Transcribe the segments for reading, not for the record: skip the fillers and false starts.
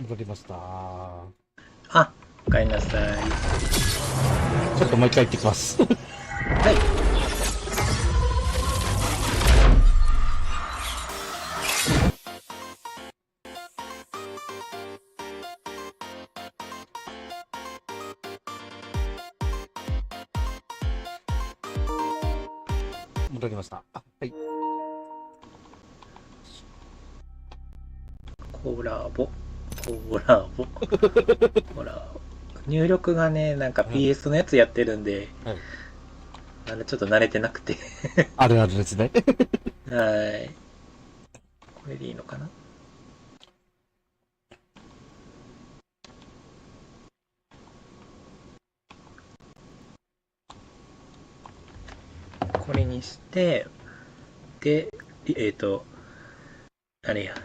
戻りました。あ、おかえりなさい。ちょっともう一回行ってきます。はい。戻りました。はい。コラボ。コラボ。コラボ。入力がね、なんか PS のやつやってるんで、はい。まだちょっと慣れてなくて。あるあるですね。はい。これでいいのかな。これにして、で、あれや。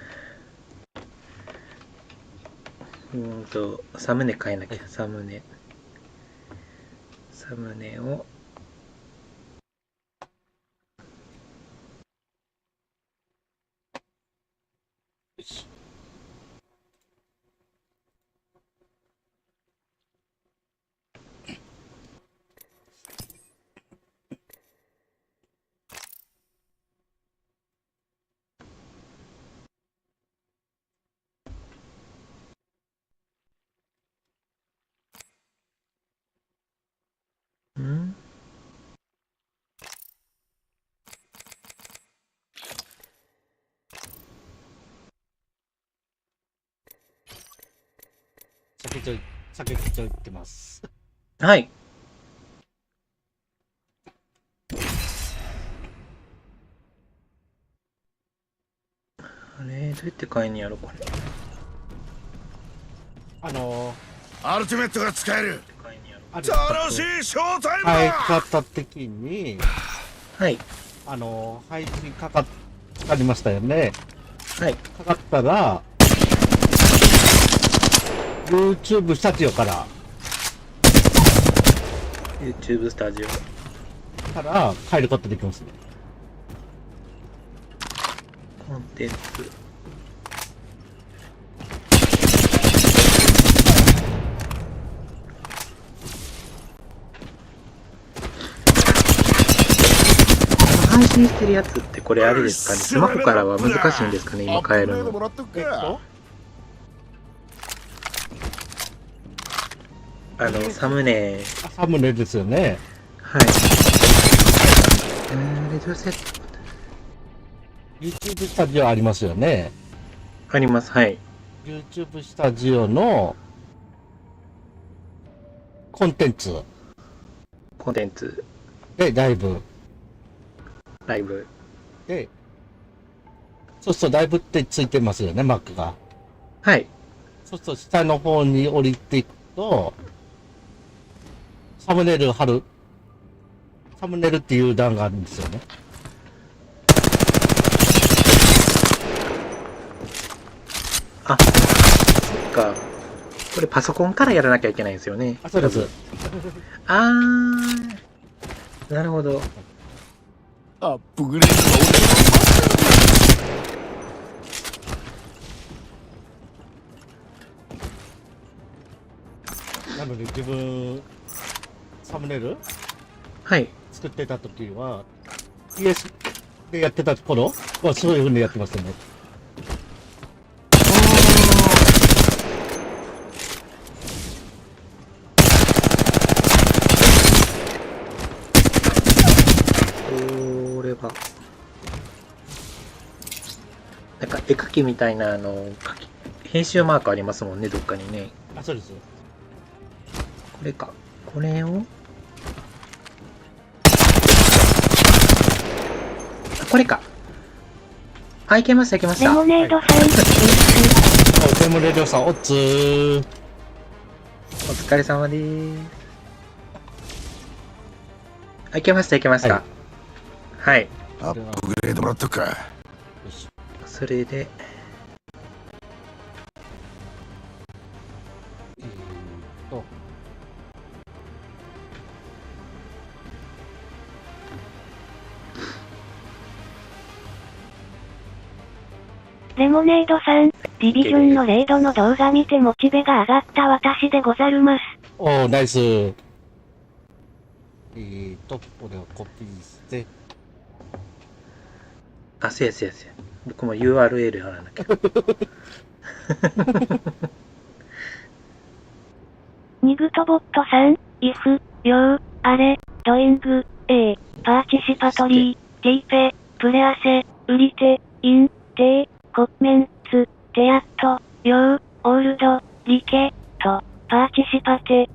サムネ変えなきゃ。はい。サムネ。サムネを、よし。ん先っちょ行ってます。はい。あれ、どうやって変えんやろ、これ。あのアルティメットが使える。ある楽しいショータイム変えだ。方的に、はい。配信かかりましたよね。はい。かかったら、YouTube スタジオから、YouTube スタジオ。変えることできますね。コンテンツ。配信してるやつってこれあれですかね。スマホからは難しいんですかね、今変えるの。もらっとくか。サムネ。サムネですよね。はい。レジオセット。YouTube スタジオありますよね。あります、はい。YouTube スタジオのコンテンツコンテンツ、でライブライブ。で、そうするとライブってついてますよね、マークが。はい。そうすると下の方に降りていくと、サムネイル貼る、サムネイルっていう欄があるんですよね。あ、そっか。これパソコンからやらなきゃいけないんですよね。あ、そうです。あー、なるほど。アップグレードなので自分、サムネイルはい。作ってた時は、PS でやってた頃はそういう風にやってましたね。これは、なんか絵描きみたいな編集マークありますもんね、どっかにね。あ、そうです。これか。これを、これか。あ、いけました、いけましレた。モネードさん、デモレディオさん、おつー。お疲れ様でーす。あ、いけました、いけました。はい。アップグレードもらっとくか。よし。それで、えーと、レモネードさん、ディビジョンのレイドの動画見てモチベが上がった私でござるます。おー、ナイス。これをコピーして。あ、せやせやせや。僕も URL やらなきゃ。ニグトボットさん、if、よう、あれ、ドイング、A、パーチシパトリー、ティーペ、プレアセ、ウリテ、イン、テイ、コメンツ、テアット、よう、オールド、リケ、と、パーチシパテ。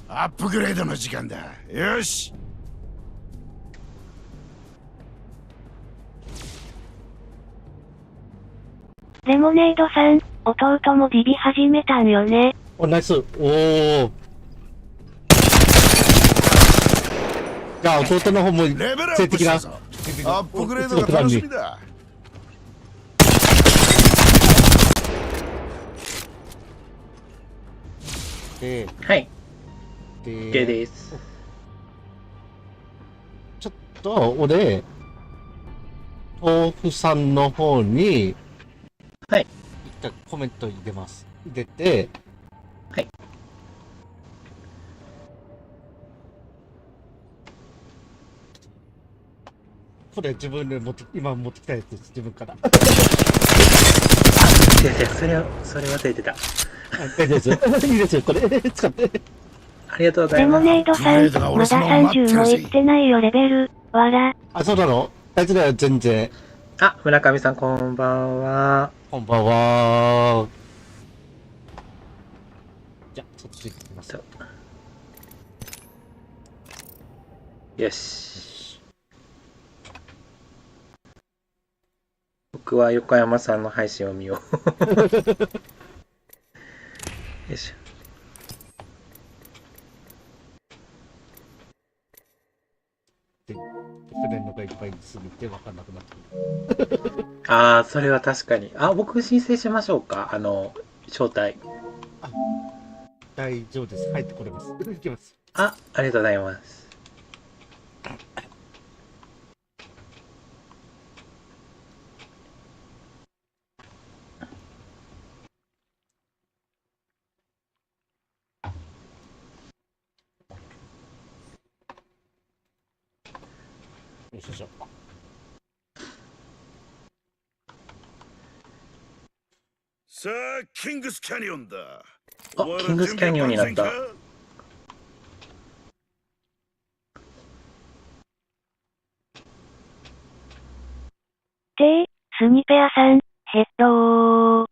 アップグレードの時間だ。よし。レモネードさん、弟もビビ始めたんよね。お、ナイス。おー。じゃあ、弟の方も、レベルアッ性的な。プしたぞ。アップグレードが楽しみだ。で、はい。で、 OK です。ちょっと、俺、豆腐さんの方に、はい。一回コメント入れます。入れて、はい。これ自分で今持ってきたやつです、自分から。せやせや、それ忘れてた。いいです。いいですよ、これ、使って。ありがとうござレモいます。ネードさん、まだ30もいってないよレベル、わら。あ、そうなの？大丈夫だよ、全然。あ、村上さんこんばんは。こんばんは。じゃあ、そっち行きます。よし。僕は横山さんの配信を見よう。よいしょ。船のがいっぱいすぎて分かんなくなってくる。ああ、それは確かに。あ、僕申請しましょうか。招待。大丈夫です。入ってこれます。いきます。ありがとうございます。よいしょしょ。さあ、キングスキャニオンだ。あ、キングスキャニオンになった。てスニペアさん、ヘッドー。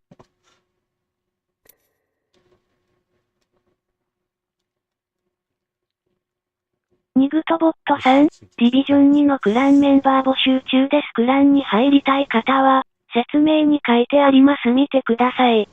ニグトボットさん、ディビジョン2のクランメンバー募集中です。クランに入りたい方は、説明に書いてあります。見てください。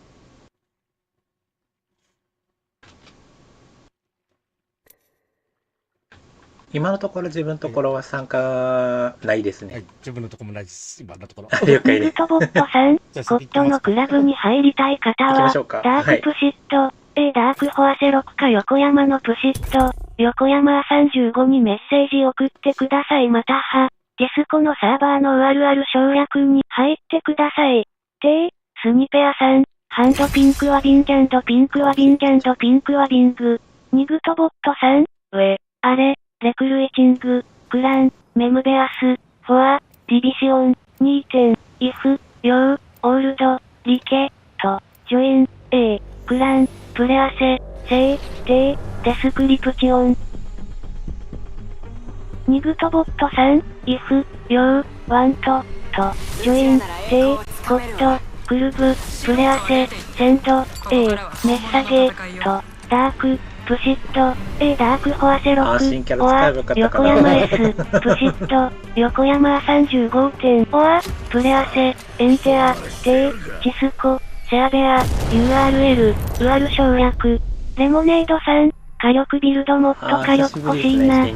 今のところ自分のところは参加ないですね。はい、自分のとこもないです。今のところ。了解です。ニグトボットさん、ゴッドのクラブに入りたい方は、ダークプシット、ダークホアセロクか横山のプシット、横山35にメッセージ送ってください。または、ディスコのサーバーのあるある省略に入ってください。スニペアさん、ハンドピンクはビンギャンドピンクはビンギャンドピンクはビング。ニグトボットさん、あれ、レクルイチング、クラン、メムベアス、フォア、ディビシオン、2点、イフ、ヨウ、オールド、リケ、と、ジョイン、クラン、プレアセ、セイ、テイ、デスクリプチオン。ニグトボットさん、イフ、ヨウ、ワント、と、ジョイン、テイ、コット、クルブ、プレアセ、センド、メッサゲ、と、ダーク、プシット、ダークホアセロク、オア、横山 S、プシット、横山35点、オア、プレアセ、エンテア、テイ、チスコ、シェアベア、URL、ウアル省略、レモネードさん、火力ビルドもっと火力欲しいな。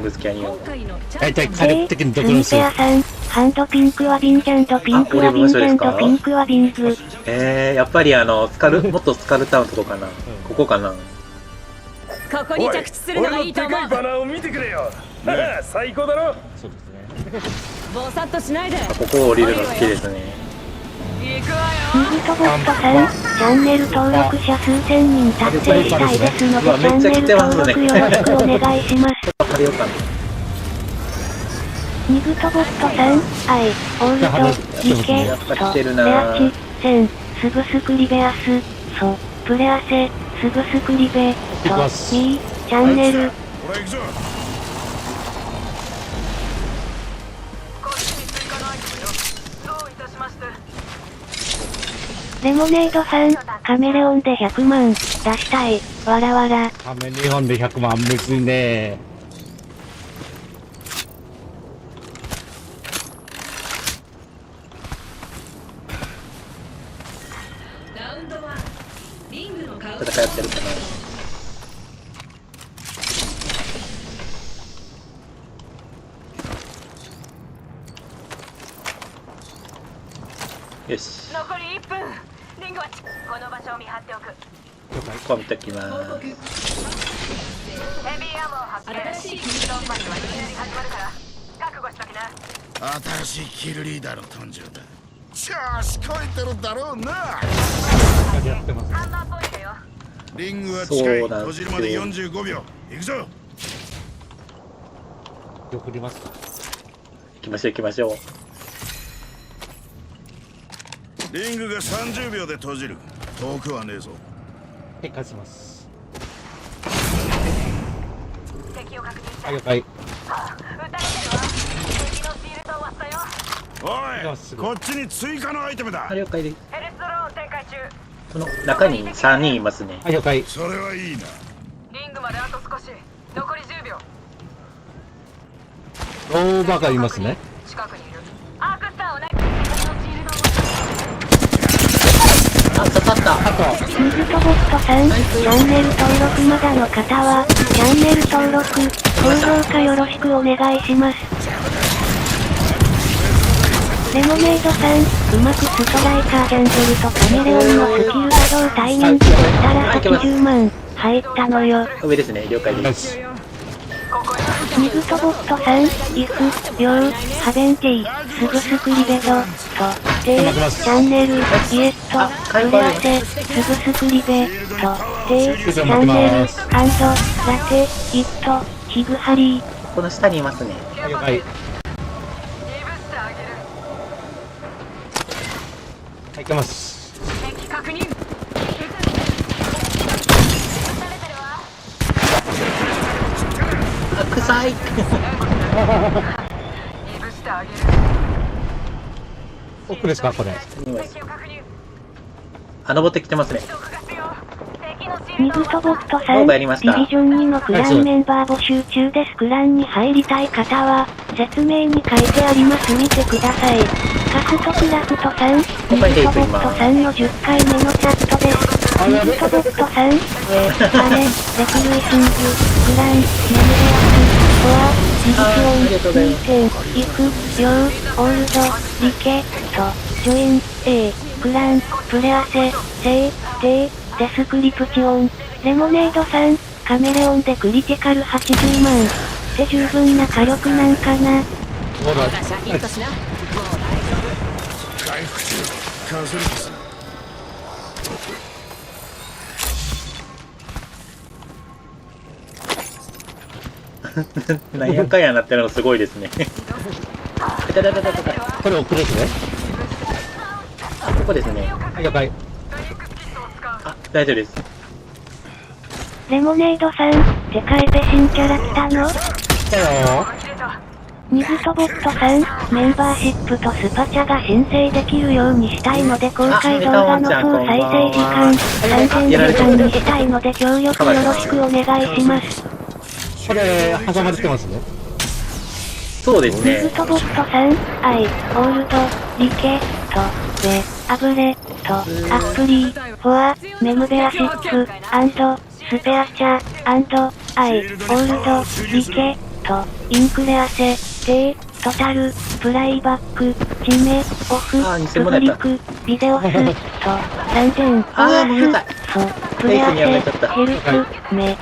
大体火力的にどこのスニペアさん、ハンドピンクはビンギャンドピンクはビンギャンドピンクはビング。やっぱりもっとスカルタウンとこかな。ここかな。ここに着地するのがいいと思う。俺のでかいバナーを見てくれよ。最高だろ。そうですね。ぼさっとしないで。ここを降りるの好きですね。行くわよ。ニグトボットさん、チャンネル登録者数千人達成したいですので、チャンネル登録よろしくお願いします。借りようかな。ニグトボットさん、アイ、オールド、リケ、ト、レアチ、セン、スブスクリベアス、ソ、プレアセ、スブスクリベ、ト、ミー、チャンネル。ほら行くぞ。レモネードさん、カメレオンで100万、出したい、わらわら。カメレオンで100万むずいね。ラウンド1。リングの顔。戦いやってるかな。よし。残り1分。リングはこの場所を見張っておく。ここを見ときま報告。ーす。ヘビーアモー発見。新しいドンパチはいきなり始まるから覚悟しときな。新しいキルリーダーの登場だ。調子こいてるだろうな。やってますね。ハンマーポイントよ。リングは近い。そうなんですよ閉じるまで45秒。行くぞ。送ります。行きましょう行きましょう。リングが30秒で閉じる。遠くはねえぞ。変化します。敵を確認した。はい、了解。撃たれてるわ。敵のシールドを割ったよ。おい、いやすごいこっちに追加のアイテムだ。了解です。ヘルスドローン展開中。この中に3人いますね。はい、了解。それはいいな。リングまであと少し。残り10秒。ローバーがいますね。近くにいる。アークスターをね。敵のシールドを割あ、刺さった。ニグトボットさん、チャンネル登録まだの方は、チャンネル登録、高評価よろしくお願いします。レモネードさん、うまくストライカージャングルとカメレオンのスキルが同対人気でしたら80万、入ったのよ。上ですね。了解ナイです。ス。ニグトボットさん、イフ、ヨウ、ハベンティ、スブスクリベド、と、テイ、チャンネル、イエット、プレアセ、スブスクリベ、と、テイ、チャンネル、アンド、ラテ、イット、ヒグハリー。この下にいますね。了解。ギブしてあげる。はい、行きます。敵確認。撃たれてるわ。あ、臭い。ギブしてあげる。奥ですか、これ。敵を確認。あ、登ってきてますね。毒が強い。敵のシーニルドをグトボットさどん、うもやりましたディビジョン2のクランメンバー募集中です。クランに入りたい方は、説明に書いてあります。見てください。カストクラフトさん、ニグトボットさんの10回目のチャットです。ニグトボットさん、あれ、レクルイシング、クラン、メムレアス、フォア、ディビジョン、ミーテン、イフ、ヨウ、オールド、リケ、と、ジョイン、A、クラン、プレアセ、セイ、テイ、デスクリプチオン、レモネードさん、カメレオンでクリティカル80万。って十分な火力なんかな。ほら、シャキッとしな。回復中。カズリキス。なんやかんやなってるのすごいですね。いたたたたたた。これ奥ですね。あ、ここですね。はい、了解。あ、大丈夫です。レモネードさん、世界ペ新キャラ来たの？来たよニグトボットさん、メンバーシップとスパチャが申請できるようにしたいので公開動画の総再生時間3000時間にしたいので協力よろしくお願いします。これ、挟まれてますね。そうですニグね。トボットさん、アイ、オールド、リケ、と、ベ、アブレ、と、アップリー、フォア、メムベアシップ、アンド、スペアチャ、アンド、アイ、オールド、リケ、と、インクレアセ、テイ、トタル、プライバック、チメ、オフ、プブリク、ビデオス、と、3000、フォあー、ごめんなアさい。ス、そう、プレアセ、ヘルス、メ、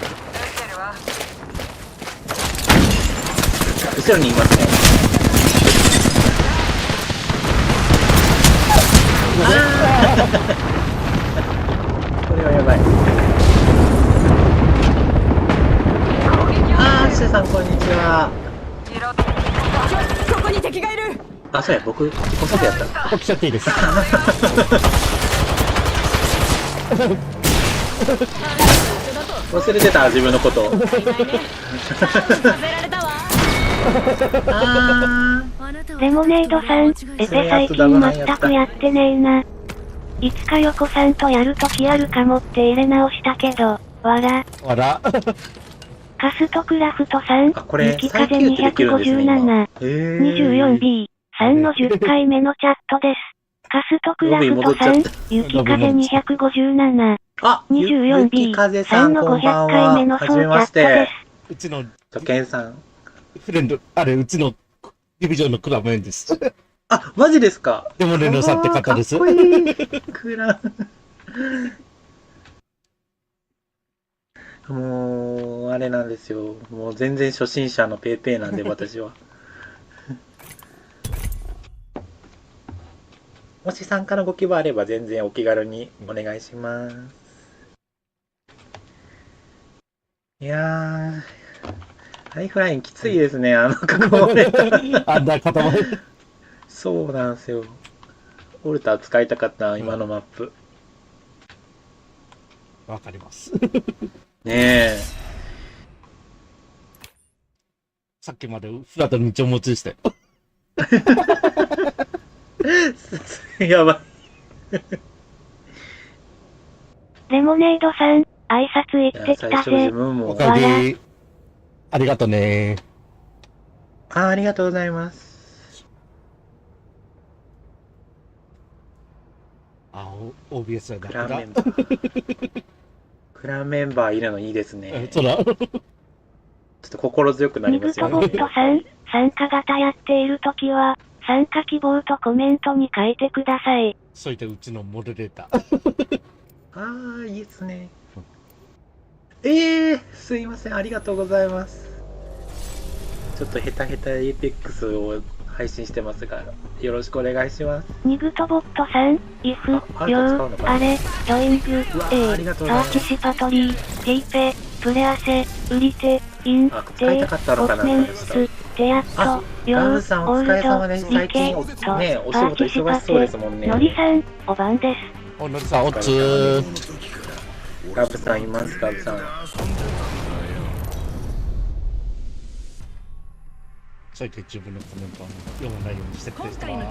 後ろにいますね。これはやばい。シェさんこんにちは。ここに敵がいる。あ、そうや、僕自己紹介やった。ここ来ちゃっていいです。忘れてた、自分のこと。レモネードさん、エペ最近全くやってねえな。いつか横さんとやるときあるかもって入れ直したけど、わら。わら。カストクラフトさん、これ雪風257、24B、3の10回目のチャットです。カストクラフトさん、雪風257、24B、3の50回目の総チャットです。うちの、初見さん。フレンド、あれ、うちのディビジョンのクラブメンです。あ、マジですか？レモネードさんって方です。かっこいい。クラもう、あれなんですよ。もう全然初心者のペーペーなんで、私は。もし参加のご希望あれば、全然お気軽にお願いします。いやー、ライフラインきついですね、囲まれた。あんな固まる。そうなんですよ。オルタ使いたかった、今のマップ。わかります。ねえ。さっきまでフラットに一応持ちでしたよ。やばい。レモネードさん、挨拶行ってきたぜ。おかえり。ありがとね。ありがとうございます。OBS はクランメンバー。クランメンバーいるのいいですね。そうだ。ちょっと心強くなりますよね。ニグトボットさん、参加型やっているときは、参加希望とコメントに書いてください。そういったうちのモデレーター。ああ、いいですね。すいません、ありがとうございます。ちょっとヘタヘタエーペックスを配信してますが、よろしくお願いします。ニグトボットさん、イフ、ヨー、あれ、ドイング、パーティシパトリー、テイペ、プレアセ、売り手、イン、テイ、オメンス、テヤット、ヨー、オールド、リケ、と、パーティシパテ、ノリさん、おばんです。おのりさん、おつー。ガブさんいます、ガブさん。そういって自分のコメントを読まないようにしてくれてま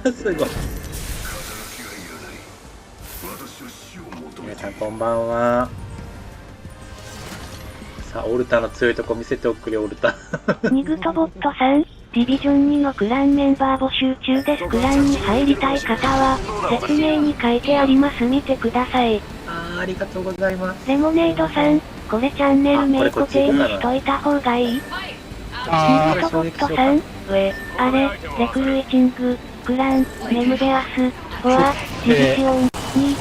す。すごい。皆さんこんばんは。さあ、オルタの強いとこ見せておくれ、オルタ。ニグトボットさん、ディビジョン2のクランメンバー募集中です。クランに入りたい方は、説明に書いてあります。見てください。ありがとうございます。レモネードさん、これチャンネル名固定にしといた方がいい？ニグトボットさん、あれ、レクルーチング、クラン、メムベアス、フォア、ディビジョン、2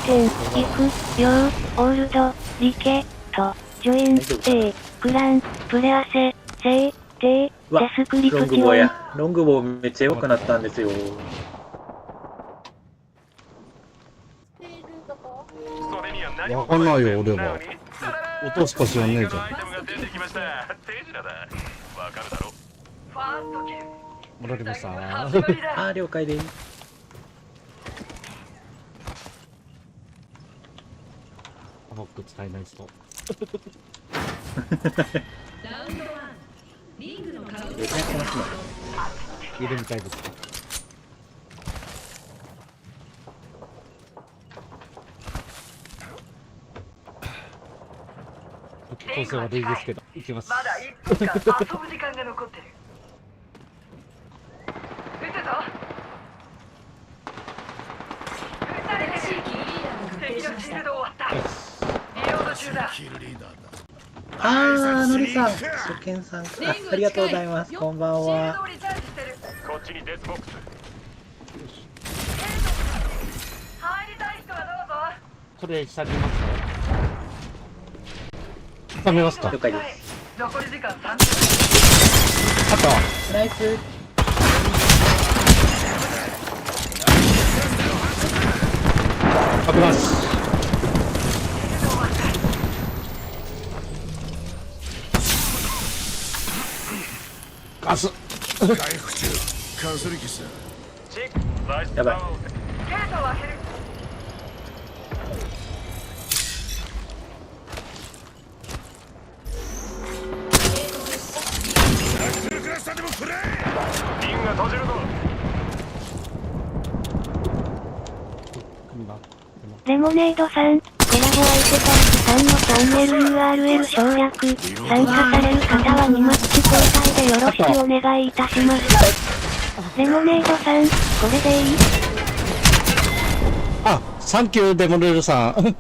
点、イフ、ヨー、オールド、リケ、と、ジョイン、クラン、プレアセ、セイ、テイ、デスクリプティオン。ロングボーめっちゃ良くなったんですよ。わかんないよ、俺は。音しか知らねえじゃん。戻りました。了解です。バック使えない人。いるみたいです。構成悪いですけど、行きます。まだ1分間遊ぶ時間が残ってる。撃つぞ。新しいキルリーダーが確定しました。リロード中だ。のりさん、初見さん、ありがとうございます。こんばんは。こっちにデスボックス。入りたい人はどうぞ。これ下にいますか？下見ますか？了解です。残り時間3分。あったわ。ナイス。開けます。ガス。回復中。かすり傷だ。やばい。ゲートを開ける。ナックルクラスターでもくれ。リンが閉じるぞ。レモネードさん、コラボ相手タイプさんのチャンネル URL 省略。参加される方は2マッチ交代でよろしくお願いいたします。レモネードさん、これでいい？あ、サンキューデモネルさん。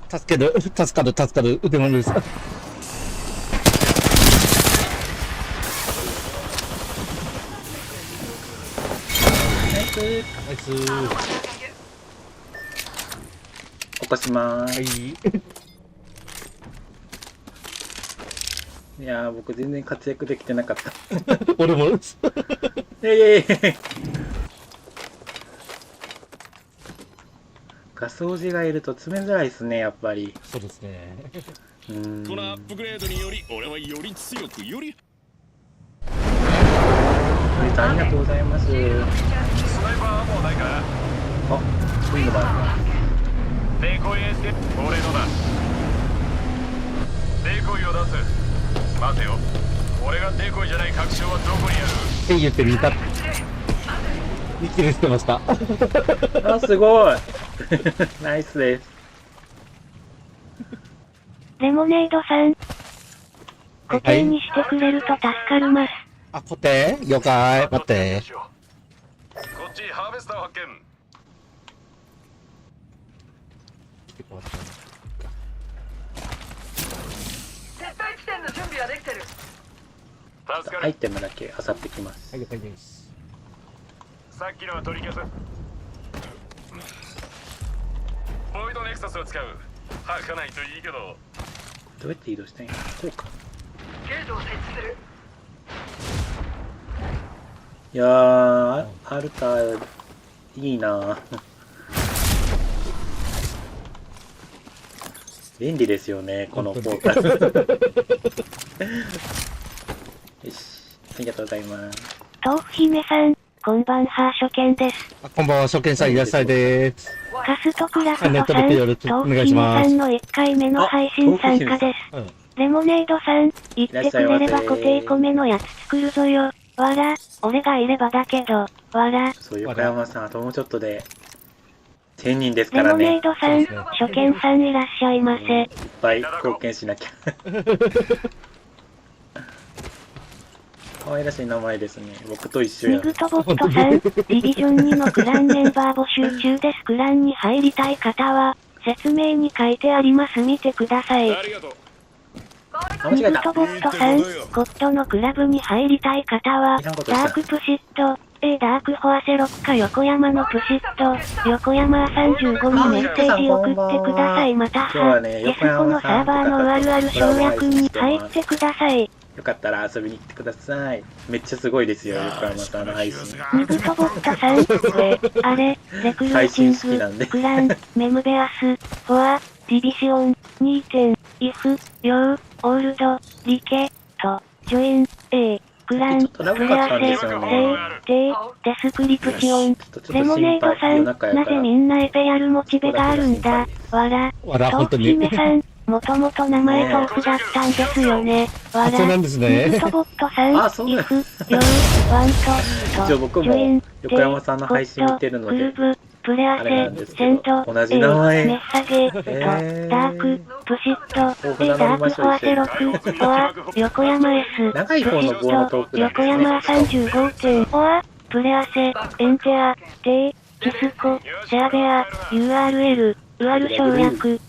助かる、デモネルさん。ナイス。ナイスー。起こしまーす。はい。いやー、僕全然活躍できてなかった。俺も。ガスおじがいると詰めづらいっすね、やっぱり。そうですね。うーん。このアップグレードにより俺はより強くよりありがとうございます。スナイパーはもうないか。あ、そういうのもあデコイエスケ俺のだ。デコイを出す。待てよ。俺がデコイじゃない確証はどこにある？って言ってみた。一気に捨てました。る。あ、すごい。ナイスです。レモネードさん、固定にしてくれると助かります。あ、固定了解。待って。こっちハーベスターを発見。絶対地点の準備はできてる。助かる。アイテムだけ漁ってきます。はい、了解です。さっきのは取り消す。ボイドネクサスを使う。吐かないといいけど。どうやって移動したんや。こうか。ゲートを設置する。いやー、アルタ、いいなぁ。便利ですよね、このポータル。よし、ありがとうございます。豆腐姫さん、こんばんは、初見です。あ、こんばんは、初見さんいらっしゃいです。カストクラフトさん、ネットで手よろしくお豆腐願いします姫さんの1回目の配信参加です。うん。レモネードさん、言ってくれれば固定米のやつ作るぞよ。わら、俺がいればだけど、わら。そう、横山さん、あともうちょっとで、1000人ですかレらね。モネードさん、初見さんいらっしゃいませ。いっぱい貢献しなきゃ。可愛らしい名前ですね。僕と一緒や。ミグトボットさん、ディビジョン2のクランメンバー募集中です。クランに入りたい方は、説明に書いてあります。見てください。ありがとう。あ、間違えた。ミグトボットさん、ゴッドのクラブに入りたい方は、ダークプシット、ダークフォアセロッカ横山のプシット、横山35にメッセージ送ってください。または、ゲスコのサーバーのあるある省略に入ってください。よかったら遊びに来てください。めっちゃすごいですよ、横山さんの配信。ミグトボットさん、あれ、レクルーティング、クラン、メムベアス、フォア、ディビシオン、2点、イフ、ヨー、オールド、リケ、と、ジョイン、クラン、プレアセ、デスクリプション、レモネードさん、なぜみんなエペやるモチベがあるんだ、わら、豆腐姫さん、もともと名前豆腐だったんですよね、わら、そうなんですね。ミグトボットさん、イフ、ヨー、ワント、一応僕も横山さんの配信見てるので、プレアセ、セント、同じ名前メッサゲ、と、ダーク、プシット、ダークフォアセロック、フォア、横山 S、長い方の棒のトークなんです横ね。山35点、フォア、プレアセ、エンテア、デイ、キスコ、シェアベア、URL、UR 省略。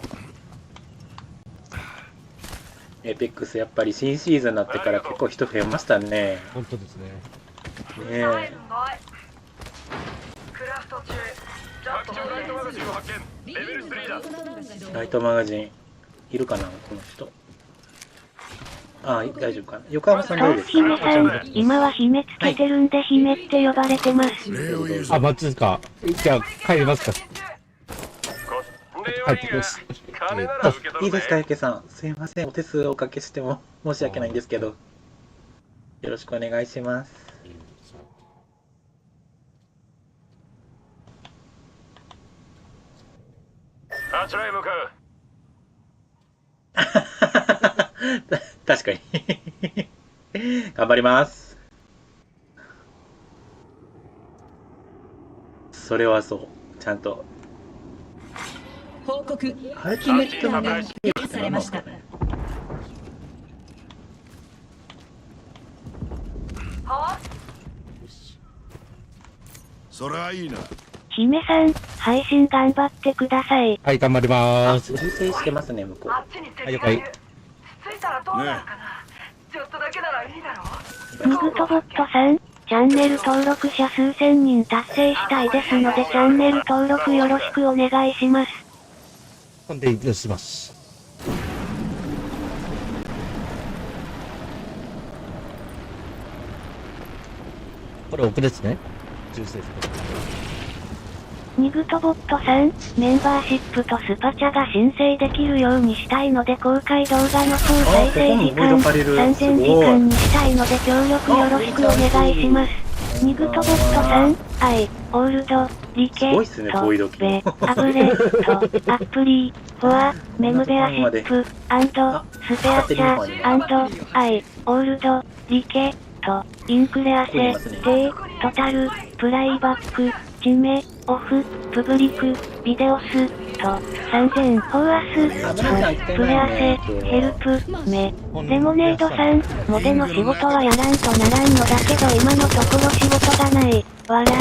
エペックスやっぱり新シーズンになってから結構人増えましたね。本当ですね。ねクえ。ラフト中。拡張ライトマガジンを発見。レベル3だ。ライトマガジン、いるかなこの人。あ、大丈夫かな。横浜さんどうですか？姫さん、今は姫つけてるんで姫って呼ばれてます。礼を言うぞ。あ、マジですか。じゃあ、帰りますか。帰ってきます。金なら受け取るぜ。いいですか、ゆけさん。すいません。お手数おかけしても申し訳ないんですけど。よろしくお願いします。あちらへ向かう。確かに。頑張ります。それはそう。ちゃんと。報告。アルティメットのが撃破されました。それはいいな。姫さん、配信頑張ってください。はい、頑張りまーす。修正してますね、向こあっちにはい、了解。着いたらどうなるかな、ちょっとだけならいいだろう。ニグトボットさん、チャンネル登録者数千人達成したいですのでチャンネル登録よろしくお願いします。ほんで、移動します。これ奥ですね。修正する。ニグトボットさん、メンバーシップとスパチャが申請できるようにしたいので公開動画の総再生時間3000時間にしたいので協力よろしくお願いします。ニグトボットさん、アイ、オールド、リケ、ト、ベ、アブレ、ト、アップリー、フォア、メムベアシップ、アンド、スペアチャ、アンド、アイ、オールド、リケ、ト、インクレアセ、テイ、トタル、プライバック、チメ、オフ、プブリク、ビデオス、と、3000、フォーアス、プレアセ、ヘルプ、メ、レモネードさん、モデの仕事はやらんとならんのだけど今のところ仕事がない、わら、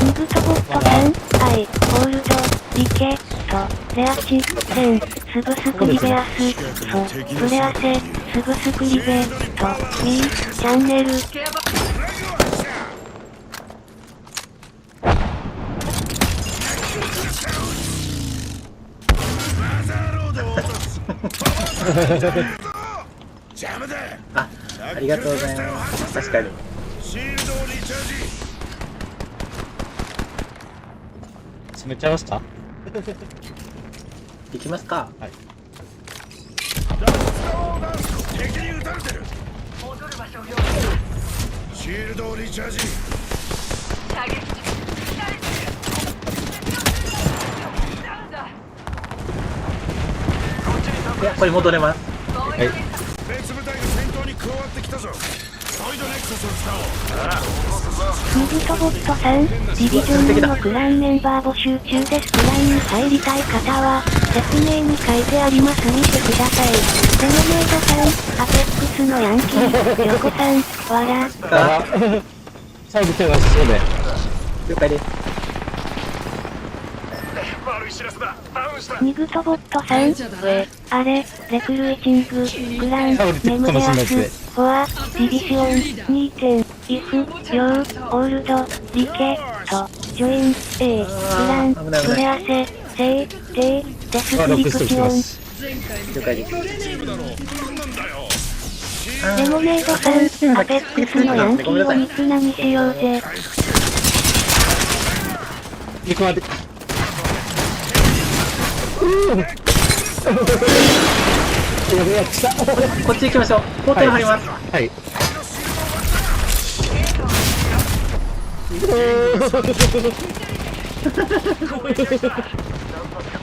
ニグトボットさん、アイ、ホールド、リケ、と、レアチ、セン、スブスクリベアス、ソ、プレアセ、スブスクリベ、と、ミー、チャンネル、邪魔だ。ありがとうございます。確かに。シールドをリチャージ。閉めちゃいますか。行きますか。はい。敵に撃たれてる。戻る場所を用意。シールドをリチャージ。射撃中。いや、これ戻れます。はい。別部隊が戦闘に加わってきたぞ。ソイドネクサスを使おう。ニグトボットさん、ディビジョンのクランメンバー募集中です。クランに入りたい方は、説明に書いてあります見てください。レモネードさん、アペックスのヤンキー、ヨコさん、わら。最後手が必要で。了解です。悪い知らせだ。ダウンした。ニグトボットさん、ウェ、あれ、レクルーチング、クラン、メムレアス、フォア、ディビション、2点、イフ、ヨー、オールド、リケ、と、ジョイン、A、クラン、プレアセ、セイ、テイ、デスクリプション。了解です。レモネードさん、アペックスのヤンキーを肉なみしようぜ。肉まで。こっち行きましょう。ポータル張ります。はい。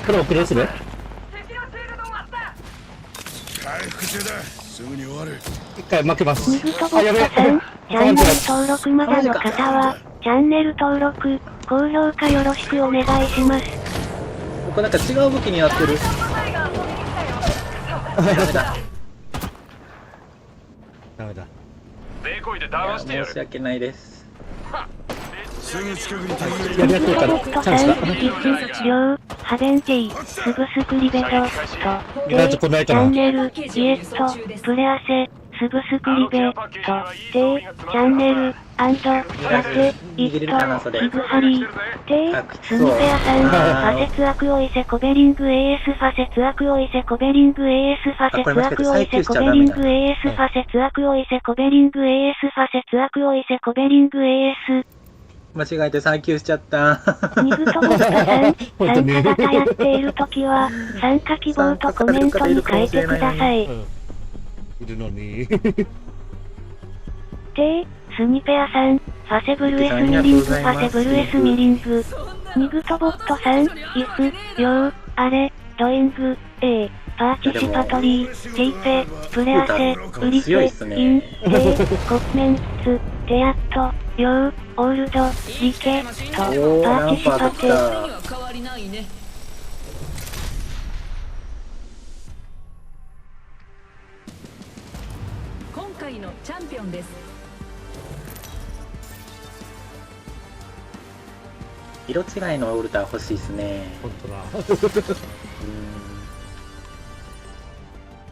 これ遅れですね。回復中だ。すぐに終わる。一回負けます。ニグトボットさん、チャンネル登録まだの方は、チャンネル登録、高評価よろしくお願いします。ここなんか違う武器になってる。ダメだ。ダメだ。デコイで騙してやる。申し訳ないです。すぐ近くに敵やりやすいからニグトボットさん、リス、リョウ、ハベンティ、スブスクリベド、と、意外とこないチかな。ャンネル、イエスト、プレアセ、スブスクリベ、と、T、チャンネル、アンド、ラテ、イット、イグハリー、T、スニペアさん、ファセツアクオイセコベリング AS ファセツアクオイセコベリング AS ファセツアクオイセコベリング AS ファセツアクオイセコベリング AS ファセツアクオイセコベリング AS。間違えて再起しちゃった。ニグとボットさん、参加型やっているときは、参加希望とコメントに書いてください。いるのに。T、スニペアさん、ファセブル S ミリング、ファセブル S ミリング。ニグとボットさん、イフ、ヨー、アレ、ドイング、A、パーチシパトリー、ティーペ、プレアセ、ウリテ、イン、テ、コメンツ、テアット、ヨー、オールド、リケ、と、パーチシパテ。変わりないね。今回のチャンピオンです。色違いのオルタ欲しいですね。本当だ。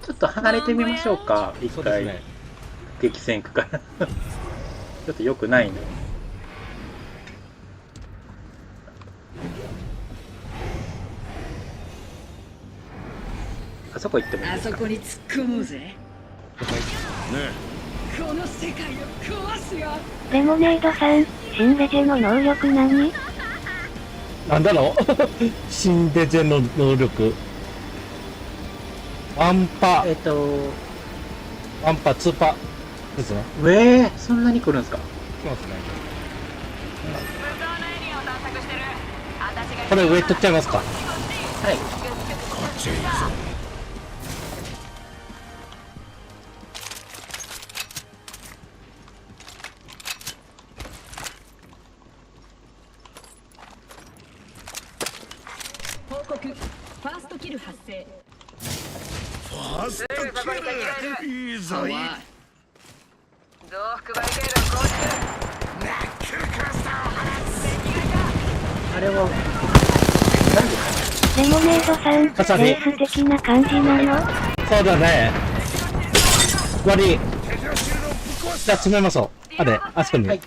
ちょっと離れてみましょうか、一回。そうですね。激戦区から。ちょっと良くないね。あそこ行ってもいいあですか。そこに突っ込もうぜ。ねこの世界を壊すよ。レモネードさん、新レジェの能力何？なんだろう。新デジェの能力。ワンパ、ワンパ、ツーパですね。そんなに来るんですか。来ますね。無造のエリアを探索してる。私がこれ上取っちゃいますか。はい。こっちへ行くぞ。報告。ファーストキル発生。ファーストキル。いいぞいい。増幅バリケードを構築。ナックルクラスターを放つ。あれはレモネードさん、カサフィレース的な感じなの？そうだね。終わり。敵のシールドをぶっ壊しじゃあ詰めましょう。あれ、あそこに。はい。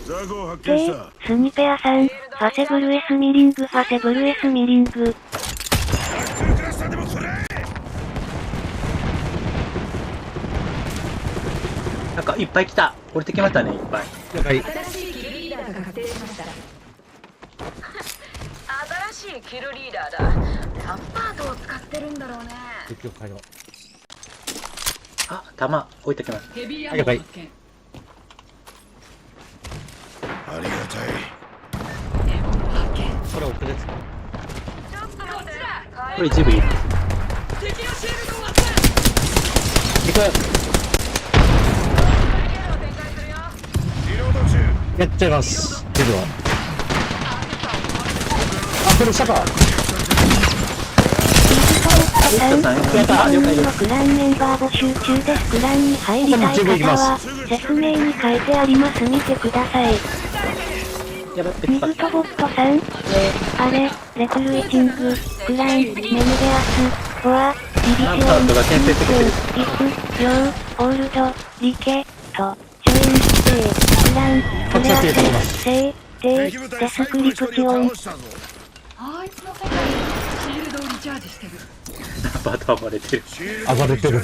ザゴを発見し T、た。スニペアさん、ファセブル S ミリング、ファセブル S ミリング。ナックルクラスターでもこれ。なんかいっぱい来た。降りてきましたね、いっぱい。了解。新しいキルリーダーが確定しました。新しいキルリーダーだ。タッパートを使ってるんだろうね。結局変えよう。あ、弾置いてきます。ヘビーアはいはいム発見。ありがたい。これ奥ですか。ちょっと待って。これ一部いいです。敵のシールドを割った。行く。リロード中。やっちゃいます。ジルは。あ、これ下か。さん、やった3人のクランメンバー募集中です。クランに入りたい方は、説明に書いてあります。見てください。やばってミグトボットさん、あれ、レクルーティング、クラン、メムデアス、フォア、リリシオン、インク、イフ、ヨー、オールド、リケ、と、ジョイン、クラン、プレアス、セイ、テイ、デスクリプチオン。あいつの世界でシールドをリチャージしてる。バタ暴れてる。暴れてる。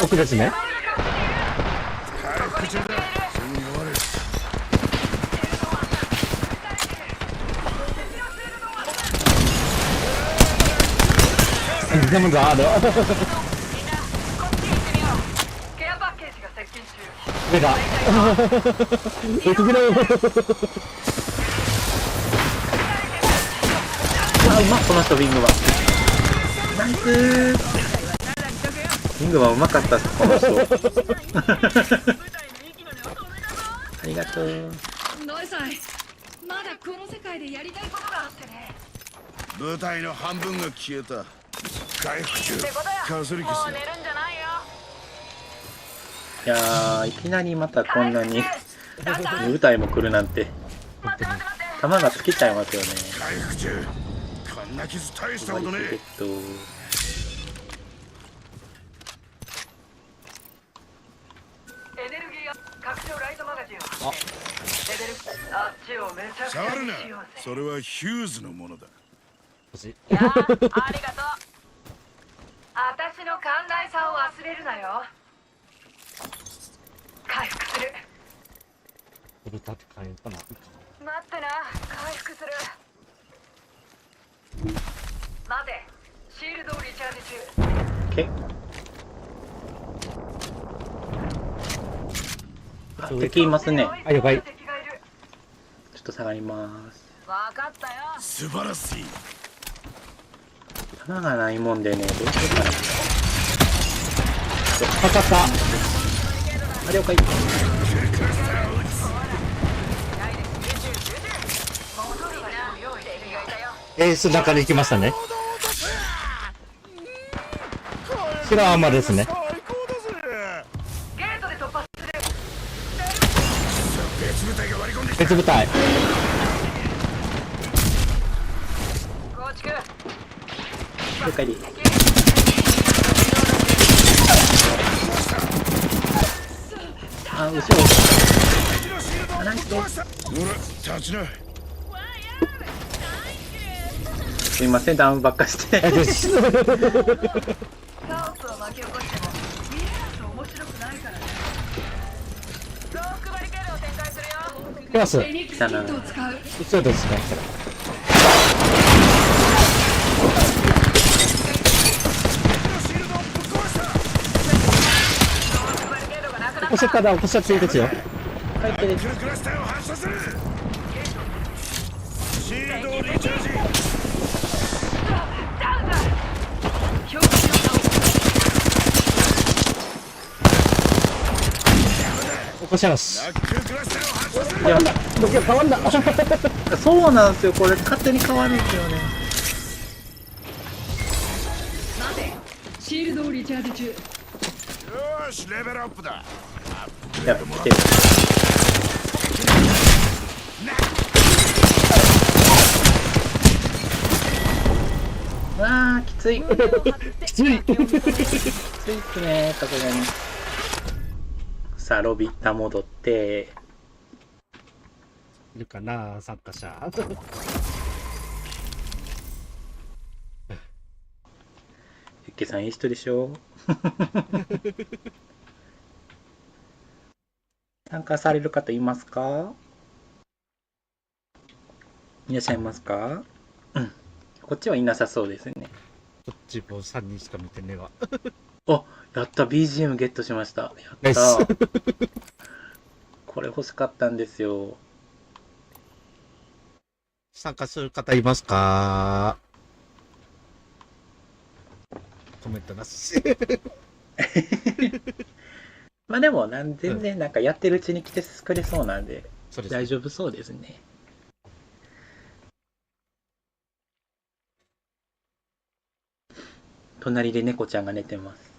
奥ですね。回復中だ。すぐに終わる。でもある。ケアパッケージが接近中。上だ。あ、うまっ、この人、ウィングは。ナイスー。ウィングはうまかったっす、この人。ありがとう。ノイさん、まだこの世界でやりたいことがあってね。部隊の半分が消えた。回復中。ってことや。かすりも消う寝るんじゃないよ。いやー、いきなりまたこんなに舞台も来るなんて。待って待って待って。弾が尽きちゃいますよね。回復中。こんな傷大したことねえ。レベルあっちをめちゃくちゃ触るなにしようぜ。それはヒューズのものだ。欲しい。いやありがとう。私の寛大さを忘れるなよ。回復する。これ立て替えようかな。待ってな、回復する。待て、シールドをリチャージ中。あ、敵いますね。あ、了解。敵がいる。ちょっと下がります。わかったよ。素晴らしい。弾がないもんでね、どうしようかな。かかった。あ、了解。エース中に行きましたね。白浜ですね。最高だぜ。ゲートで突破する。別部隊が割り込んできた。別部隊。構築。了解です。あ、後ろ。あ、ナイスです。ほら、立ちな。すいません、ダウンばっかして。あですカオスを巻き起こしても見えなく面白くないからね。ロックバリケードを展開するよ。プラス、フェニックスキットを使う。後ろですね。おこしからおこしは強いですよ。はい、てです。クラスターを発射する。シールドをリチャージ。ダウンだ。標的を倒す。おこします。ナックルクラスターを発射する。いや、どけ変わんだ。そうなんですよ、これ勝手に変わるんですよね。待て。シールドをリチャージ中。よーし、レベルアップだ。やっぱ来てる。わあ、きつい。きつい。きついっすね、さすがに。さあ、ロビッタ戻って。いるかな、参加者。ゆっけさんいい人でしょ。参加される方いますか？いらっしゃいますか？うん。こっちはいなさそうですね。こっちも3人しか見てねえわ。あ、やった、BGM ゲットしました。ナイスやった。これ欲しかったんですよ。参加する方いますか？コメントなし。まあでも全然なんかやってるうちに来てくれそうなんで、そうです。大丈夫そうですね。隣で猫ちゃんが寝てます。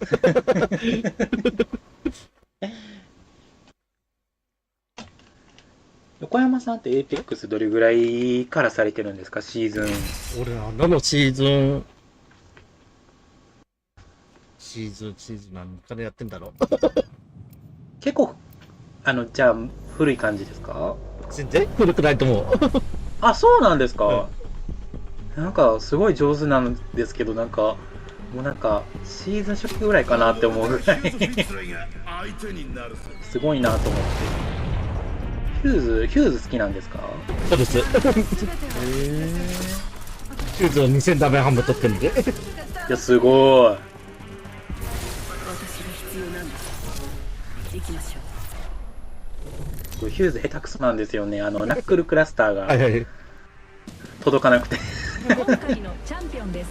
横山さんってエーペックスどれぐらいからされてるんですか、シーズン。俺はどのシーズン何からやってんだろう。結構、じゃあ、古い感じですか？全然古くないと思う。あ、そうなんですか。なんか、すごい上手なんですけど、なんか、もうなんか、シーズン初期ぐらいかなって思うぐらい。相手になるぜ。すごいなと思って。ヒューズ好きなんですか？そうです。ヒューズを2000ダメ半分取ってるんで。いや、すごい。私が必要なんだ。行きましょう。ヒューズ下手くそなんですよね。ナックルクラスターがはいはい。届かなくて。今回のチャンピオンです。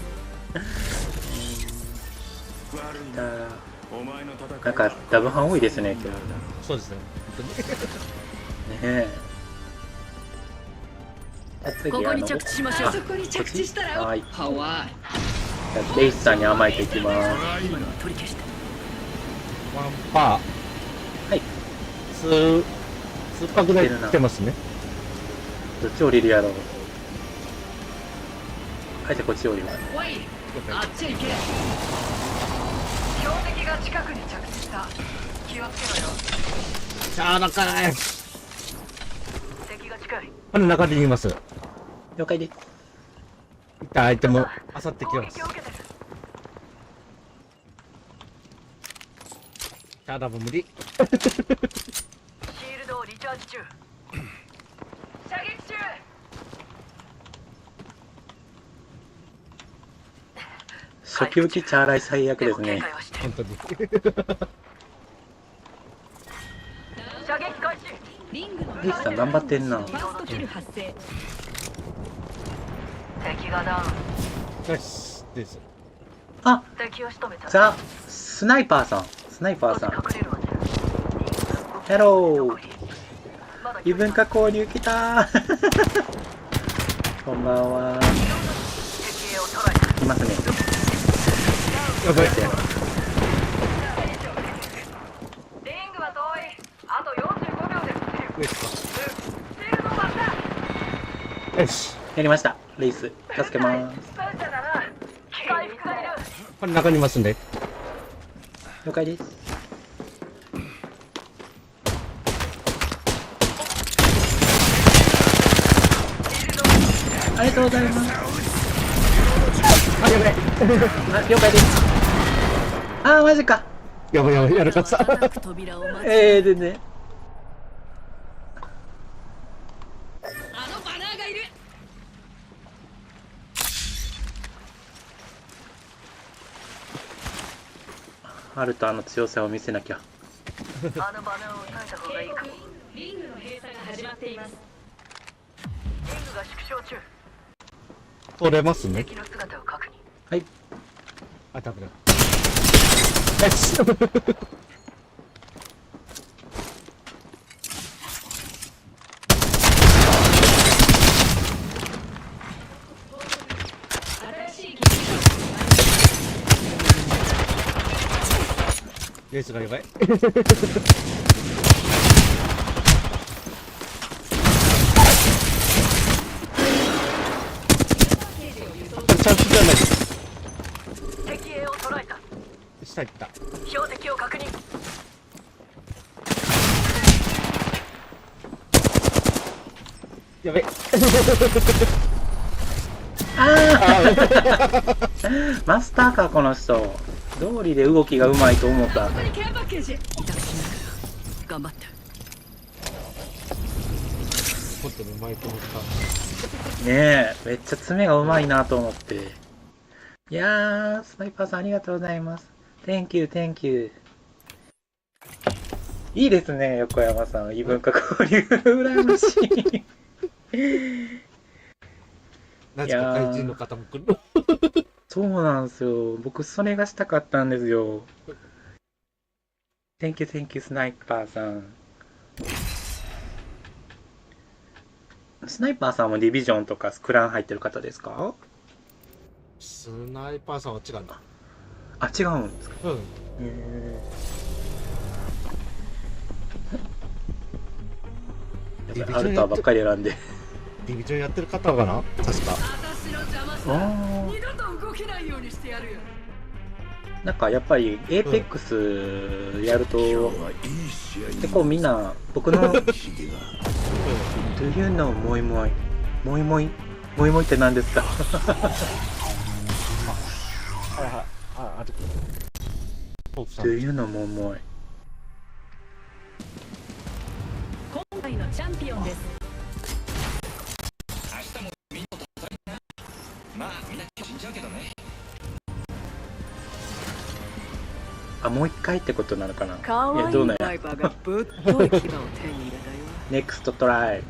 なんか、ダブハン多いですね、今日。そうですね。ねえ。次ここに着地しましょう。あそこに着地したら。はい。ハワイ。じゃあレイスさんに甘えていきます。今のは取り消した。ワンパー。はい。スーパーぐらい来てますね。どっち降りるやろう。はい、じゃあこっち降ります。おい、あっちへ行け。標的が近くに着地した。気をつけろよ。しゃあなかい。近い。この中で言います。了解です。いったアイテム、あさってきます。攻撃を受けてる。チャーダム無理。シールドをリチャージ中。射撃中。初期受けチャーライ最悪ですね。本当に。射撃開始。リングのリスさん頑張ってんな。ファーストキル発生。敵がダウン。よし、です。あ、敵を仕留めた。ザ・スナイパーさん。スナイパーさん。隠れるわね。ヘロー。異文化交流来たー。こんばんは。敵を捉えた。いますね。やばい。リングは遠い。あと45秒です。シールドを割った。よし。やりました。レイス、助けます。スパルタだな。回復がいる。これ中にいますんで。了解です。ありがとうございます。あ、やばい。あ、了解です。あー、マジか。やばいやばい、やらかった。扉を待つ。全然。あのバナーがいる。アルトの強さを見せなきゃ。あのバナーを抑えた方がいいかも。リングの閉鎖が始まっています。リングが縮小中。取れますね。敵の姿を確認。はい。あ、ダメだ。よし。新しいレースがやばい。チャンスじゃないです。敵兵を捉えた。下行った。標的を確認。やべ。マスターか、この人。道理で動きがうまいと思った。ここにケアパッケージ。頑張って。本当にうまいと思った。ねえ、めっちゃ爪がうまいなと思って。いやー、スナイパーさんありがとうございます。Thank you, thank you. いいですね、横山さん。異文化交流。羨ましい。なぜか怪人の方も来るの。そうなんですよ。僕、それがしたかったんですよ。Thank you, thank you, スナイパーさん。スナイパーさんもディビジョンとかスクラン入ってる方ですか？スナイパーさんは違うんだ。あ、違うんですか？うん。やっぱりアルターばっかり選んで。ディビジョンやってる方かな確か。私の邪魔すあな。ー、二度と動けないようにしてやるよ。なんかやっぱりエーペックスやると、今日はいい試合に結構みんな僕のヒゲが Do you know モイモイモイモイモイモイって何ですか？はいはい。ある。ポープさん Do you know モイモイ。今回のチャンピオンです。あ、もう一回ってことなのかな？かいや、どうなんや。イバーがぶっとい牙を手に入れたよ。ネクストトライ。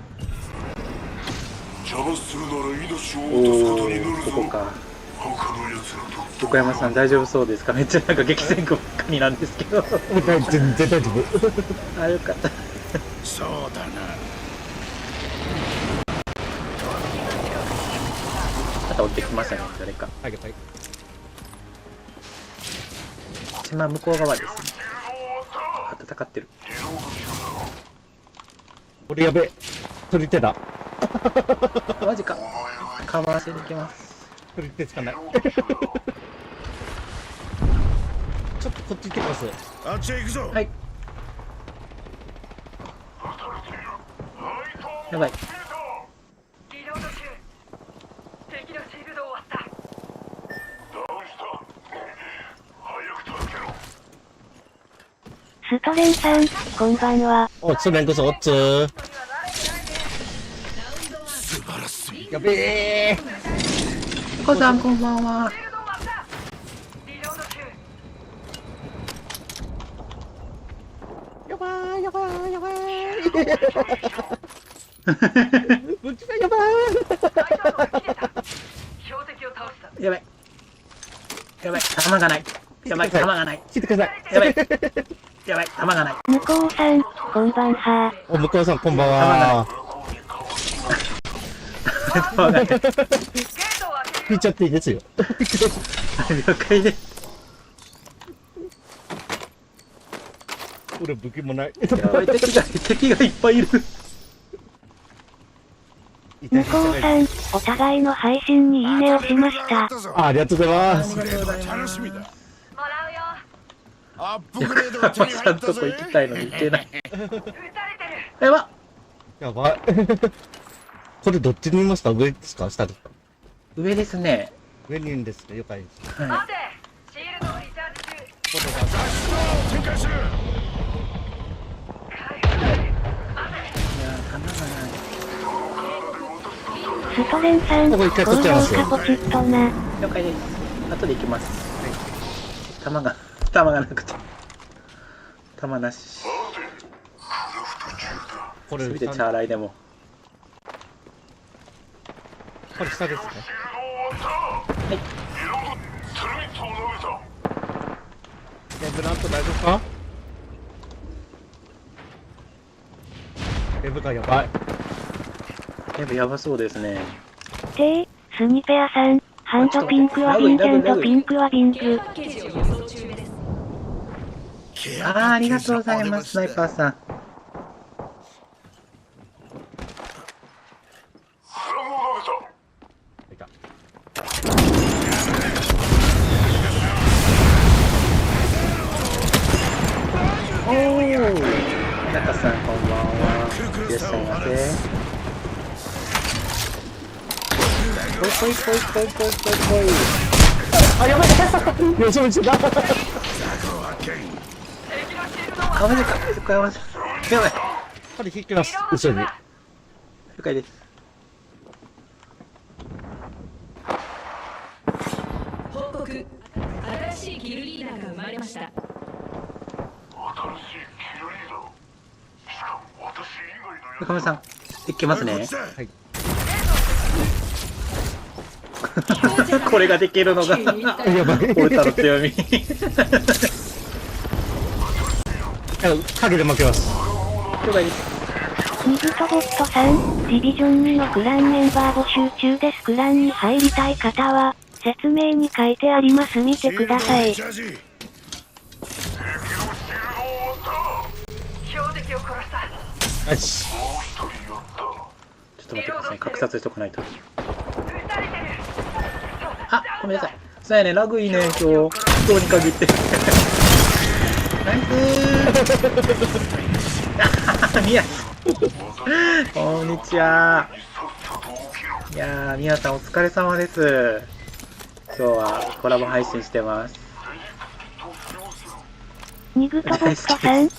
邪魔するなら命を落とすおことになるー、ぞ。ここか。他の奴らと横山さん大丈夫そうですか？めっちゃなんか激戦区ばっかりなんですけど。全然大丈夫。あ、よかった。そうだな。また降りてきましたね、誰か。はいはい。島向こう側ですね。あ、戦ってる。これやべ。取り手だ。マジか。カバーしていきます。取り手つかない。ちょっとこっち行ってきます。あっちへ行くぞ。はい。やばい。ストレンさん、こんばんは。おつれんこそおつ。素晴らしい。やべえ。お子さんこんばんは。シールドを割ったリロード中やばーやばーやばー。ぶちがやば大将が切れた標的を倒したやばい。やばい、弾がない。やばい、弾がない。ー。聞いてください。やばい。やばい、弾がない。向こうさん、こんばんは。お向こうさんこんばんは。弾がない。ゲートを開ける聞いちゃっていいですよ。了解です。俺武器もない。やばい、敵がいっぱいいる。向こうさん、お互いの配信にいいねをしました。ありがとうございます。楽しみだ。もらうよアップグレードが手にちゃ入ったぜんとこ行きたいのに行けない。撃たれてるやばっ。やばい。これどっちにいました？上ですか？下ですか？上ですね。上にいるんですね。了解です。は待てシールドをリチャージ中これが展開する。回復待てい。いやー、弾がない。ストレンさん、ここ一回取っちゃいますよ高評価ポチッとな。了解です。後で行きます。弾がなくて。弾なし。これせめてチャーライでも。これ下ですね。レブラント大丈夫か？レブがやばい。やばそうですね。で、スニペアさん、ハンドピンクはビンセントピンクはビンク。ケアパッケージを輸送中です。ありがとうございます、スナイパーさん。いた。おー、中さんこんばんは。いらっしゃいませ。ぽいぽいぽいぽいぽいぽいぽい。あ、やばい。予想してた。あ、マジか。そこやばい。やばい。これ引きます。後ろに。了解です。報告。新しいキルリーダーが生まれました。中村さん、いけますね。はい。これができるのが、やばい。俺たの強み。影で負けます。了解です。ニグトボットさん、ディビジョン2のクランメンバー募集中です。クランに入りたい方は、説明に書いてあります。見てください。チャージ。標的を殺したよし。ちょっと待ってください。格殺しとかないと。撃たれてるあ、ごめんなさい。そうやね、ラグいいね、今日。今日に限って。ナイスー。みや。こんにちは。いやー、みやさんお疲れ様です。今日はコラボ配信してます。ニグトボットさん、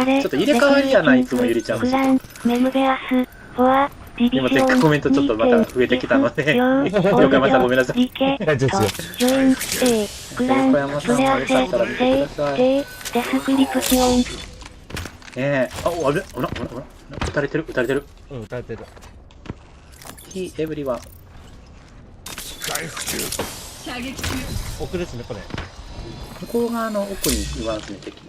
あれ、ちょっと入れ替わりやない、いつもゆりちゃんのクラン、メムベアス、フォア、ディビジョン、今コメントちょっとまた増えてきたので了解ましたごめんなさいリケ、ト、ジョイン、クラン、プレアセ、デスクリプション。ねえ、あ、あれ、あら、撃たれてる。うん、撃たれてる。ヒーエブリワン。回復中。射撃中。奥ですね、これ。向こう側の奥にいますね、敵。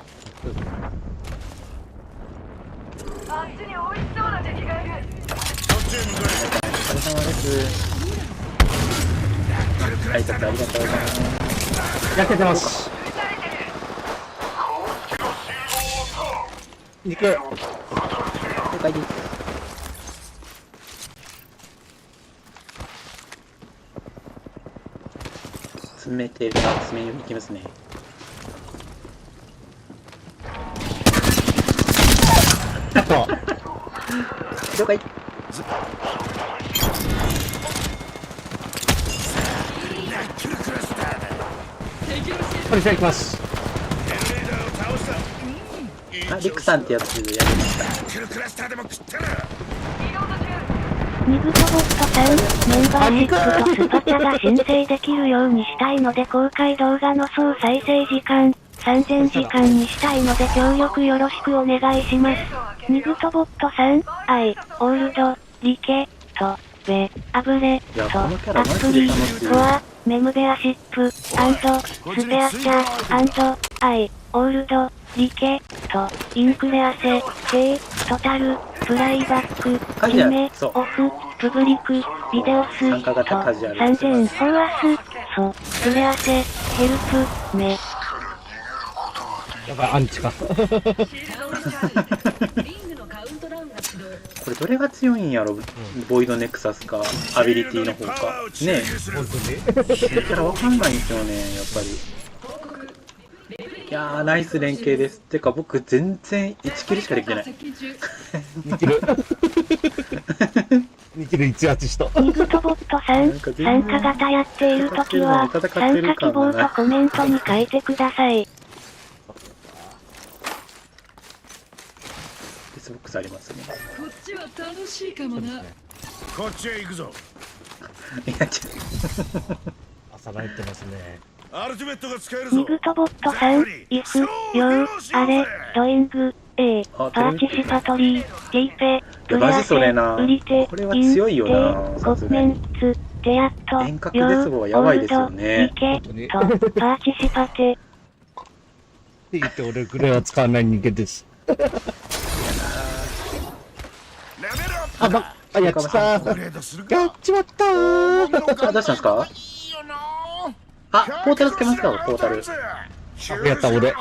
あっちに美味しそうな敵がいるこっちへ向かお疲れ様です。挨拶ありがとうございます。焼けてます。肉。了解です。詰めてるから詰めに行きますね。ちょっと。了解。これじゃあ行きます。レーダーを倒した。あ、リクさんってやつやりました。キルクラスターでも食ったらニグトボットさん、メンバーシップとスパチャが申請できるようにしたいので公開動画の総再生時間、3000時間にしたいので協力よろしくお願いします。ニグトボットさん、アイ、オールド、リケ、ト、ベ、アブレ、ト、アップリー、コア、メムベアシップ、アンド、スペアチャー、アンド、アイ、オールド、リケ、ト、インクレアセ、K、トタル、プライバック、キメ、オフ、プブリク、ビデオス、ト、3000、フォーアス、ソ、プレアセ、ヘルプ、メ。やばい、アンチか。リングのカウントダウンが始動。これどれが強いんやろ、ボイドネクサスか、アビリティの方か。ねえ。本当に。だからわかんないんですよね、やっぱり。いやー、ナイス連携です。てか僕全然1キルしかできてない。2キル。2キル18しと。ニグトボットさん、参加型やっているときは、参加希望とコメントに書いてください。デスボックスありますね。こっちは楽しいかもな。こっちへ行くぞ。いや、朝泣いてますね。アルティメットが使えるぞ。ニグトボットさん、イフ、ヨー、アレ、ドイング、A、パーチシパトリー、ティーペ、プレアセ、ウリテ、インテ、コメンツ、テアット、ヨー、オールド、リケ、ト、パーチシパテ。って言って俺ぐらいは使わない人間です。あ、やっちまった。やっちまったー。あ、どうしたんですか？あ、ポータルつけましたわ、ポータル。やった俺。ア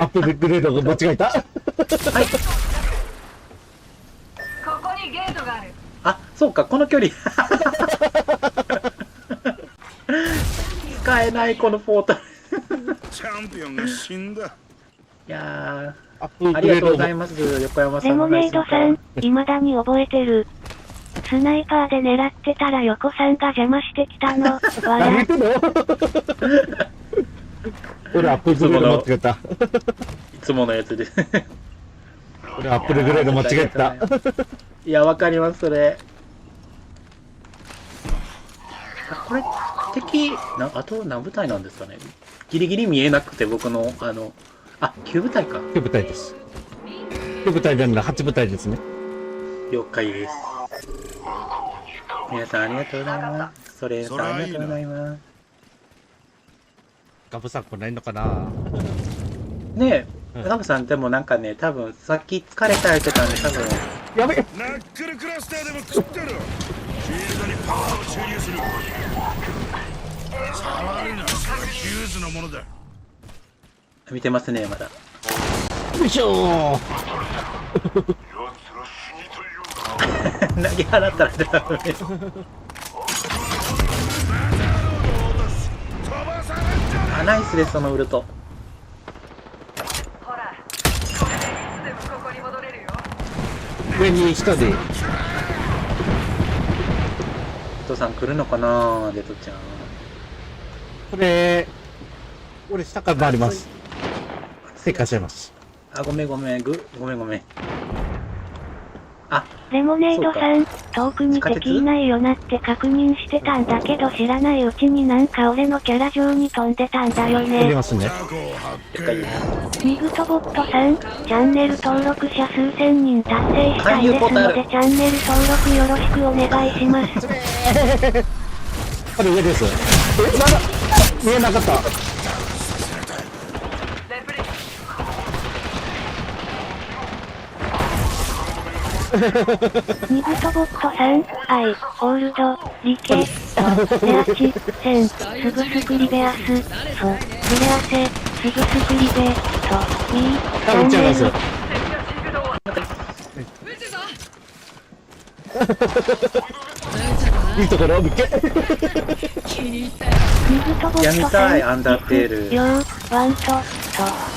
ップグレードが間違えた。はい。ここにゲートがある。あ、そうか、この距離。使えない、このポータル。チャンピオンが死んだ。いやあー、ありがとうございます、横山さん。レモネードさん、未だに覚えてる。スナイパーで狙ってたら横さんが邪魔してきたの。何言ってんの？俺アップルグレード間違えた。いつものやつで。俺アップルグレード間違えた。いや、わかります、それ。あ、これ、敵、あと何部隊なんですかね。ギリギリ見えなくて、僕の、あ、9部隊か。9部隊です。9部隊じゃなくて8部隊ですね。了解です。皆さんありがとうございます。それさんありがとうございます。ガブさん来ないのかな。ねえ、ガブさんでもなんかね、多分さっき疲れた言ってたんで、多分。やべえ。ナックルクラスターでも食ってる。フィールドにパワーを注入する。触るのはヒューズのものだ。見てますね、まだ。よいしょー。投げ払ったらダメ。あ、ナイスです、そのウルト。ほら、いつでもここに戻れるよ。上に下で。デトさん来るのかな、デトちゃん。これ、俺下から回ります。正解しちゃいます。あ、ごめん。ごめん。あ、レモネードさん、遠くに敵いないよなって確認してたんだけど知らないうちになんか俺のキャラ上に飛んでたんだよ飛びね。ますね。ニグトボットさん、チャンネル登録者数千人達成したいですのでチャンネル登録よろしくお願いします。これ上です。まだ見えなかった。ニグトボットさん、アイ、オールド、リケ、ト、レアチ、セン、スグスクリベアス、ソ、プレアセ、スグスクリベ、ト、ミー、チャンネル。いいところ見っけ。ニグトボットさん、やみたい、アンダーテール。ヨー、ワント、ト、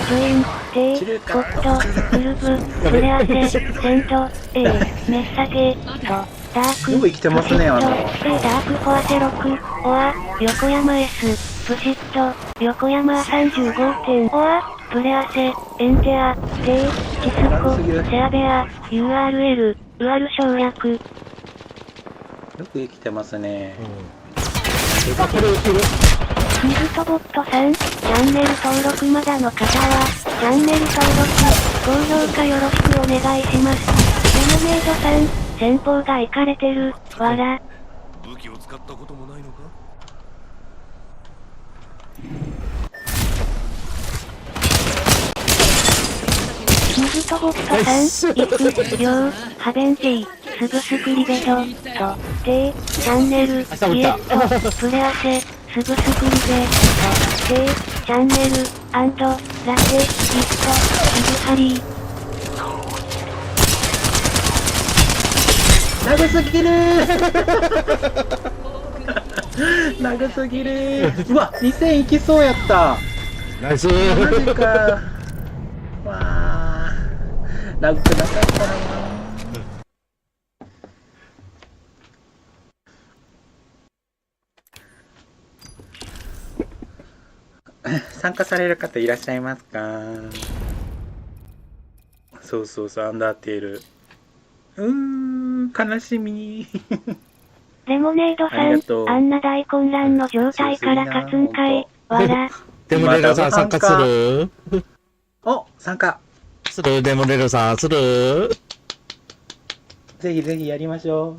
ツイン、テイ、ゴッド、クルブ、プレアセ、セント、A、メッサゲ、ト、ダーク、よく生きてますね、ダークフォアセロク、オア、横山 S、プシット、横山35点、オア、プレアセ、エンテア、テイ、チスコ、セアベア、URL、ウアル省略。よく生きてますね。あ、これ打てる。ミズトボットさん、チャンネル登録まだの方は、チャンネル登録、高評価よろしくお願いします。レモネードさん、先方がイカれてる、わら。武器を使ったこともないのか。ミズトボットさん、行く、りょう、ハベンジー、スブスクリベド、と、テイ、チャンネル、リエット、プレアセ、スブスクリベ、と、テイ、チャンネル、アンド、ラテ、リット、シブハリー。長すぎるー長すぎるー。うわ、2000いきそうやった。ナイスマジか。わあ、長くなかったな。参加される方いらっしゃいますか？そうそうそう、アンダーテール。悲しみ。レモネードさん、あんな大混乱の状態から勝つんかい、わら。デモレロさん参加する？お、参加。する？デモレロさんする？ぜひぜひやりましょ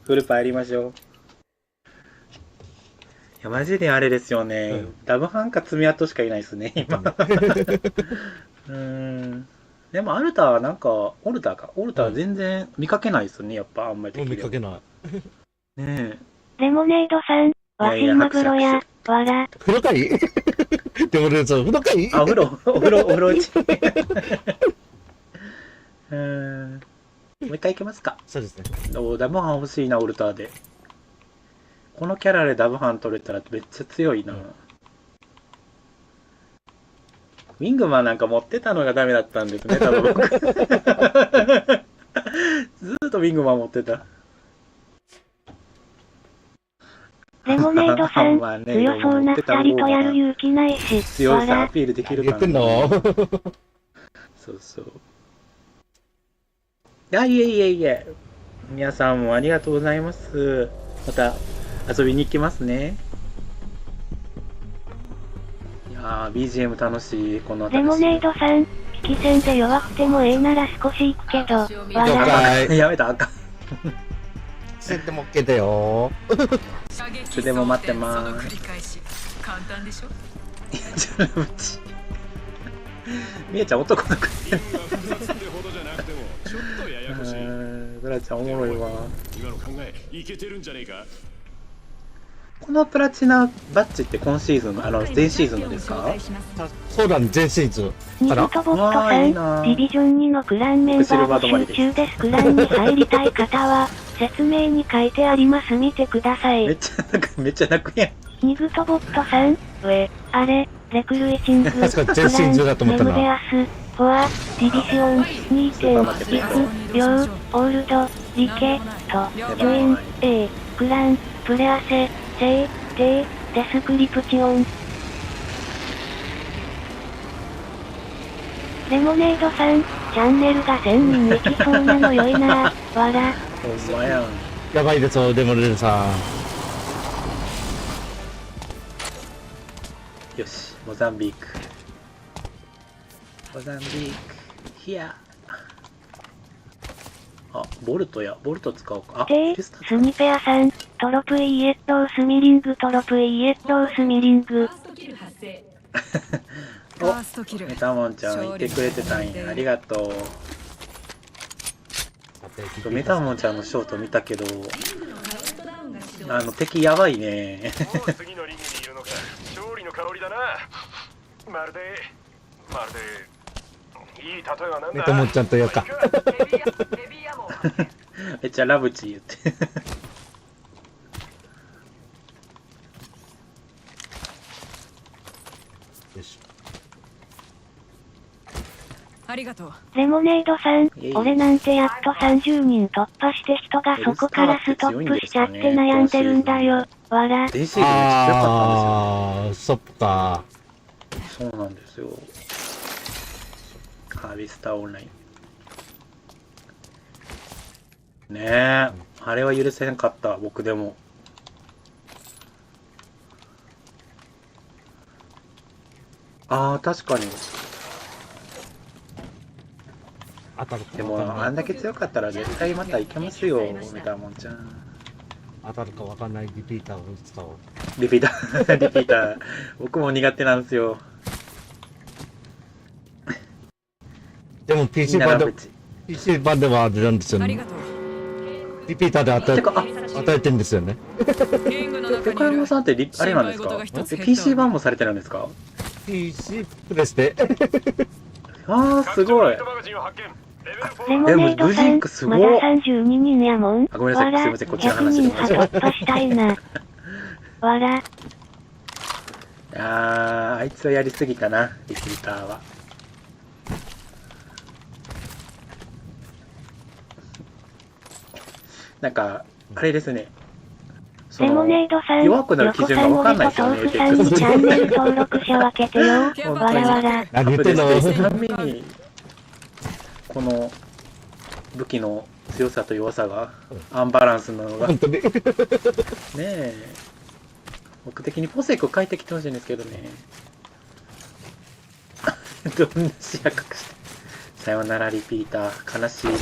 う。フルパやりましょう。いや、マジであれですよね。ダブハンか爪痕しかいないですね、今。でも、アルタはなんか、オルタは全然見かけないですね、やっぱ、あんまり。見かけない。ねえ。レモネードさん、わしマグロや、わら。風呂かい？デモレロさん、風呂かい？あ、お風呂打ち。もう一回いけますか。そうですね。ダブハン欲しいな、オルターで。このキャラでダブハン取れたらめっちゃ強いな。ウィングマンなんか持ってたのがダメだったんですね、多分僕。ずーっとウィングマン持ってた。レモネードさん、強そうな二人とやる勇気ないし、強さアピールできるかな。言ってんの？そうそう。いえ。皆さんもありがとうございます。また遊びに行きますね。いやー、BGM 楽しい。このレモネードさん、引き戦で弱くてもええなら少し行くけど、わら。やめた、あかん。先手も OK だよ。いつでも待ってまーす。簡単でしょ。みえちゃん男の子。ドラちゃんおもろいわ。今の考えいけてるんじゃねえか。このプラチナバッジって今シーズンの前シーズンのですか？そうだね、前シーズンニズトボットさん、ディビジョン2のクランメンバー募集中です。クランに入りたい方は説明に書いてあります。見てください。めっちゃ泣くやん。ニグトボットさん、あれ、レクルエチング、クラン、メムデアス、フォア、ディビション、2.1、両、オールド、リケ、と、ジョイン、A、クラン、プレアセ、セイ、テイ、デスクリプチオン。レモネードさん、チャンネルが1000人行きそうなのよいな、わら。ほんまやん。やばいですよ、デモレロさん。よし、モザンビーク。ヒア。あ、ボルト使おうか。あ、スニペアさん、トロプイエットウスミリング、トロプイエットウスミリング。お、メタモンちゃん言ってくれてたんや。ありがとう。メタモンちゃんのショート見たけど、敵やばいね。もう次のリングにいるのか。勝利の香りだな。まるでいい例えはなんだ。メタモンちゃんとやか。めっちゃラブチ言って。よし。ありがとう。レモネードさん、俺なんてやっと30人突破して人がそこからストップしちゃって悩んでるんだよ、わら。電子がめっちゃ強かったんですよ。そっか。そうなんですよ。ハーベスターオンライン。ねえ、あれは許せなかった、僕でも。ああ、確かに。当たるかでも、わかんない。あんだけ強かったら絶対またいけますよ、メタモンちゃん。当たるかわかんないリピーターを使おう。リピーター、リピーター。僕も苦手なんですよ。でも PC 版で、PC 版ではあれなんですよね。ありがとう。リピーターでてか、与えてるんですよね。リングの中にい横山る。さんってあれなんですか？心配事が一つ減った PC 版もされてるんですか？ PC プレスで。ああ、すごい。マガジンを発見。レベル4レモネードブジさん、ンクすごまだい。 32人やもん。あごめんなさいわらすいませんこっちの100話で人派突破したいな。わら、あいつはやりすぎかな、リピーターは。なんか、あれですね。そのレモネードさん、弱くなる基準が分かんないですよね、横さん、お豆腐さんにチャンネル登録者分けてよ。わらわら。何言ってんの？アップデートしていくために、この武器の強さと弱さがアンバランスなのがね本当に。え、僕的にポセイク変えてきてほしいんですけどね。どんな視野隠して。さよならリピーター、悲しいね。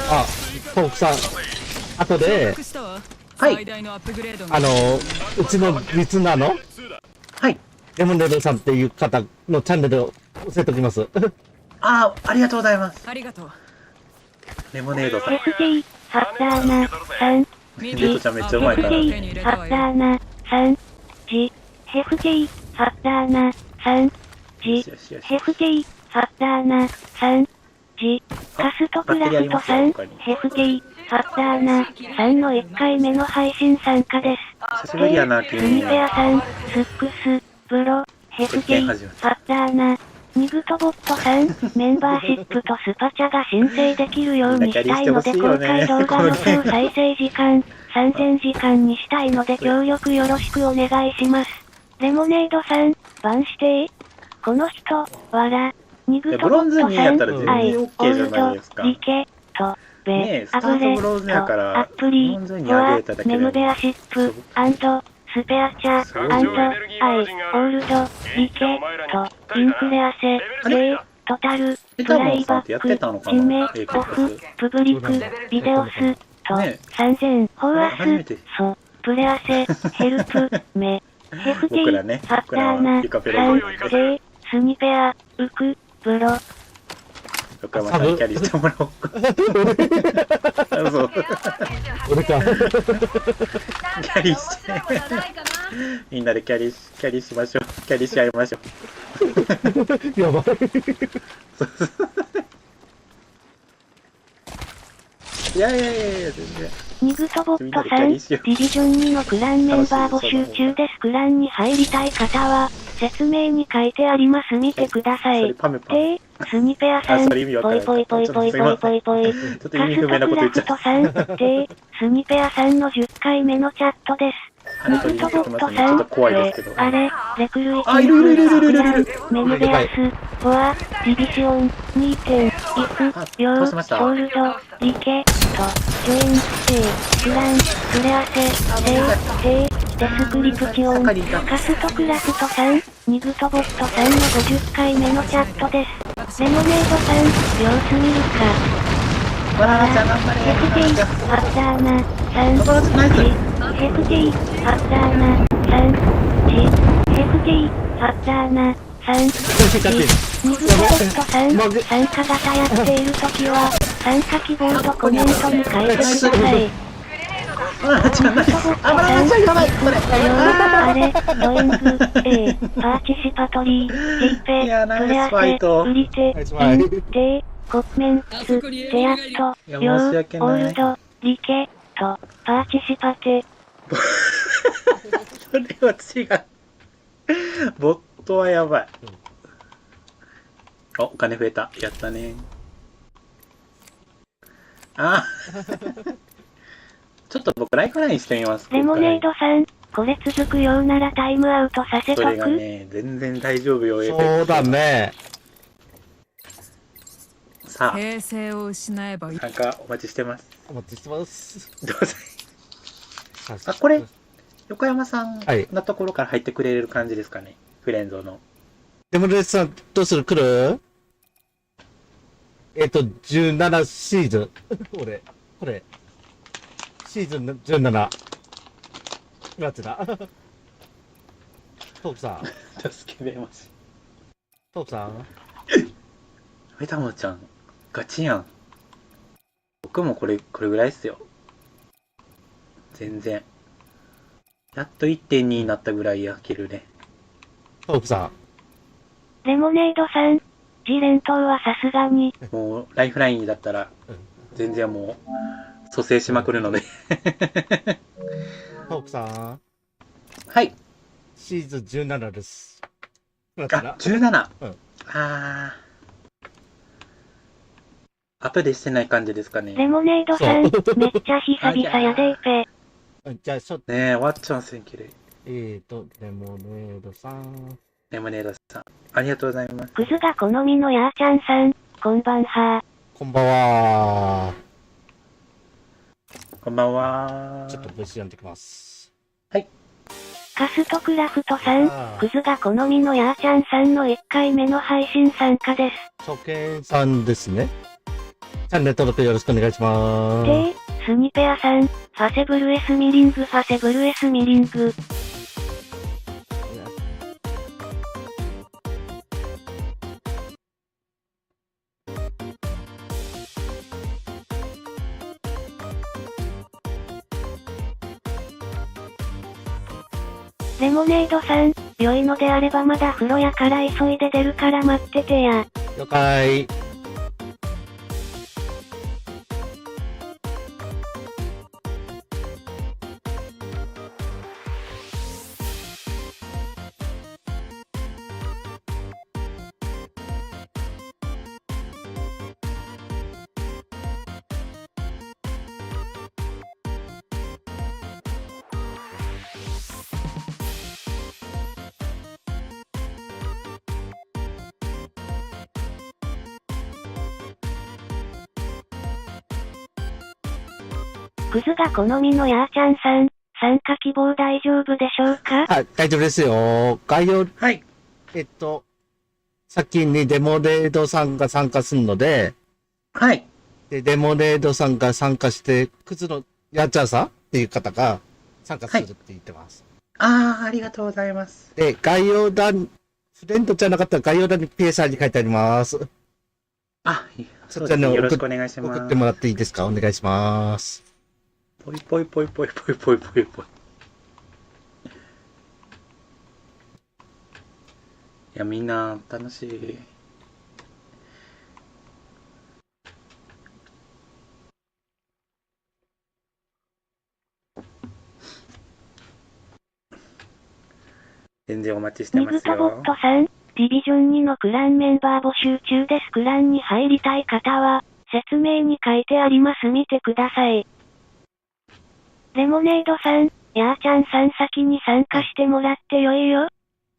あ、トークさん、後で、はい最大のアップグレードうちのリスナーのはい。レモンネードさんっていう方のチャンネルを教えておきます。ありがとうございます。ありがとう。レモネードさん。 FJ、ハッターナ、3、レトちゃんめっちゃうまいから。 FJ、ハッターナ、3、G、FJ、ハッターナ、3、G、よしよしよし。FJ、ハッターナ、3、G、カストクラフト3、FJ、ハッターナ、3の1回目の配信参加です。久しぶりやな、急スニに。ペアさん、スックス、ブロ、ヘフジェイ、ハッターナ、ニグトボットさん、メンバーシップとスパチャが申請できるようにしたいので、公開動画の総再生時間、3000時間にしたいので協力よろしくお願いします。レモネードさん、バンしてこの人、わら、ニグトボットさん、アイ、オールド、リケ、と、ベ、アブレ、と、アップリ、フォア、メムベアシップ、アンド、スペアチャ、アンド、アイ、オールド、リケ、と、インクレアセ、レイ、トタル、プライバック、チメ、オフ、プブリク、ビデオス、と、3000、フォアス、ソ、プレアセ、ヘルプ、メ、ヘフジェイ、ハッターナ、サン、セイ、スニペア、ウク、ブロ、横山さんにキャリーしてもらおうか。そう。俺か。キャリーして。みんなでキャリーしましょう。キャリーし合いましょう。やばい。いや、全然。ニグトボットさん、ディビジョン2のクランメンバー募集中です。クランに入りたい方は、説明に書いてあります。見てください。スニペアさん、ポイポイポイポイポイポイポイ。カストクラフトさん、スニペアさんの10回目のチャットです。ニグトボットさん、あれ、レクルイチンクラン、メムベアス、フォア、ディビジョン、2点、イフ、ヨー、ホールド、リケ、と、ジョイン、クラン、クレアセ、デスクリプション、カストクラフトさん、ニグトボットさんの50回目のチャットです。レモネードさん、様子見るか。わら、FJ、ハッターナ、3、G、FJ、ハッターナ、3、G、FJ、ハッターナ、3、G、ニグトボットさん、参加型やっているときは、参加希望とコメントに書いてください。あれ、ドイング、A、パーチシパトリー、テイペ、プレアセ、ウリテ、イン、テ、コメンツ、テアット、ヨー、オールド、リケ、と、パーチシパテ。それは違う。ボットはやばい。お金増えた。やったね。ちょっと僕ライフラインしてみます。レモネードさん、これ続くようならタイムアウトさせとく。それがね、全然大丈夫よ。そうだね。さあ、平静を失えばいい。参加お待ちしてます。お待ちしてます。どうぞ。あ、これ、横山さんはいのところから入ってくれる感じですかね。フレンドの。デモレスさん、どうする？来る？17シーズン。俺、これ。シーズン17。やつだ。トークさん。助けべまし。トークさん。メタモちゃん、ガチやん。僕もこれぐらいっすよ。全然。やっと 1.2 になったぐらい焼けるね。トークさん。レモネードさん、自連投はさすがに。もう、ライフラインだったら、全然もう、蘇生しまくるので。トークさん。はい。シーズン17です。あ、17。うん。あー。アップデしてない感じですかね。レモネードさん、そうめっちゃ久々やでいぺ。じゃあ、ちょっと、ねえ、ワッチョンセンキュレイ。レモネードさん。レモネードさん、ありがとうございます。クズが好みのやーちゃんさん、こんばんは。こんばんは。こんばんは。ちょっと VC 読んできます。カストクラフトさんあ、ークズが好みのやーちゃんさんの1回目の配信参加です。初見さんですね。チャンネル登録よろしくお願いします。で、スニペアさん、ファセブルエスミリングファセブルエスミリング。レモネードさん、良いのであればまだ風呂やから急いで出るから待っててや。了解。クズが好みのやーちゃんさん、参加希望大丈夫でしょうか？はい、大丈夫ですよ。概要、はい。先にデモレードさんが参加するので、はい。で、デモレードさんが参加して、クズのやっちゃんさんっていう方が参加するって言ってます。あー、ありがとうございます。で、概要欄、フレンドじゃなかったら概要欄に PSR に書いてあります。あ、そちらによろしくお願いします。送ってもらっていいですか？お願いします。ぽいぽいぽいぽいぽいぽいぽいぽい。いや、みんな楽しい。全然お待ちしてますニグトボッよ。トさん、ディビジョン2のクランメンバー募集中です。クランに入りたい方は、説明に書いてあります。見てください。レモネードさん、やーちゃんさん先に参加してもらってよいよ。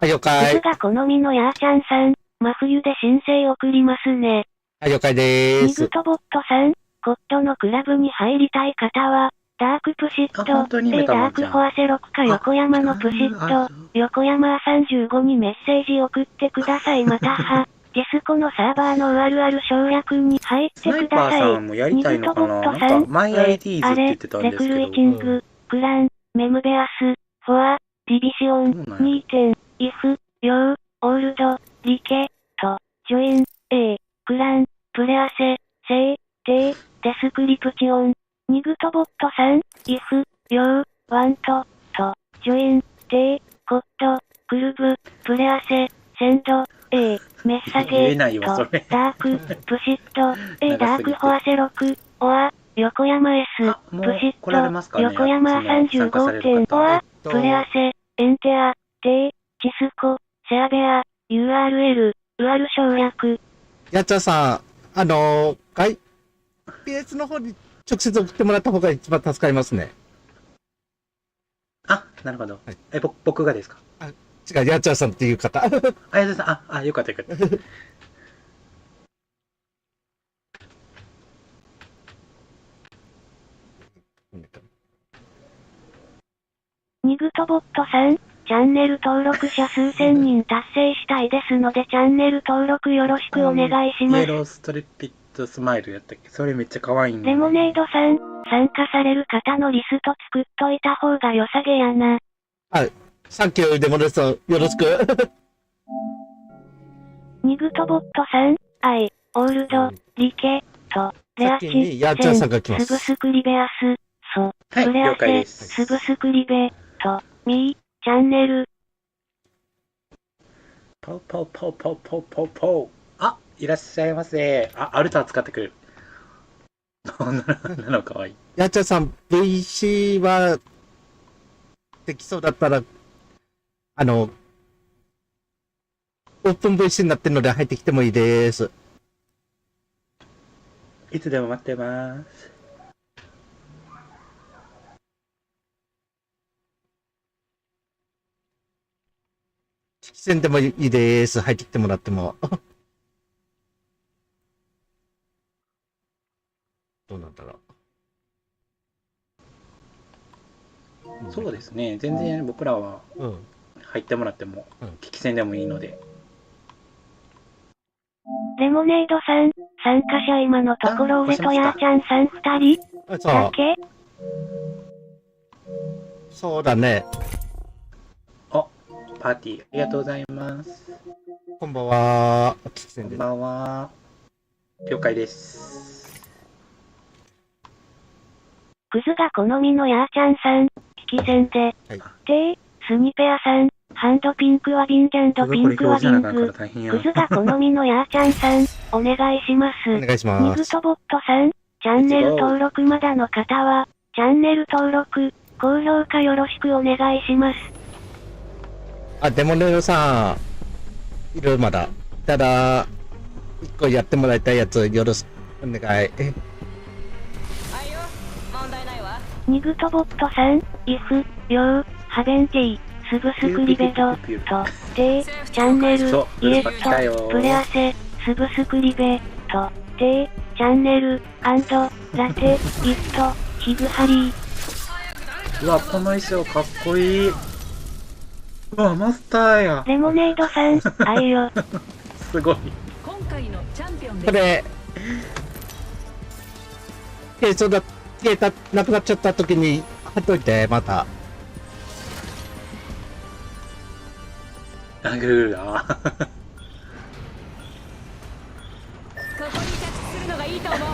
はい、了ク解ズ。が好みのやーちゃんさん、真冬で申請送りますね。はい、了解でーす。ニグトボットさん、コットのクラブに入りたい方は、ダークプシット、あ本当にメタモダーンちゃんクフォアセ6か横山のプシット、横山35にメッセージ送ってください。または、ディスコのサーバーのあるある省略に入ってスナイください。パーさんもやりたいのかな。なんか、マイ IDs って言ってたんですけど。レクルーティング、クラン、メムベアス、フォア、ディビシオン、そうなんや2点、イフ、ヨウ、オールド、リケ、と、ジョイン、A、クラン、プレアセ、セイ、テイ、デスクリプチオン、ニグトボットさん、イフ、ヨウ、ワント、と、ジョイン、テイ、コット、クルブ、プレアセ、センド、A、メッサゲ言えないー、とわそれ、ダーク、プシット、A、ダークフォアセ6、オア、横山 S、あもうプシッ来られますかト、ね横山参加される35方点、オア、プレアセ、エンテア、テイ、チスコ、セアベア、URL、ウアル省略。やっちゃんさん、PS の方に直接送ってもらった方が一番助かりますね。あ、なるほど。はい僕がですか？違う、やっちゃんさんっていう方。あやさん、よかったよかった。ボットさん、チャンネル登録者数千人達成したいですのでチャンネル登録よろしくお願いします。イエローストリッピッドスマイルやったっけ？それめっちゃ可愛いんレモネードさん、参加される方のリスト作っといた方が良さげやな。はい。サンキュー、デモレさん、よろしく。ニグトボットさん、アイ、オールド、リケ、と、レアシ先にヤーチャンさんが来ますスブスクリベアス、ソ、はいプレア了解でセ、すスブスクリベ、と、ミー、チャンネル。ポウポウポウポウポウポウポウ。あ、いらっしゃいませ。あ、アルター使ってくる。女の可愛い。ヤーチャンさん、VC は、できそうだったら、オープン VC になってるので入ってきてもいいです。いつでも待ってます。危機戦でもいいです。入ってきてもらっても。どうなんだろう。そうですね。全然僕らはうん。入ってもらっても、うん危機戦でもいいので。レモネードさん、参加者今のところ俺とヤーちゃんさん二人そう。だけそうだね。あ、パーティーありがとうございます。こんばんは。危機戦で。こんばんは。了解です。クズが好みのヤーちゃんさん、危機戦で。はい。で、スニペアさん、ハンドピンクはビンギャンドピンクはビング。大変や。クズが好みのヤーちゃんさん、お願いします。お願いしニます。グトボットさん、チャンネル登録まだの方は、チャンネル登録、高評価よろしくお願いします。あ、デモネロさん、いるまだ。ただ、一個やってもらいたいやつ、よろしくお願い。はいよ、問題ないわ。ニグトボットさん、イフ、ヨー、ハベンティ、スブスクリベド、と、で、チャンネル、そうイエルスパ来たよット、プレアセ、スブスクリベ、と、で、チャンネル、アンド、ラテ、イット、ヒグハリー。うわ、この衣装かっこいい。うわ、マスターや。レモネードさん、あいよ。すごい。今回のチャンピオンこれ、消えた、なくなっちゃった時に貼っといて、また。殴るな。ここに着地するのがいいと思う。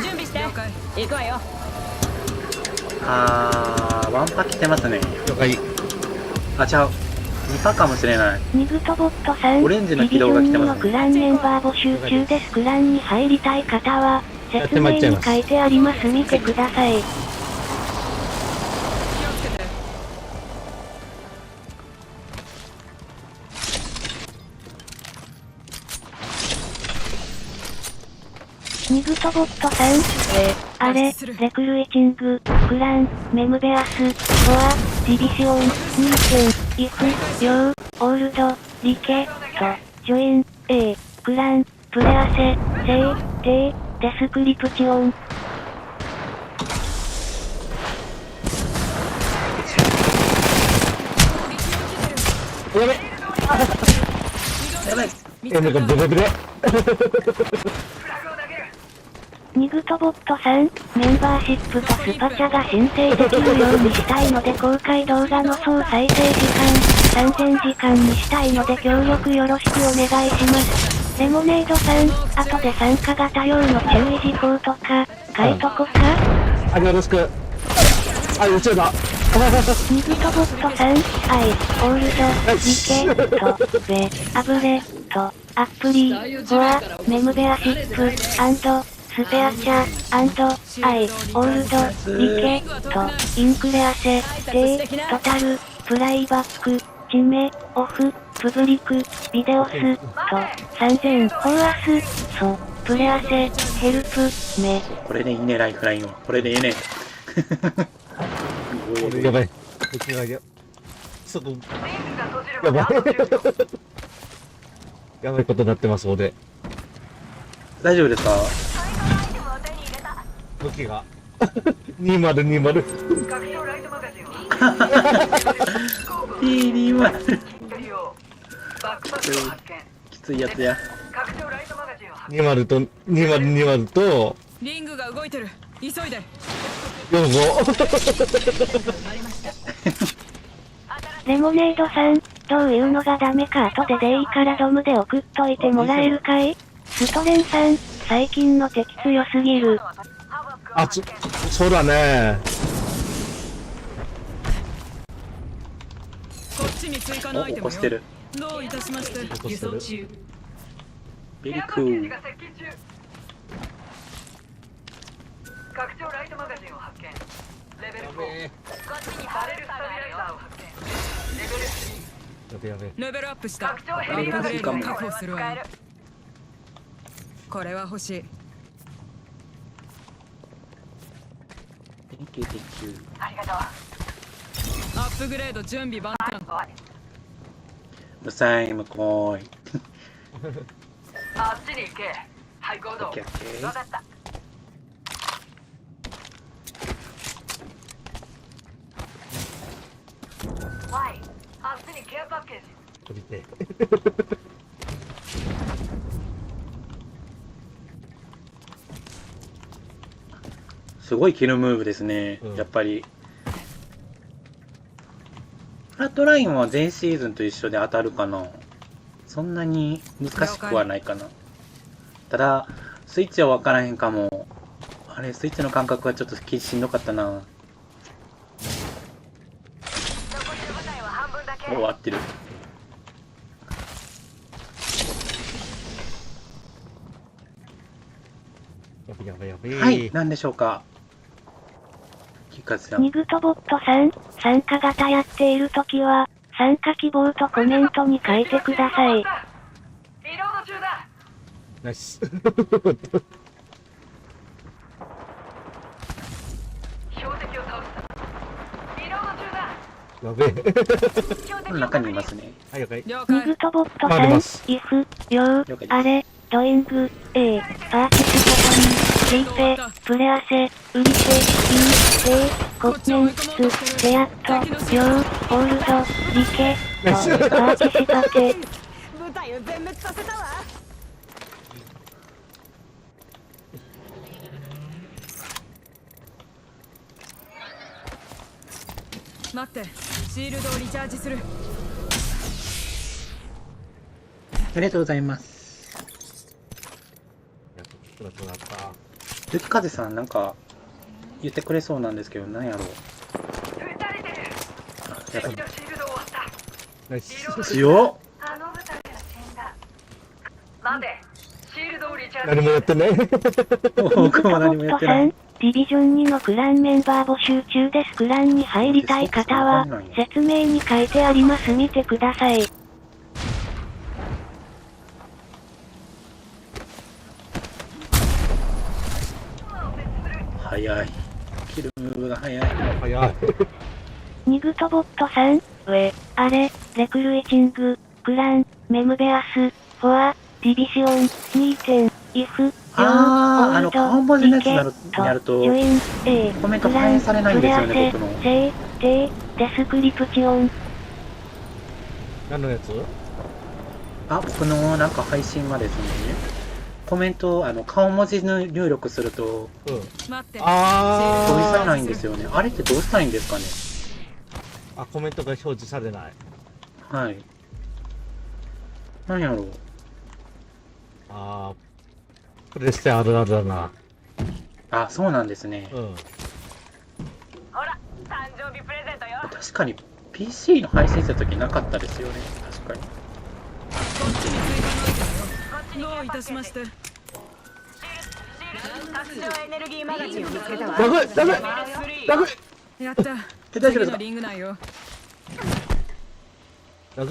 準備して行くわよ。ワンパ来てますね。了解。あ、ちゃう。2パかもしれない。ニグトボットさん、オレンジの軌道が来てますねディビジョン2のクランメンバー募集中です。クランに入りたい方は、説明に書いてあります。見てください。気をつけて。ニグトボットさん、あれ、レクルイチング、クラン、メムベアス、ボア、ディビシオン、ニーチェン、イフ、ヨー、オールド、リケ、と、ジョイン、クラン、プレアセ、セイ、デイ、デスクリプチオン。やべやばい。なんかブレブレ。ニグトボットさん、メンバーシップとスパチャが申請できるようにしたいので公開動画の総再生時間、3000時間にしたいので協力よろしくお願いします。レモネードさん、後で参加型用の注意事項とか、書いとこか。あ、よろしく。あ、宇宙だ。ニグトボットさん、アイ、オールド、リケ、と、ベ、アブレ、と、アップリー、フォア、メムベアシップ、アンド、スペアチャ、アンド、アイ、オールド、リケ、と、インクレアセ、デイ、トタル、プライバック、チメ、オフ、プブリク、ビデオス、と、3000、フォーアス、ソ、プレアセ、ヘルプ、メ。これでいいね、ライフラインは。これでいいね。やばい。ちょっと、リングが閉じるやばいまであと10秒。やばいことになってます、俺。大丈夫ですか？アイテムを手に入れた。武器が。2020。拡張ライトマガジンを PD1 バックパックを発見。きついやつや。拡張ライトマガジンを発見。 20と2020とリングが動いてる。急いで。 45。レモネードさん、どういうのがダメか後でいいからドムで送っといてもらえるかい？ストレンさん、最近の敵強すぎる。あ、そうだね。こっちに追加のアイお、テムよ。起こしてる。どういたしまして。起こしてる。ベリークール。が接近中。拡張ライトマガジンを発見。レベル4。こっちにバレルスタビライザーを発見。レベル3。やべやべ。レベルアップした。ア拡張ヘップグビーマガジンレードを確保するわよ。使える。これは欲しい。 Thank you, thank you. ありがとう。アップグレード準備万端。うさい、向こうい。あっちに行け。はい、行動。オッケーオッケーわかった。はい。あっちにケアパッケージ。降りて。すごいキルムーブですね、うんやっぱり。フラットラインは前シーズンと一緒で当たるかな。そんなに難しくはないかな。ただ、スイッチは分からへんかも。あれ、スイッチの感覚はちょっとしんどかったな。残りの部隊は半分だけ。終わってる。やべやべやべ。はい、何でしょうか。キカさん。ニグトボットさん、参加型やっているときは、参加希望とコメントに書いてください。移動中だ。ナイス。標的を倒した。移動中だ。やべえ。この中にいますね。はい、了解。了ニ解グ。トボットさん、回りますイフ、ヨ了解ですー、あれ、ドイング、A、パーティシポトン、リーペ、プレアセ、ウリセ、イン、セ、コメンツ、セアット、ヨー、ホールド、リケ、と、パーティシパテ。部隊を全滅させたわ。待って、シールドをリチャージする。ありがとうございます。やっと暗くなった。雪風さん、なんか、言ってくれそうなんですけど、何やろう。撃たれてる。やっ敵のシールドを割った。ナイス。ぱ強っ。あの部隊が死んだ。なんでシールドをリチャージ。何もやってない。僕ニグトボも何もやってないットさん。、ディビジョン2のクランメンバー募集中です。クランに入りたい方は、説明に書いてあります。見てください。早い。キルムーブが早い。早い。ニグトボットさん、あれ、レクルイチング、クラン、メムベアス、フォア、ディビシオン、2点、イフ、ヨー、あー、顔文字のやつやるとジョイン、A、コメント反映されないんですよね、僕の。セイ、テイ、デスクリプチオン。何のやつ？あ、僕のなんか配信がですね、コメント、顔文字の入力すると、うん。待って。あ表示されないんですよね。あれってどうしたらいいんですかね。あ、コメントが表示されない。はい。何やろう。あー、プレステあるあるだな。あ、そうなんですね。うん。ほら、誕生日プレゼントよ。確かに PC の配信した時なかったですよね。確かに。こっちに追加のアイテムよ。どういたしまして。拡張エネルギーマガジンを見つけたわ。ダメダメダメやった。大丈夫ですか次のリング内よ。ダメ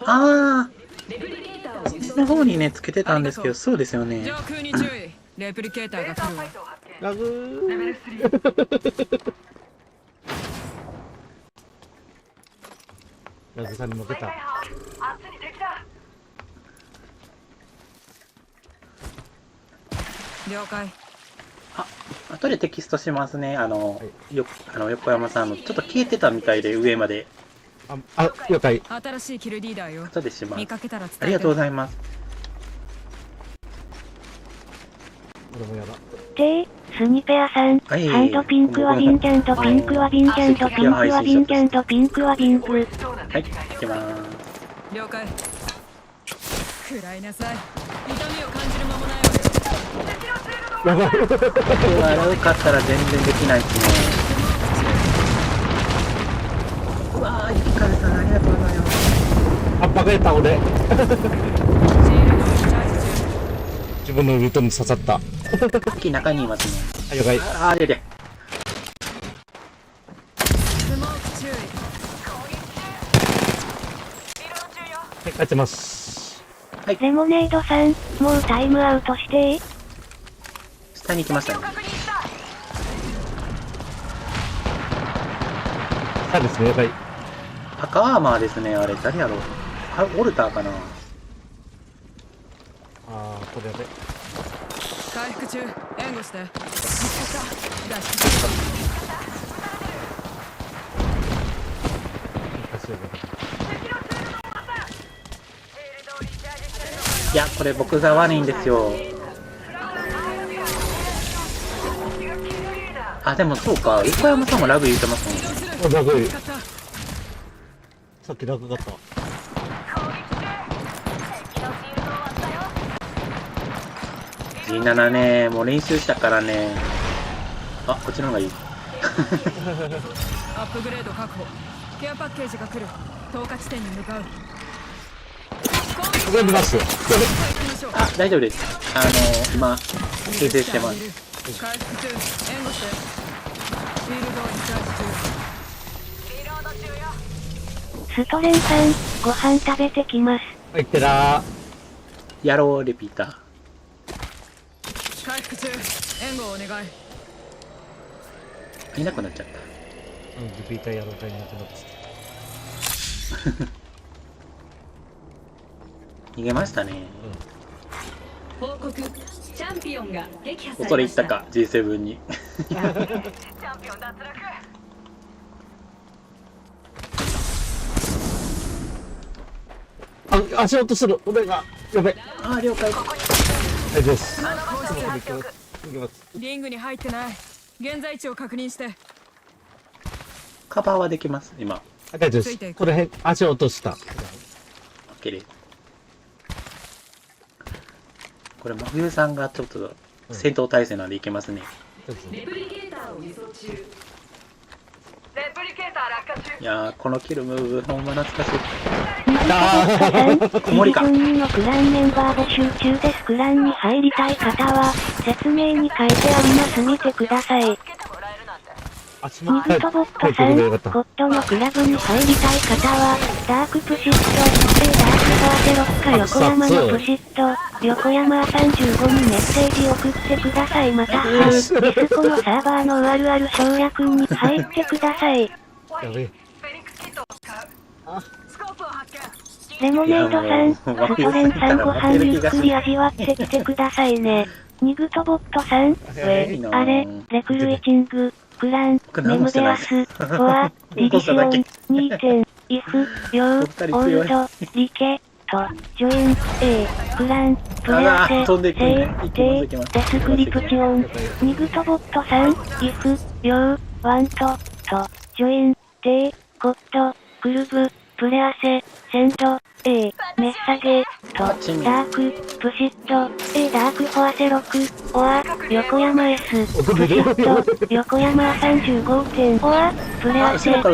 あー、そっちの方にね、つけてたんですけど、そうですよね上。空に注意。レプリケーターが来るわ。トを発見。ラグレベルー3。ラグさんに負けた。あっちに敵だ。了解。後でテキストしますね。横山さんの、ちょっと消えてたみたいで、上まで。了解。新しいキルリーダーよ。後でします。見かけたら伝えて。ありがとうございます。俺もやだ。で、スニペアさん、はいハンドピンクはビンキャンドピンクはビンキャンドピンクはビンキャンドピンクはビンク。はい、行きまーす。了解。食らいなさい。痛みを感じる間もないわよ。やばい。笑うかったら全然できないですね。うわー、ゆきかぜさんありがとうございます。あ、バカやった俺。シールドをチャージ中。自分のルートに刺さった。ゆき中にいますね。了解。あれれ。スモーク注意。はい、帰ってます。レモネードさん、もうタイムアウトして下に行きましたね。そうですね、了解。赤アーマーですね、あれ。誰やろう。オルターかな。あー、これやべ。回復中。援護して。見つかった。脱出。いや、これ僕が悪いんですよ。あ、でもそうか。横山さんもラグ言ってますもん。ラグ見つかった。さっきラグがあった。17ね、もう練習したからね。あ、こっちの方がいい。アップグレード確保。ケアパッケージが来る。投下地点に向かう。全部出す。あ、大丈夫です。今、修正してます。回復中。援護して。フィールドをリチャージ中。ストレンさん、ご飯食べてきます。はい、ってらやろう、レピーター。回復中。援護をお願い。いなくなっちゃっリピーターやろうかいなくなってた。逃げましたね。報告、チャンピオンが撃破されました。恐れ入ったか、G7 に。チャンピオン脱落。あ、足音する。俺が。やべ。あ、了解。はい、です。行きます。リングに入ってない。現在地を確認して。カバーはできます、今。大丈夫です。この辺、足落とした。OK です。これ、真冬さんがちょっと戦闘態勢なんでいけますね。レプリケーターを輸送中。レプリケーター落下中。いやー、このキルムーブ、ほんま懐かしい。シリゾン2のクランメンバー募集中です。クランに入りたい方は、説明に書いてあります。見てください。ニグトボットさん、ホットのクラブに入りたい方は、ダークプシット、ダークバーゼロッか横山のプシット、横山35にメッセージ送ってください。またディスコのサーバーのあるある省略に入ってください。やべ。フェニックスキットを使う。スコープを発見。レモネードさん、ストレンさんご飯ゆっくり味わってきてくださいね。ニグトボットさん、あれ、レクルーチング、クラン、メムベアス、フォア、ディビション、2点、イフ、ヨー、オールド、リケ、と、ジョイン、クラン、プレアセ、セイ、テイ、デスクリプチオン、ニグトボットさん、イフ、ヨー、ワント、と、ジョイン、テイ、コット、クルブ、プレアセ、センド、メッサゲ、と、ダーク、プシット、ダークフォアセロク、オア、横山 S、プシット、横山35点、オア、プレアセ、エンテ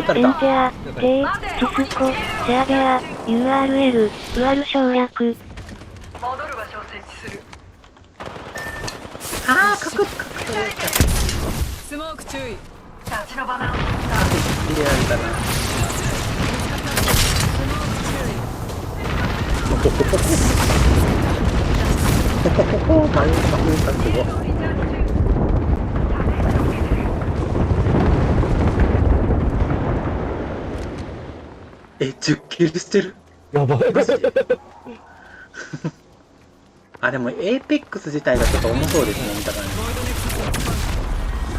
ア、テイ、チスコ、セアベア、URL、ウアル省略。戻る場所を設置する。スモーク注意。立ちの場な。入れられたな。10キルしてる。やばい。あ、でもエーペックス自体がちょっと重そうですね、見た感じ。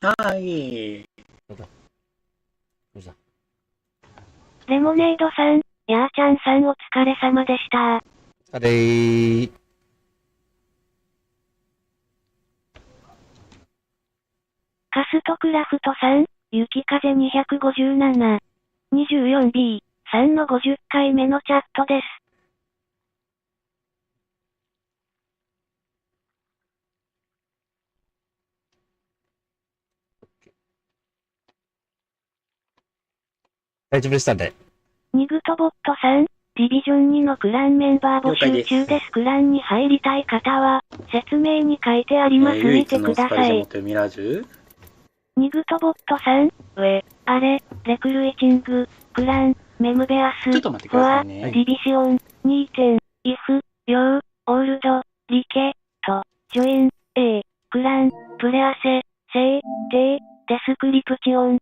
ああ、いい。どうしたレモネードさん、やーちゃんさんお疲れ様でした。あれー。カストクラフトさん、雪風257。24B、さんの50回目のチャットです。大丈夫でしたね。ニグトボットさん、ディビジョン2のクランメンバー募集中です。クランに入りたい方は、説明に書いてあります。見てください。ミラージュニグトボットさん、あれ、レクルーチング、クラン、メムベアス、ちょっと待ってくださいね。ディビシオン、2点、イフ、ヨー、オールド、リケ、と、ジョイン、クラン、プレアセ、セイ、テイ、デスクリプチオン。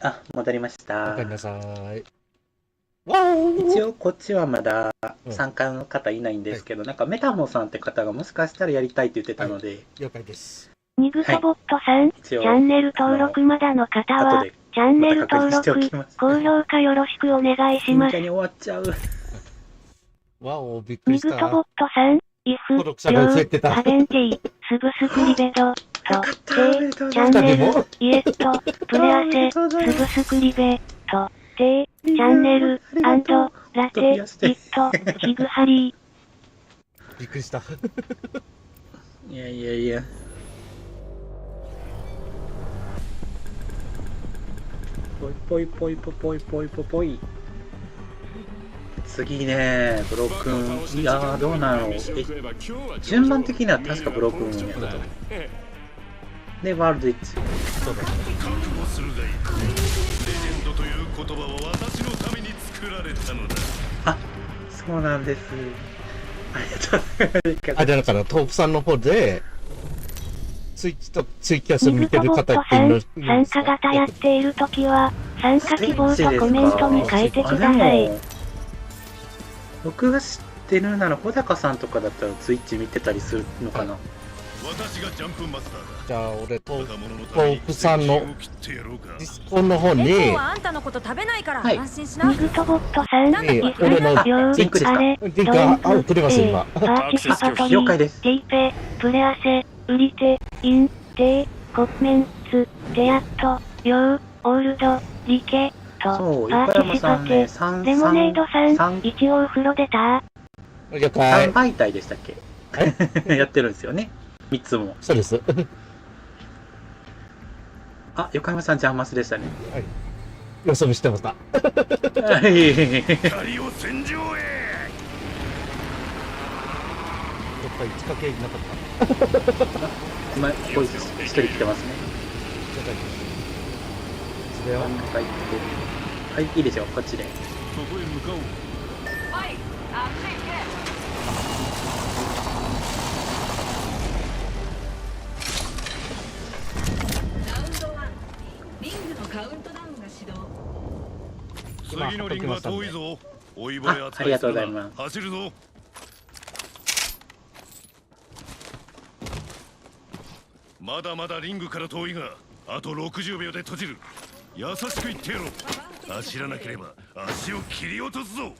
あ、戻りました。おかえりなさい。わー一応こっちはまだ参加の方いないんですけど、なんかメタモさんって方がもしかしたらやりたいって言ってたので、了解です。ニグトボットさん、チャンネル登録まだの方は、チャンネル登録、高評価よろしくお願いします。に終わっちゃう。わお、びっくりニグした。トボットさん、イフ、ヨー、タベンティ、スブスクリベド、と、テイ、チャンネル、イエット、プレアセ、スブスクリベ、と、テイ、チャンネル、アンド、ラテ、イット、ヒグハリー。びっくりした。いやいやいや。ぽいぽいぽいぽいぽいぽいぽい。次ね、ブロックン、いやーどうなの。順番的には確かブロックンやったと思う。で、ワールドイッチ。そうだ。覚悟するがいい。レジェンドという言葉は私のために作られたのだ。あ、そうなんです。あれだから、豆腐さんの方で、ツイッチとツイキャス見てる方っていうの参加型やっているときは、参加希望とコメントに書いてください。僕が知ってるなら、穂高さんとかだったらツイッチ見てたりするのかな。私がジャンプマスターだ。じゃあ、俺、若者のために豆腐さんの一石を切ってやろうかディスコの方に、エコーはあんたのこと食べないからはい安心しな。ニグトボットさん、に俺のリンクですかあれ、リンクあ送ります今パーティスパトリ了解ですティペ、プレアセ、ウリテ、イン、テイ、コメンツ、テアット、ヨー、オールド、リケ、と、そう、パーティシパテ、レモネードさん、一応風呂出た了3解。媒体でしたっけやってるんですよね。3つも。そうです。あ、横山さん、ジャンマスでしたね。予想してました。はい光を戦場へ。やっぱり地下系なかった。今、ここ一人来てますね。それを真ん中行って。はい、いいですよ、こっちで。そこへ向かおう。はいあっち行けラウンド1リングのカウントダウンが始動。次のリングは遠いぞ。追い惚れ扱ありがとういするな。ございます走るぞ。まだまだリングから遠いが、あと60秒で閉じる。優しく言ってやろう。走らなければ足を切り落とすぞ。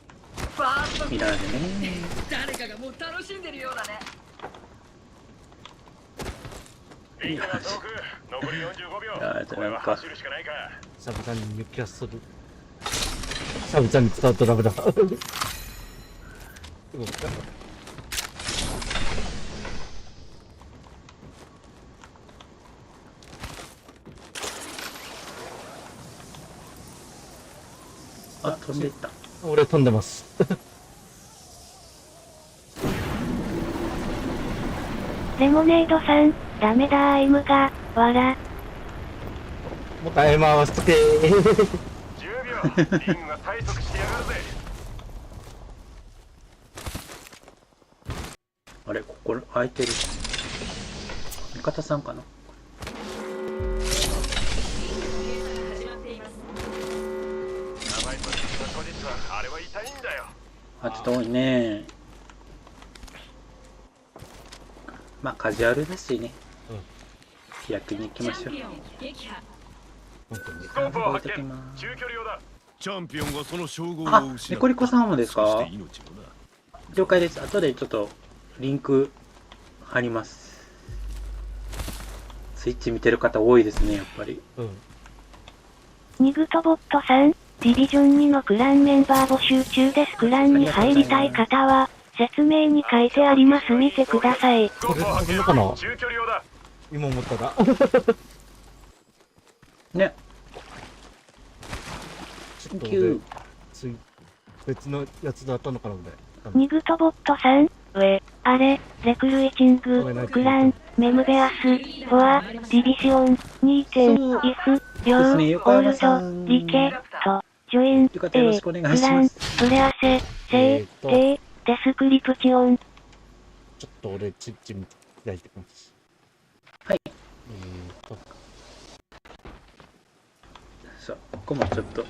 ファーストミラーでね。誰かがもう楽しんでるようだね。リングが遠く残り45いや秒。ーこれは走るしかないか。久々に抜きする。久々に使うとダメだ。あ、飛んでいった。俺飛んでます。レモネードさん、ダメだアイムが、わら。もう一回回しとけ。 10秒。リングが催促してやがるぜ。あれ、ここ空いてる。味方さんかな。始まっています。名前とリングが後日はあれは痛いんだよ。あ、ちょっと多いね。まあ、カジュアルだしね。開きに行きましょう。チャンピオン撃破。本当に。スコープを発置いとき見。ます中距離用だ。チャンピオンがその称号をあ失った。ニコリコさんもですかそして命もな。了解です。後でちょっとリンク貼ります。スイッチ見てる方多いですね、やっぱり。うん。ニグトボットさん、ディビジョン2のクランメンバー募集中です。クランに入りたい方は、説明に書いてあります。見てください。スコープを発見。これかな中距離用だ。今思ったら。ね。ちょっと Thank you 別のやつだったのかな、俺。ニグトボットさん、あれ、レクルーチング、クラン、メムベアス、フォア、ディビシオン、2点、イフ、ヨですねー、横オール山さんド、リケ、と、ジョイン、よかったらよろしくお願いしクラン、ますプレアセ、セイ、テイ、デスクリプチオン。ちょっと俺、チッチ開いてきます。はい。とそう、ここもちょっと、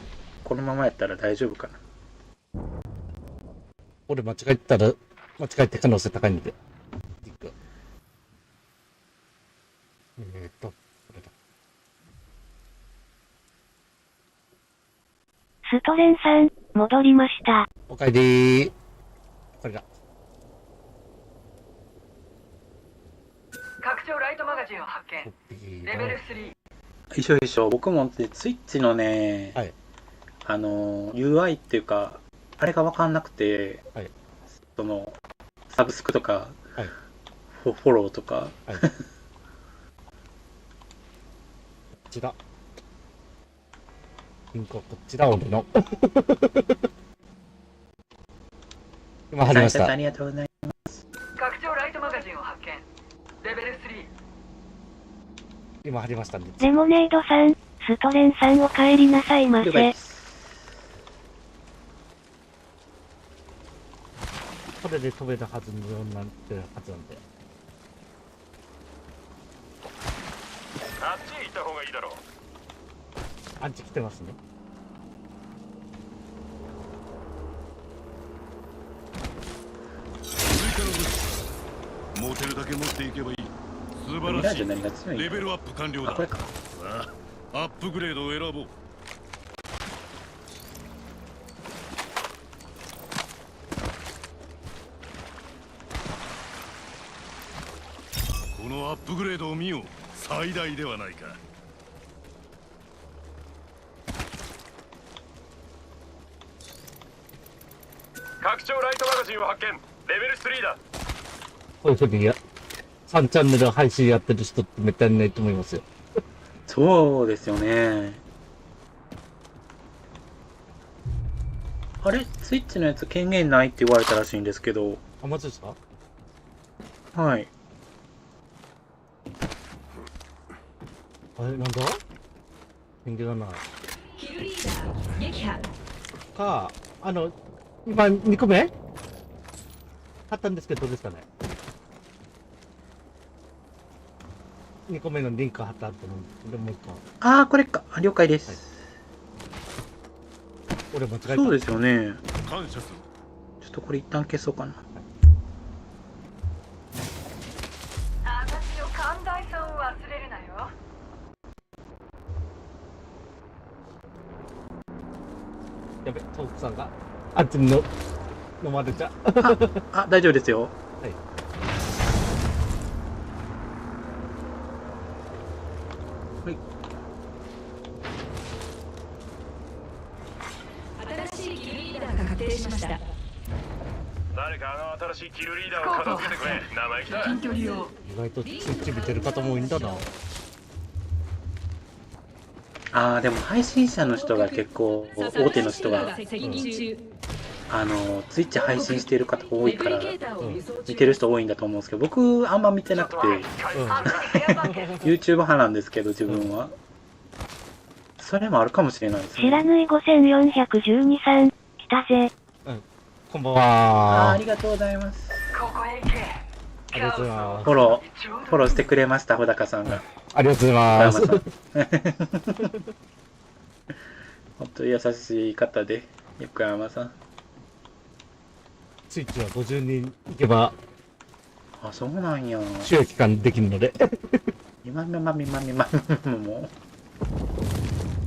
このままやったら大丈夫かな。俺間違えたら、間違えて可能性高いんで。これだ。ストレンさん、戻りました。おかえりー。これだ。拡張ライトマガジンを発見。レベル3。一緒一緒。僕もねスイッチのね、はい。UI っていうか、あれが分かんなくて、はい。その、サブスクとか、はい。フォローとか、はい。こちら。ピンクはこっちだ、俺の。今貼りましたあ。りがとうござい拡張ライトマガジンを発見。レベル3。今貼りましたんで。レモネードさん、ストレンさんお帰りなさいまます。了解せで。す。こそれで飛べるはずになってるはずなんで。あっちへ行った方がいいだろう。あっち来てますね。追加の物資持てるだけ持っていけばいい。素晴らしい。ミラージュ何が強いんだレベルアップ完了だ。あ、これか。さあ、アップグレードを選ぼう。このアップグレードを見よう。最大ではないか。拡張ライトマガジンを発見。レベル3だ。こういうふうに3チャンネル配信やってる人ってめったにいないと思いますよ。そうですよね。あれスイッチのやつ権限ないって言われたらしいんですけど。あ、マジですか？はい。あれ、なんだ？権限がない。キルリーダー撃破。か、今2個目買ったんですけど、どうですかね。2個目のリンク貼ってあると思うんで、もう1個。ああ、これか。了解です。俺間違えた。そうですよね。感謝する。ちょっとこれ一旦消そうかな。私の寛大さを忘れるなよ。やべ、トークさんがあっちに飲まれちゃう。あ、大丈夫ですよ。はい。はい。新しいキルリーダーが確定しました。誰か新しいキルリーダーを片付けてくれ。生意気だ。近距離を意外とスイッチ見てる方も多いんだな。ああ、でも配信者の人が結構、大手の人が、接近中。ツイッチ配信している方多いから、レプリケーターを輸送中見てる人多いんだと思うんですけど、僕あんま見てなくて、YouTube 派なんですけど、自分は。それもあるかもしれないですね。知らぬい5412さん、来たぜ。こんばんあは。りがとうございます。ここへ行け。ありがとうございます。フォローしてくれました、穂高さんが。ありがとうございます。本当に優しい方で、横山さん。スイッチは50人いけばあ、そうなんや。収益化できるので。今もう。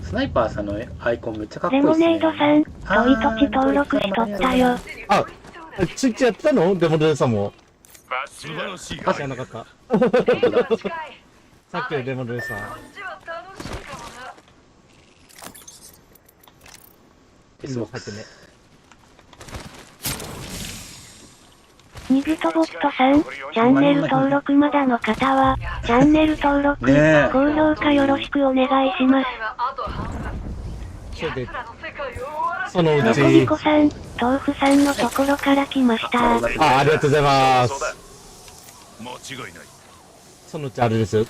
スナイパーさんのアイコンめっちゃかっこいいレモですね。ネードさん、トイトチ登録しとったよ。あ、スイッチやってたの？デモデルさんも。バッチリだ。素晴らしい。あ、知らなかった。さっきのデモデルさん。こっちは楽しいかもな。今入ってね。ニグトボットさん、チャンネル登録まだの方は、チャンネル登録、ねえ高評価よろしくお願いします。あと半分。それで奴らの世界を終わらせそのうのこみち、こさん、豆腐さんのところから来ました。ありがとうございます。間違いない。そのうちあれですよ。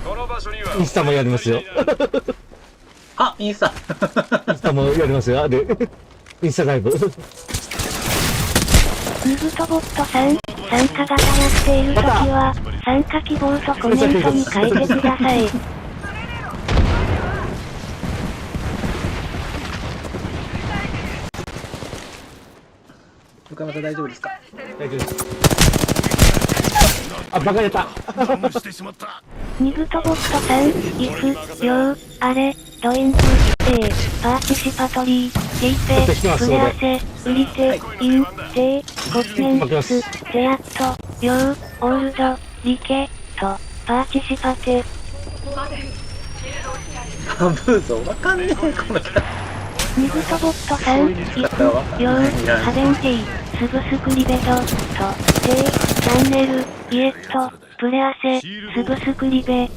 この場所にはインスタもやりますよ。あ、インスタ。インスタもやりますよ。で、インスタライブ。ニグトボットさん、参加型やっているときは、参加希望とコメントに書いてください。横山さん大丈夫ですか？大丈夫です。あ、バカれた。ダムしてしまった。ニグトボットさん、イフ、ヨウ、あれ、ドインプ、パーティシパトリー、ジェイペ、プレアセ、ウリテ、イン、テコメンス、ゼアット、ヨウ、オールド、リケ、と、パーティシパテ。ハンブーゾーわかんねえ、この人。ニグトボットさん、イフ、ヨウ、ハベンテイ、スブスクリベド、と、テチャンネル、イエット、プレアセ、スブスクリベ、と、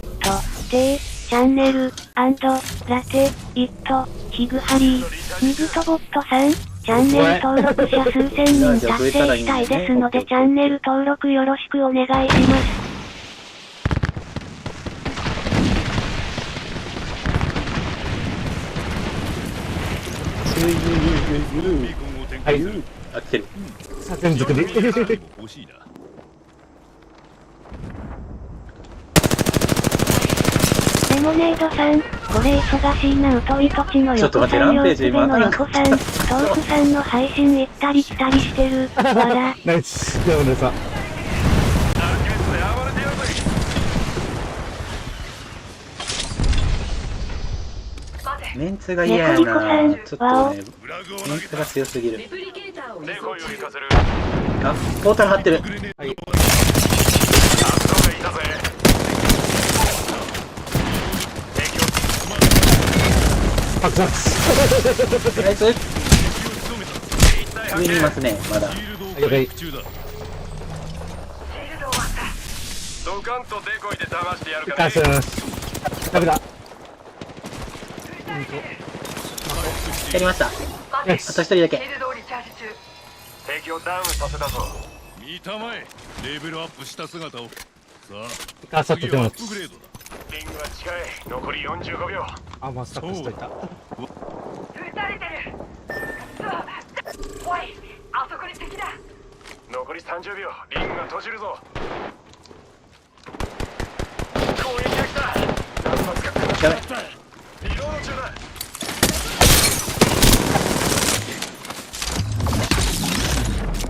テチャンネル、アンド、ラテ、イット、ヒグハリー、ニグトボットさん、チャンネル登録者数千人達成したいですのでチャンネル登録よろしくお願いします。ビーコンを展開する。あ、来てる。作品作り。欲しいな。レモネードさん、これ忙しいな疎い土地のちょっと待って横さん、ランページ両手の横さん、トークさんの配信行ったり来たりしてる。わら。ナイス。山根さん。メンツが嫌やな。ちょっとね、メンツが強すぎる。レプリケーターをデコイを行かせる。あ、ポータル張ってる。グレネードはいアストがいたぜ。敵を爆殺。ナイス。敵を仕留めた。一体上にいますね、まだ。シールドを了解回復中だ。ドカンとデコイで騙してやるか返ね。す。ダメだ。やりました。あと一人だけ。敵をダウンさせたぞ。見たまえ。レベルアップした姿を。さあ、ガサッと手次はア持ち。ップグレードだ。リングが近い。残り45秒。あ、マスタックしといた。撃たれてる。おい、あそこに敵だ。残り30秒。リングが閉じるぞ。攻撃が来た。何発か食らっちまった。リロード中だ。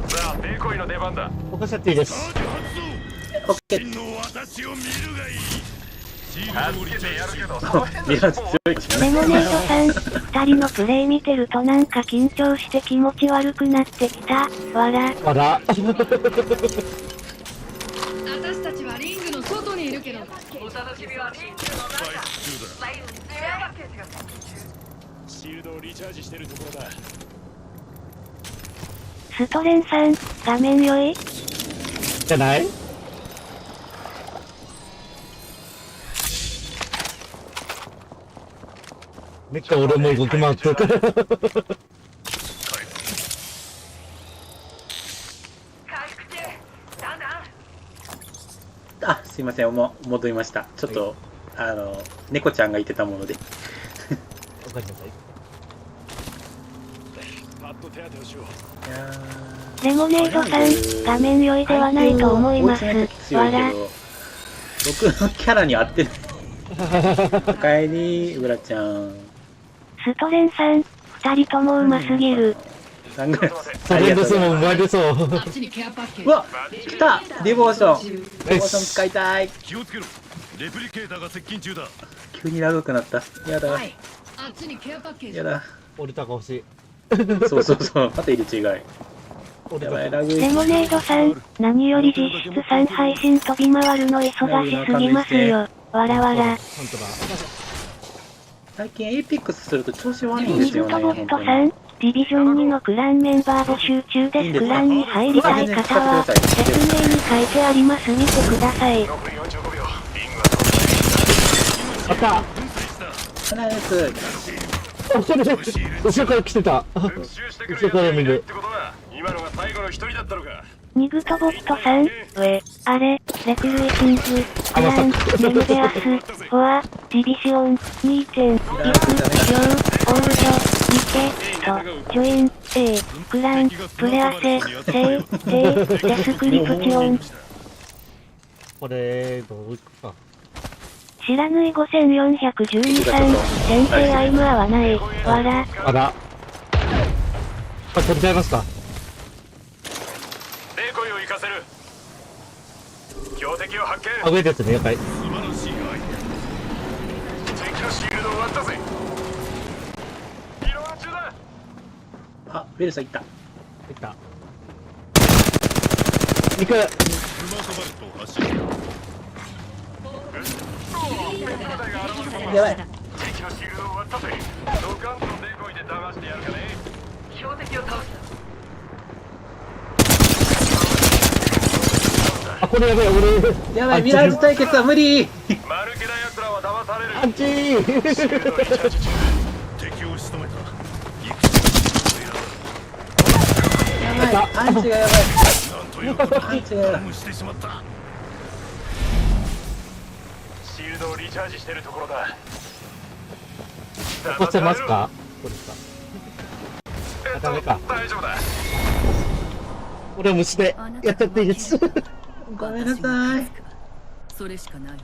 さあ、デコイの出番だ。起こしちゃっていいです。チャージ発動。オッケー。真の私を見るがいい。シールドをリ助けてやるチャージけど、その辺リラ強いですね。レモネードさん、二人のプレイ見てるとなんか緊張して気持ち悪くなってきた。わら。あら。私たちはリングの外にいるけど、お楽しみはリングの中。回復中だ。エアパッケージがシールドをリチャージしてるところだ。ストレンさん、画面良い？じゃないめっちゃ俺も動き回ってるから。回復中。だんだん。あ、すいません、戻りました。ちょっと、猫ちゃんがいてたもので。おかえりなさい。パッと手当てをしよう。いやレモネードさん、画面良いではないと思います。わら。僕のキャラに合ってない。おかえり、うらちゃん。ストレンさん、二人ともうますぎる。サングラス。サレンドスもうまれそう。あっちにケアパッケージ。うわ、来たディボーション。ディボーション使いたい。気をつけろ。レプリケーターが接近中だ。急に長くなった。やだ、はい。あっちにケアパッケージ。やだ。折れたか欲しい。そうそうそう、また入れ違い。折やばい、れたか。ラグレモネードさん、何より実質3配信飛び回るの忙しすぎますよ。わらわら。本当だ。最近エイピックスすると調子悪いんでミすよね、ルトボッ本当に。トさん、ディビジョン2のクランメンバー募集中です。クランに入りたい方は、説明に書いてあります。見てください。残り45秒。リングが閉あった分析した。ナイス。あ、それ、後ろから来てた。復讐してくるやつがいないってことは、今のが最後の一人だったのか。ニグトボットさん、あれ、レクルエキング、クラン、メムベアス、フォア、ディビシオン、2.6、オールド、リケ、と、ジョイン、A、クラン、プレアセ、セイ、デスクリプチオン、これ、どういくか。知らぬい5412さん、先生アイム合わない、わら、あら。これ取りちゃいますか。デコイを行かせる。標的を発あ、見。上ですね、了解。素晴らしいアイデ敵のシールドを割ったぜ。リロード中だ。あ、ウェルサ行った。いった。行く。ア。スマートバルトを発射。やばい。敵のシールドを割ったぜ。ドカンとデコイで騙してやるかね。標的を倒した。あ、これやべえ、俺。やばい、ミラージ対決は無理。マルケな奴らは騙される。あっちー。シールドリチャージ中。敵を仕留めた。行くぞ。やばい、アンチがやばい。なんということだ。アンチがやばい。ダウンしてしまった。シールドをリチャージしてるところだ。起こせますか。これか。えっとダメか大丈夫だ。俺は虫でやっちゃっていいです。ごめんなさい。それしかないわ。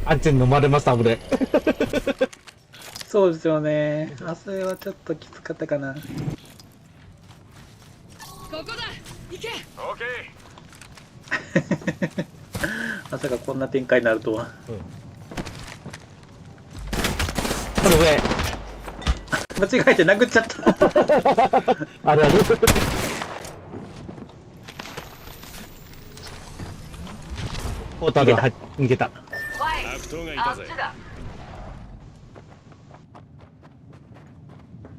あんちん飲まれました、俺。そうですよね。あ、それはちょっときつかったかな。ここだ行け。オッケまさかこんな展開になるとは。これ上。間違えて殴っちゃった。あるある。ポータルは逃げた。ワイ悪党がいあたぜ。っちだ。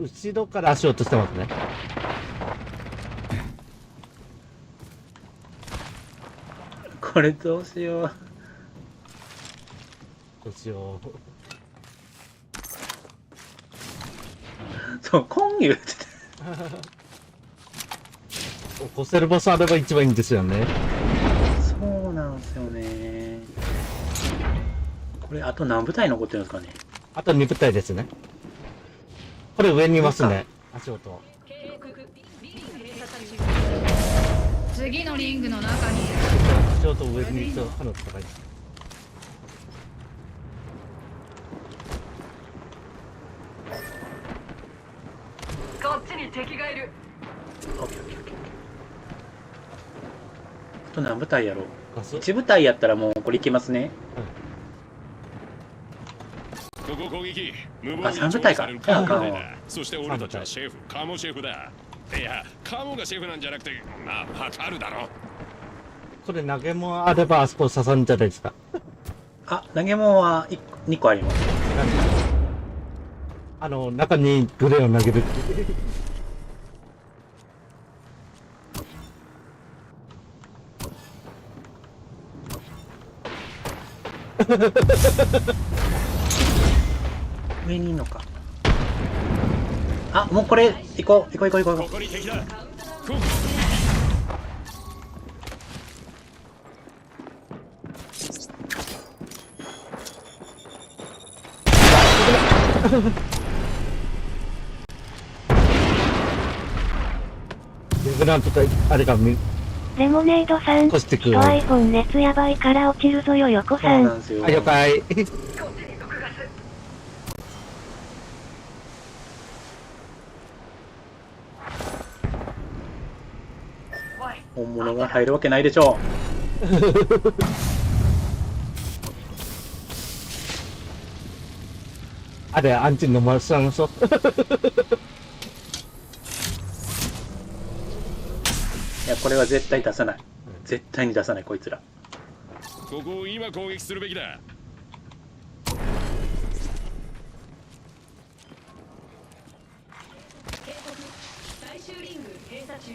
後ろから足を落としてますね。これどうしよう。どうしよう。そう、コン言ってた。起こせる場所あれば一番いいんですよね。そうなんですよね。これあと何部隊残ってるんですかね。あと2部隊ですね。これ上にいますね。足音。次のリングの中にいる。足音上に行くと可能性高いです。こっちに敵がいる。オッケーオッケーオッケー。あと何部隊やろう。ガス1部隊やったらもうこれいけますね。ここ攻撃無謀にあ三部隊か調査されるかもしれないあそして俺たちはシェフカモシェフだ。いやカモがシェフなんじゃなくてまあわかるだろ。これ投げもあればあそこ刺さるんじゃないですか。あ、投げ物は2個あります。中にグレーを投げるっていう。上にいんのか。あ、もうこれ行こう行こう行こう行こここに敵だ。こレブランとかあれがレモネードさん、越してくる。人 iPhone 熱やばいから落ちるぞよ横う。そうさん。なんですよ。はい、了解。こっちに毒ガス。ワイ本物が入るわけないでしょあれ、アンチンのマスさんそう。う。いや、これは絶対出さない。絶対に出さない、こいつら。こを今攻撃するべきだ。最終リング閉鎖中。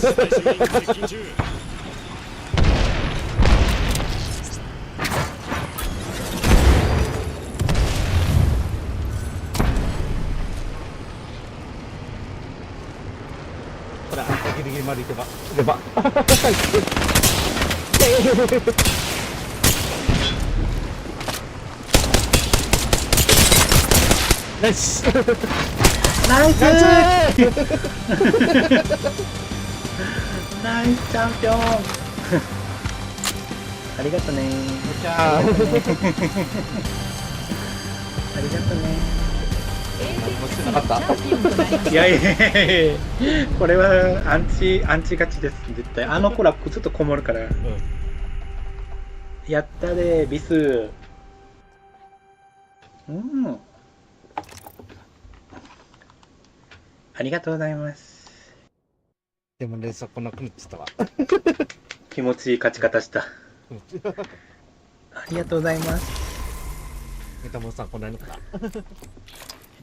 最終リング接近中。ほら、あんたギリギリまで行けば。行けば。ナイス。ナイスナイス。ナイスチャンピオンありがとねじゃあ、ありがとねなかった。いやいやいやいやこれはアンチ勝ちです絶対。あの子らずっとこもるから。やったでビス。うんありがとうございます。でもね、そこなくなっちゃったわ。気持ちいい勝ち方した。ありがとうございます。メタモンさん、こんなのかな。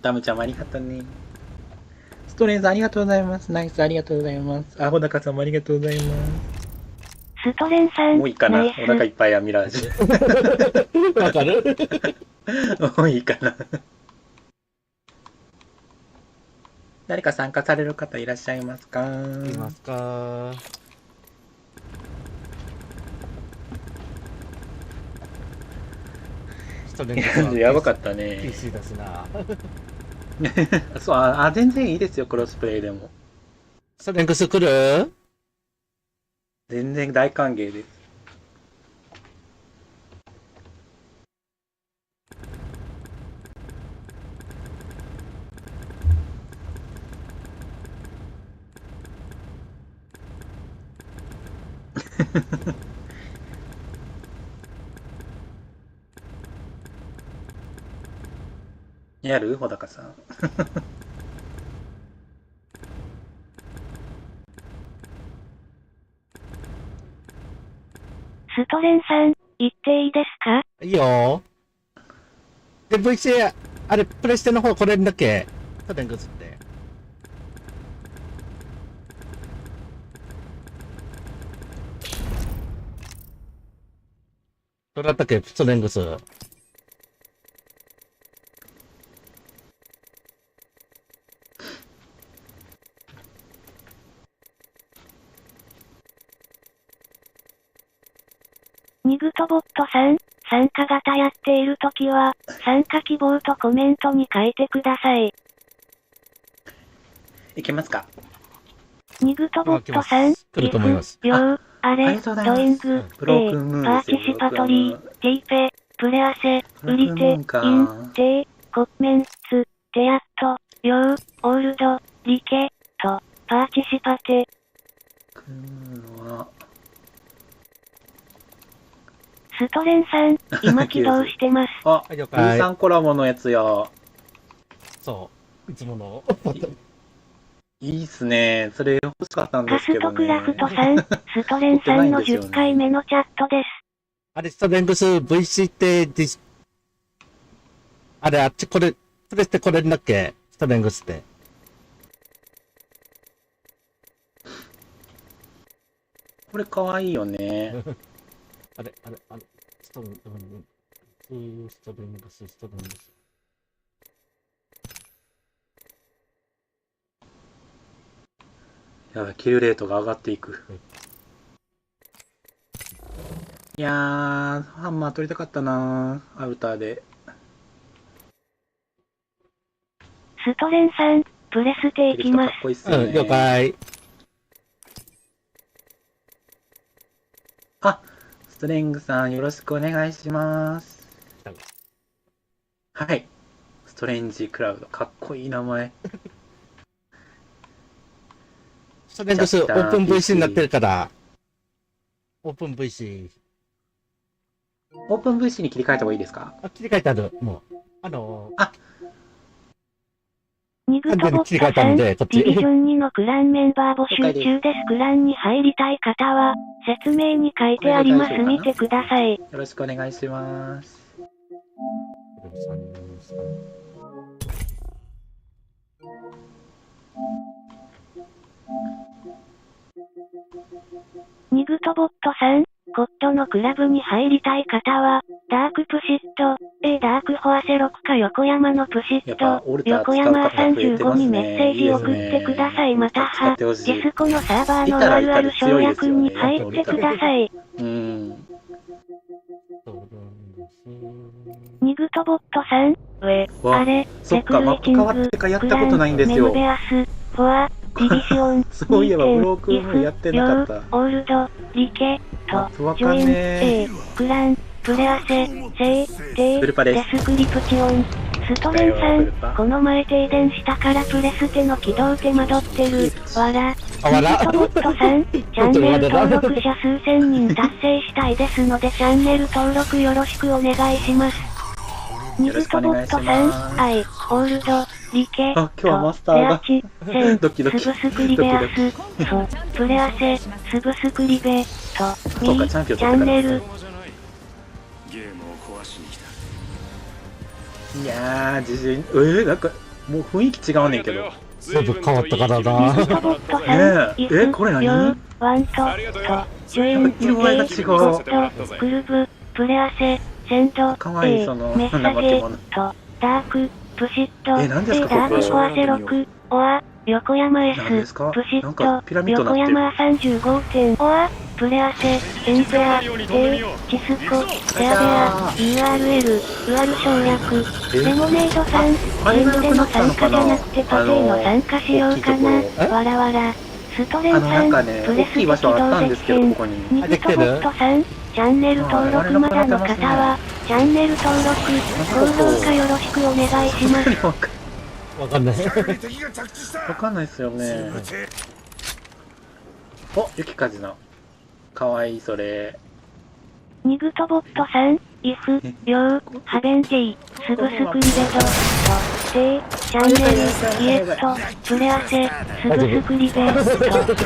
タムちゃんもありがとうね。ストレンズありがとうございます。ナイスありがとうございます。アホダカさんもありがとうございまストレンさん、す。もういいかな。おナイス。腹いっぱいやミラージュ。わかる？もういいかな。誰か参加される方いらっしゃいますか？いますか？ストレングスはやばかったね。 PC だしな。そう、全然いいですよ、クロスプレイでも。ストレングス来る？全然大歓迎です。やる？穂高さん。ストレンさん、言っていいですか？いいよ。で、VC、あれ、プレステの方来れるんだっけ？ストレングスって。どうだったっけ？ストレングス。ニグトボットさん、参加型やっているときは、参加希望とコメントに書いてください。いけますか？ニグトボットさん、来ると思います。よあれ、ありがとうございますドエング、ブロークンムーンパーですよティシパトリー、ティーペ、プレアセ、ウリテ、ブロークンムーンかイン、テイ、コメンツ、テアット、ヨー、オールド、リケ、と、パーティシパテ。組むのは、ストレンさん、今起動してます。あ、了 B 解さんコラボのやつや。そう。いつもの。いいっすね。それ欲しかったんでカすけどね。ストクラフトさん、ストレンさんの10回目のチャットです。あれ、ストレングス VC ってあれ、あっちこれ、プレステ来れるんだっけ？ストレングスって。これかわいいよね。あれ、ストレングス、ストレングス。やばい、キルレートが上がっていく。いやー、ハンマー取りたかったなー、アウターで。ストレンさん、プレステ行きますキル人かっ。こいいっすよね。うん、了解。あ、ストレングさんよろしくお願いします。はい。ストレンジクラウド、かっこいい名前。ストレングスオープン VC になってるから、オープン VC。オープン VC に切り替えた方がいいですか？あ、切り替えてある。もう。ニグトボット完全に切り替えたさん、んでこっちディビジョン2のクランメンバー募集中です。クランに入りたい方は、説明に書いてあります。見てください。よろしくお願いします。ニグトボットさん、コットのクラブに入りたい方は、ダークプシット、ダークフォアセロクか横山のプシッやっぱト、オルタ横使う方山増えてま35にすね。メッセージ送ってください。または、デ使ってほしいィスコのサーバーのあるある省略に入ってください。ニグトボットさん、わあれ、そっか、マップ変わってかやったことないんですメムよ。ベアス、フォア、ディビション、そういえばブロークンムーンやってなかった。オールド、リケ、と、ジョイン、A、クラン、プレアセ、セイ、テイ、ブルパですデスクリプチオン。ストレンさん、この前停電したからプレステの起動手間取ってる。わら。あわらニグトボットさん、チャンネル登録者数千人達成したいですのでチャンネル登録よろしくお願いします。ニグトボットさん、アイ、オールド、リケ、あ、今日はマスターがペアチ、セン、ドキドキスブスクリベアス、ソ、プレアセ、スブスクリベ、と、ミ、チャンネル。ゲームを壊しに来た。いやー、自信、なんか、もう雰囲気違うねんけど。全部変わったからニな。グトボットさん、イフ、これ何ヨー、ワント、と、ジュエン、色合いが違うテイ、ゴット、クルブ、プレアセ、センド、かわいい A、そのメッサゲ、怠け者と、ダーク、プシット、何ですかダークここフォアセロク、オア、横山 S、何ですかプシなんかット、ピラミッドになってる横山35点、オア、プレアセ、エンペア、テチスコ、テアベア、URL、ウアル省略、レモネードさん、ゲームでの参加じゃなくてパフェの参加しようかな、わらわら。ストレンさん、プレスで起動できへん。ニグトボットさん、チャンネル登録まだの方は、チャンネル登録、高評価よろしくお願いします。わかんない。わかんないっすよね。お、ゆきかじな。かわいい、それ。ニグトボットさん、イフ、リョウ、ハベンジェイ、スブスクンデド、と、テイ、チャンネル、イエット、プレアセ、スブスクリベ、と、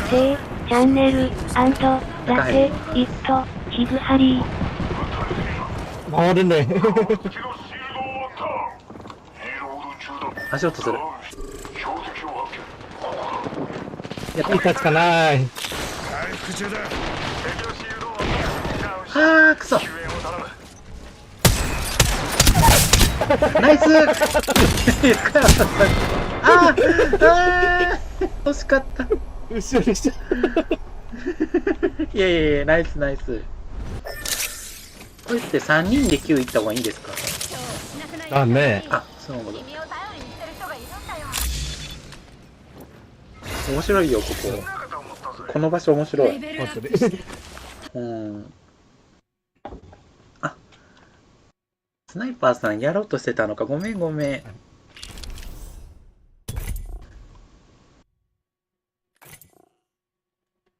テイ、チャンネル、アンド、ラテ、イット、ヒグハリー。回るね。足音する。いい勝ちかなーい。回復中だ。あー、くそ。ナイスあー惜しかった。後ろでした。いやいやいや、ナイスナイス。これって3人で9いった方がいいんですか？だね。あ、そうなの。君を頼りにしてる人がいるんだよ。面白いよ、ここ。この場所面白い。本当に。うん。あ、スナイパーさんやろうとしてたのか。ごめんごめん。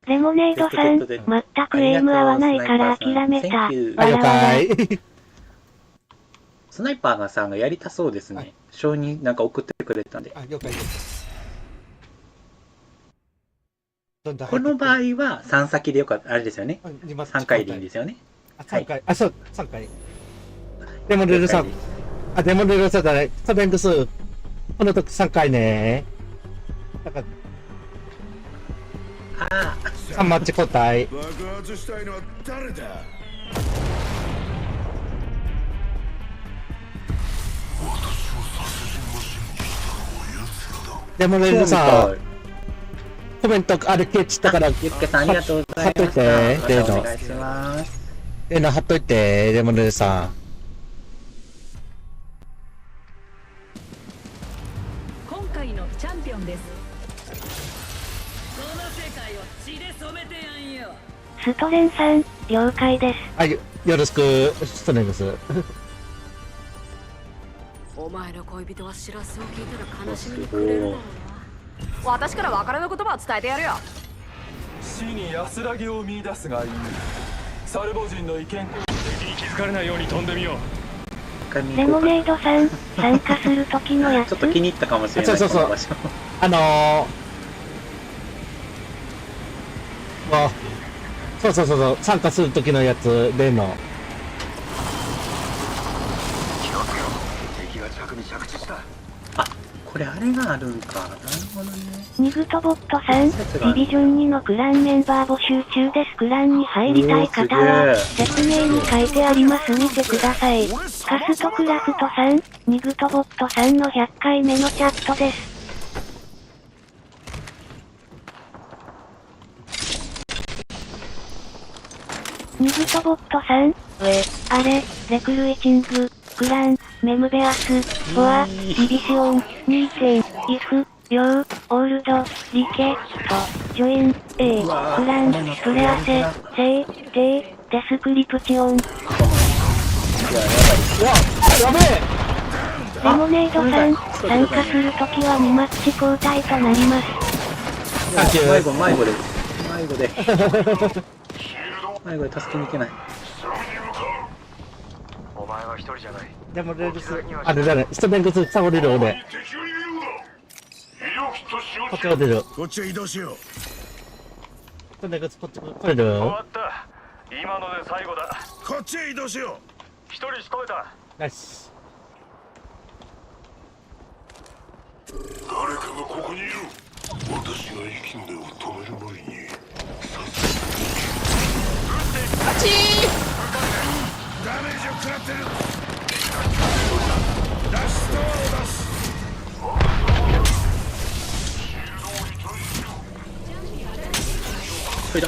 レモネードさん、全くエイム合わないから諦めた。あ、了解。スナイパーさんがやりたそうですね。承認なんか送ってくれたんで。あ、了解です。この場合は3先でよかった。あれですよね。3回でいいんですよね。あ、3回。あ、そう、3回。デモレルさん。あ、デモレルさんだね。ストレングス。この時3回ね。だからあ3マッチ交代。爆発したいのは誰だ？デモレルさん。コメントあれ消えちったから。ゆっけさんありがとうございます。貼っといて、例の。お願いします。例の貼っといて、デモレルさん。今回のチャンピオンです。この世界を血で染めてやんよ。ストレンさん、了解です。はい、よろしく、ストレングス。お前の恋人は知らせを聞いたら悲しみにくれるだろうな。私から別れの言葉を伝えてやるよ。死に安らぎを見出すがいい。サルボ人の意見敵に気づかれないように飛んでみよう。レモネードさん、参加する時のやつ。ちょっと気に入ったかもしれない。そうそうそう。そうそうそうそう、参加する時のやつ、例の。敵が着に着地した。あ、これあれがあるんか。なるほどね。ニグトボットさん、ディビジョン2のクランメンバー募集中です。クランに入りたい方は、説明に書いてあります見てください。カストクラフトさん、ニグトボットさんの100回目のチャットです。ニグトボットさん、あれ、レクルイチング、クラン、メムベアス、フォア、ディビシオン、2点、イフ、リョウ、オールド、リケ、と、ジョイン、A、クラン、プレアセ、セイ、テイ、デスクリプチオン。やべえレモネードさん、参加するときは2マッチ交代となります。迷子で。迷子で助けに行けない。お前は一人じゃない。でもレルス、あれだね、ストレングス倒れる俺。こっち降りる。こっちへ移動しよう。ストレングスこっち来れる。終わった。今ので最後だ。こっちへ移動しよ一人仕留めた。ナイス。誰かがここにいる。私が生きんでを止める前に。ダメージを食らってる。ダッシュドアを出す。プいた。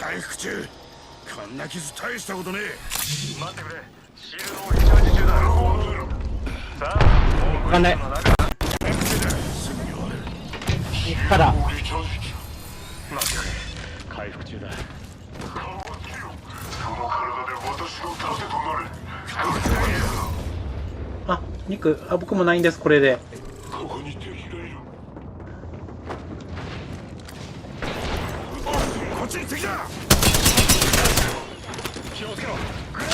回復中。こんな傷大したことねえ。待ってくれ。シールドをリチャージ中だ。さあ、もうわかんない。から待ってくれ。回復中だ。あ、肉、あ、僕もないんです、これで。こっちに敵だ。気をつけろ。グレネ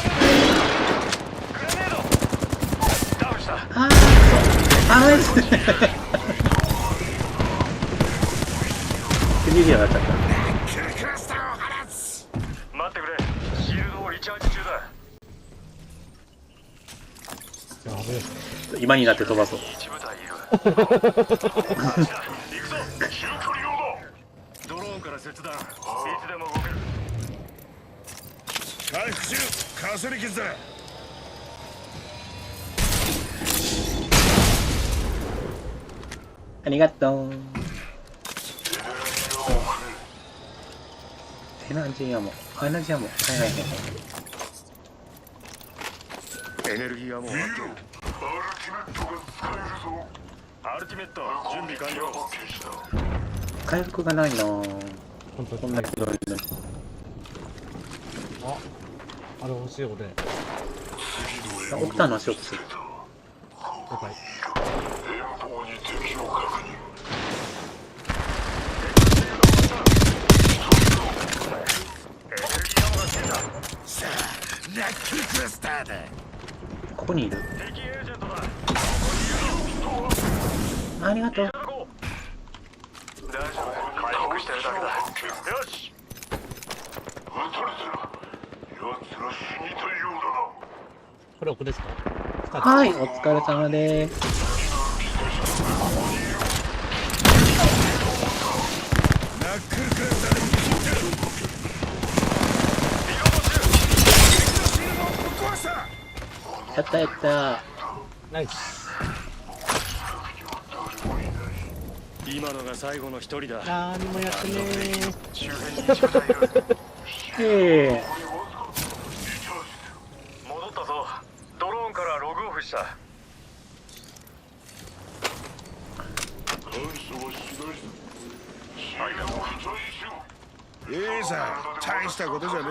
ード。ダウンした。あー、ビビアがちゃった。クラスターを放つ。待ってくれ。シールドをリチャージ中だ。今になって飛ばそう。一部隊いる。行くぞ。中距離用だ。ドローンから切断。いつでも動ける。回復中。かすり傷だ。ありがとう。エナジーアモ。あ、エナジーアモ。はいはいはい。エネルギーアモー発見。アルティメット準備完了。回復がないなぁ。こんなひどいの。あれ欲しい俺。オクターの足をする。了解。さあ、ラッキークラスターだ。ここにいる。敵エージェントだ。ありがとう。大丈夫。回復してるだけだ。よし。これ奥ですか？はい、お疲れ様です。ナックルクラスターでやったやった。ナイス。今のが最後の一人だ。何もやってね周辺に敵がいる。戻ったぞ。ドローンからログオフした。ありがとう。いいさ、大したことじゃね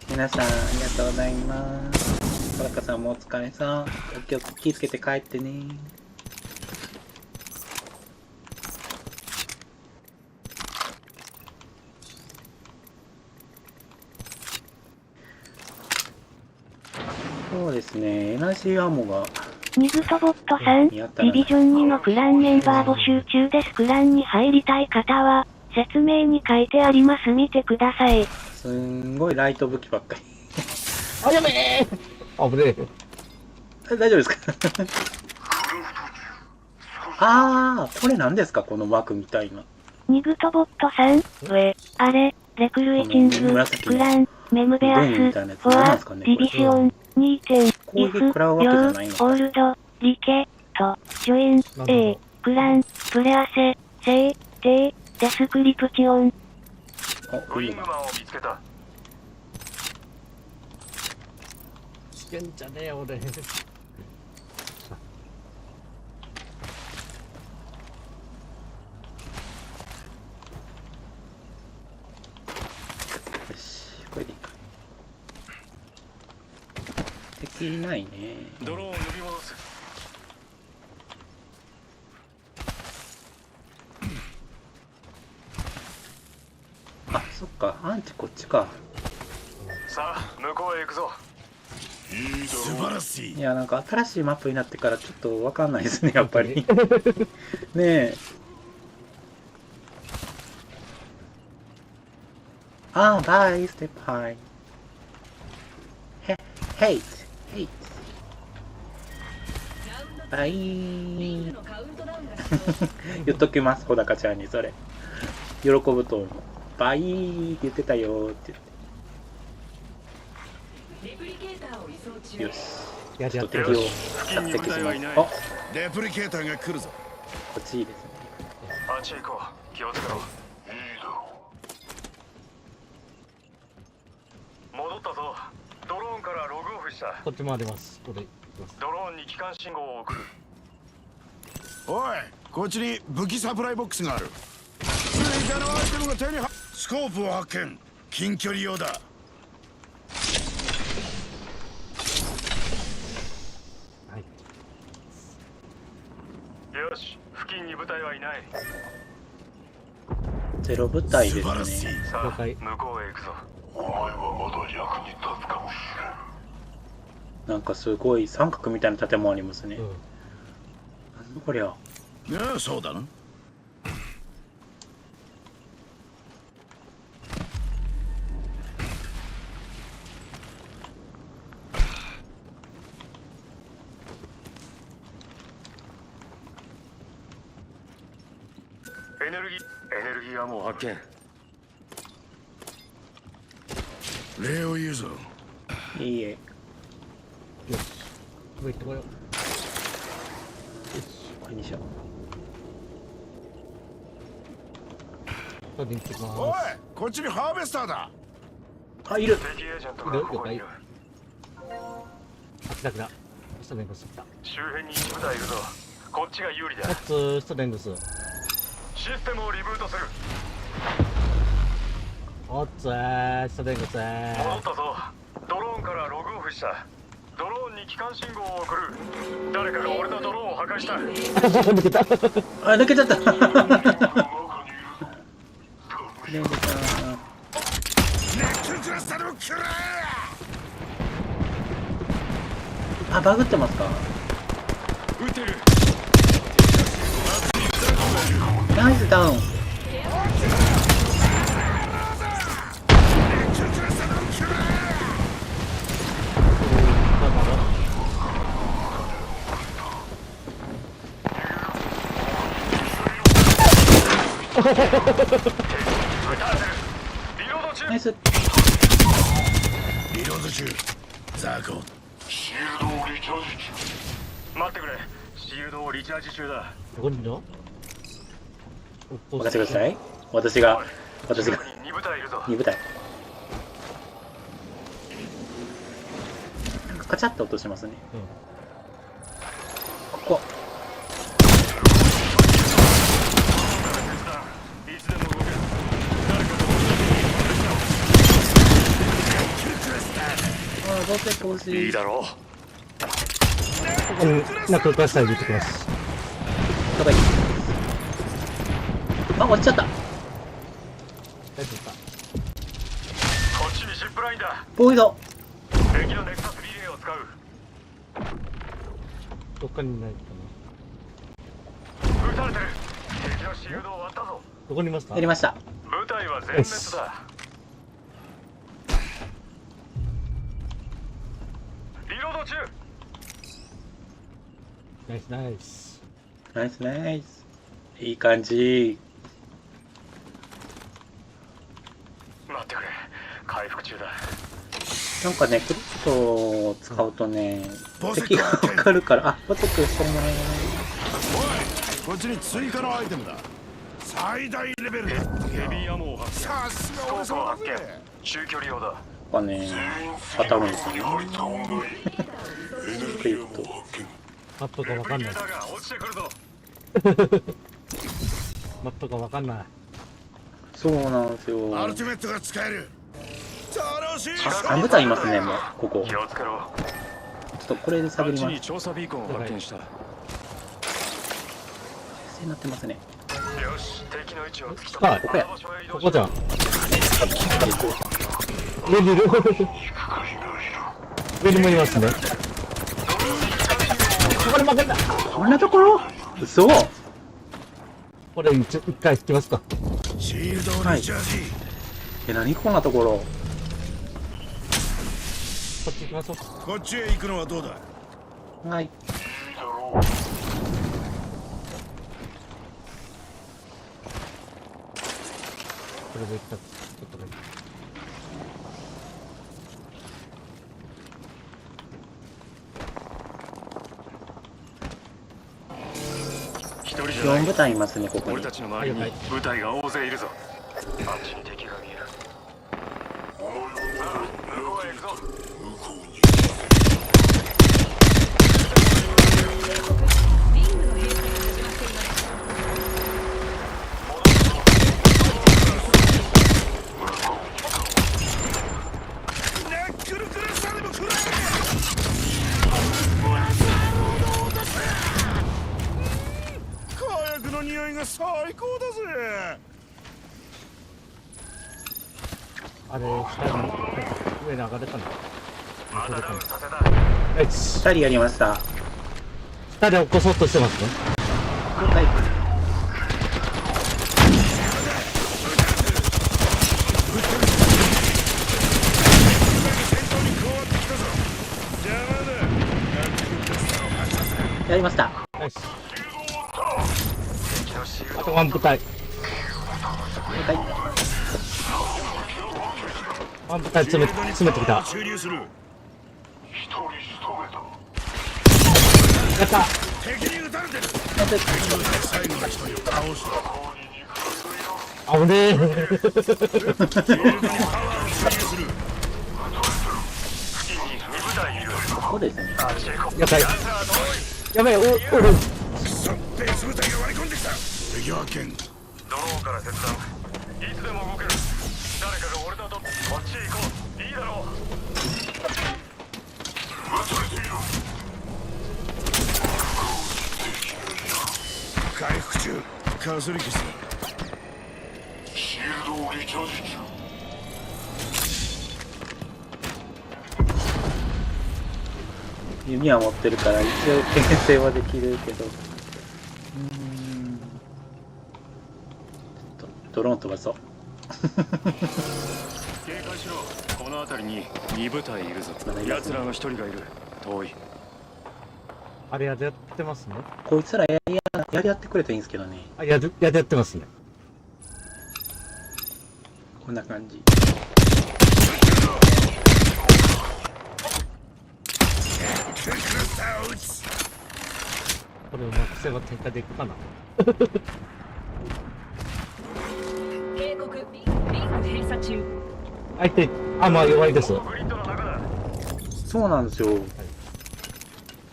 え。皆さんありがとうございます。小高さんもお疲れさん。気をつけて帰ってね。そうですね、エナジーアモが。ニグトボットさん、ディビジョン2のクランメンバー募集中です。クランに入りたい方は、説明に書いてあります。見てください。すんごいライト武器ばっかり。あ、やべえ。危ね大丈夫ですか？あー、これ何ですかこの枠みたいな。ニグトボットさん、あれ、レクルイチング、クラン、メムベアス、フォア、ディビジョン、2点、リフ、ヨー、オールド、リケ、と、ジョイン、A、クラン、プレアセ、セイ、テイ、デスクリプチオン。ウィングマンを見つけた。え。んじゃねえ俺。よし、これでいいか。敵いないね。ドローンを呼び戻す。あ、そっか、アンチこっちか。さあ、向こうへ行くぞ。素晴らしい。いや、なんか新しいマップになってからちょっとわかんないですね、やっぱり。ねえ。あ、バイ、ステップハイ。ヘイト、ヘイト。バイー。言っときます、小高ちゃんにそれ。喜ぶと思う。バイーって言ってたよーって言って。よし。やちょっと敵を買ってきます。あ、レプリケーターが来るぞ。こっちいいですね。あっちへ行こう。気をつけろ。いいだろう。戻ったぞ。ドローンからログオフした。こっち回ります。これ行きます。ドローンに機関信号を送る。おい、こっちに武器サプライボックスがある。追加のアイテムが手に入る。スコープを発見。近距離用だ。はい。よし、付近に部隊はいない。ゼロ部隊で素晴らしいすね。。さあ、了解向こうへ行くぞ。お前はまだ役に立つかもしなんかすごい三角みたいな建物ありますね。うん。なんだこりゃ。れん。いや、そうだな。エネルギーはもう発見。礼を言うぞ。いいえ。よし。これ行ってこよう。よし。これにしよう。これに行ってきます。おい、こっちにハーベスターだ。あ、いる。敵エージェントがここにいる。あ、来た来た。ストレングス来た。周辺に1部隊いるぞ。こっちが有利だ。ストレングス。システムをリブートする。おっつー、ストレングス戻ったぞ。ドローンからログオフした。ドローンに機関信号を送る。誰かが俺のドローンを破壊した。抜けた。あ、抜けちゃった。レンジさん。ネッククラスターのキュラー。あ、バグってますか。撃てる。ナイスダウン。リロード中。ナイス。リロード中。ザーコ。シールドをリチャージ中。待ってくれ。シールドをリチャージ中だ。どこにいるの？任せてください。私が近くに2部隊いるぞ。2部隊。なんかカチャッと音しますね。ここ。いつでも動ける。ああ、どうせ欲しい。いいだろう。ここにナックルクラスター入れてきます。どこいい。あ、落ちちゃった。大丈夫か。こっちにシップラインだ。ボイド。敵のネクサスリレーを使う。どっかにいないか撃たれてる。敵のシールドを割ったぞ。な。どこにいますか？やりました。部隊は全滅だ。リロード中。ナイスナイス。ナイスナイス。いい感じ。待ってくれ。回復中だ。なんかね、クリットを使うとね、敵がわかるから、あ、ボテックしてもらえない。おい、こっちに追加のアイテムだ。最大レベルだ。ヘビーアモを発見。さすが俺スコープを様だ発見。ぜ。中距離用だ。なんかね、当たるんですよね。クリット。マップがわかんない。レプリケーターが落ちてくるぞ。マップがわかんない。そうなんですよ。アルティメットが使える。楽しい。あ、3部隊いますね、もう、ここ。気をつけろ。ちょっとこれで探ります。調査ビーコンを発見した。癖になってますね。よし、敵の位置を突き止め、はいここや場所へ移動ここじゃん。で上にいる。上にもいますね。ここで負けた。こんなところ嘘。これ一回引きますか。シールドをリチャージ。何こんなところ。こっち行きましょう。こっちへ行くのはどうだ。はい。これで行った。ちょっとね。じゃない4部隊いますね、ここに。俺たちの周りに部隊が大勢いるぞ。あっちに敵が見える。さあ向こうへ行くぞ。リングの閉鎖が始まっています。ナックルクラッサーでも食らえ。火薬の匂いが最高だぜ。あれ、下に、上に上がれたの。またダウンさせた。はい、 2人やりました。下で起こそうとしてますね。了解。やりました。ナイス。あとワン部隊。了解。ワン部隊詰めてきた。注入する。やった。敵に撃たれてる。なんで最後の一人を倒す。あぶねえ。パワーを注入する。ここですね。やった。やばい、お、くそ、別部隊が割り込んできた。敵発見。ドローンから切断。いつでも動ける。誰かが俺だとこっちへ行こう。いいだろう。回復中。かすり傷だ。シールドをリチャージ中。弓は持ってるから一応牽制はできるけど。ドローン飛ばそう。警戒しろ。この辺りに2部隊いるぞ。奴らの1人がいる。遠い。あれやってますね。こいつらやり合ってくれたらいいんですけどね。あ、やってますね。こんな感じ。これうまくせば展開でいくかな。警告リング閉鎖中。相手、あ、まあ弱いです。グリッドの中だ。そうなんですよ。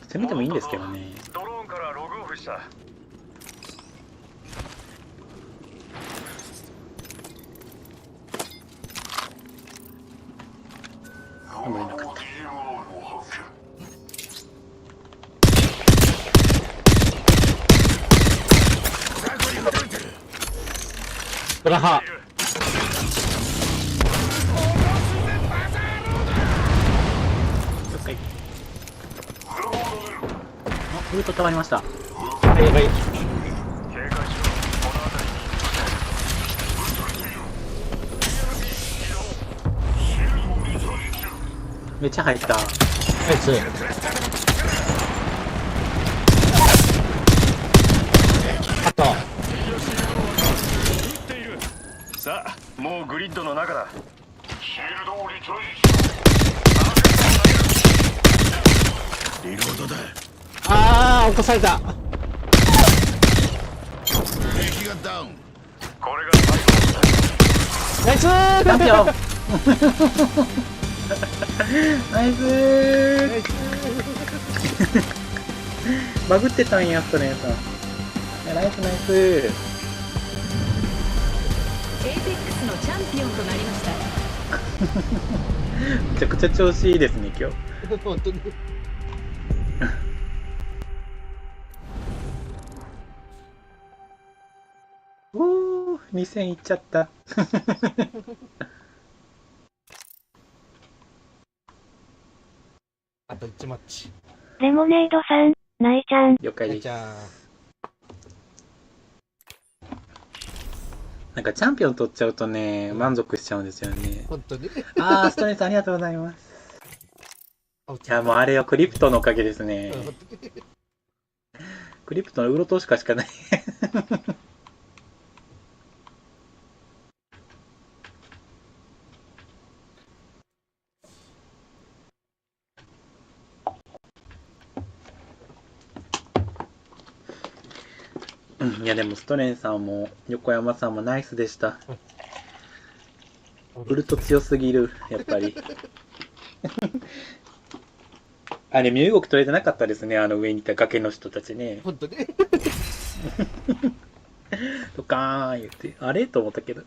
攻めてもいいんですけどね。ドローンからログオフした。あんまりなかった。ブラハ。了解。ルート変わりました。はい、やばい。警戒しろ。この辺りに。めっちゃ入った。ナイス。あと。さあ、もうグリッドの中だ。シールドをリチャージ。リロードだ。あー、起こされた。敵がダウン。これが最後。ナイスチャンピオンナイスーバグってたんや、ストレート。ナイスナイス。エーペックスのチャンピオンとなりました。めちゃくちゃ調子いいですね、今日。本当に。おー、2000いっちゃった。あと1マッチ。レモネードさん、ナイちゃん。了解です。じゃあ、なんかチャンピオン取っちゃうとね、満足しちゃうんですよね。本当に。あー、ストレスありがとうございます。いや、もうあれはクリプトのおかげですね。クリプトのウロトしかない。いやでもストレンさんも横山さんもナイスでした。ウルト強すぎる、やっぱり。あれ、身動き取れてなかったですね、あの上にいた崖の人たちね。本当にドカーン言って、あれと思ったけど。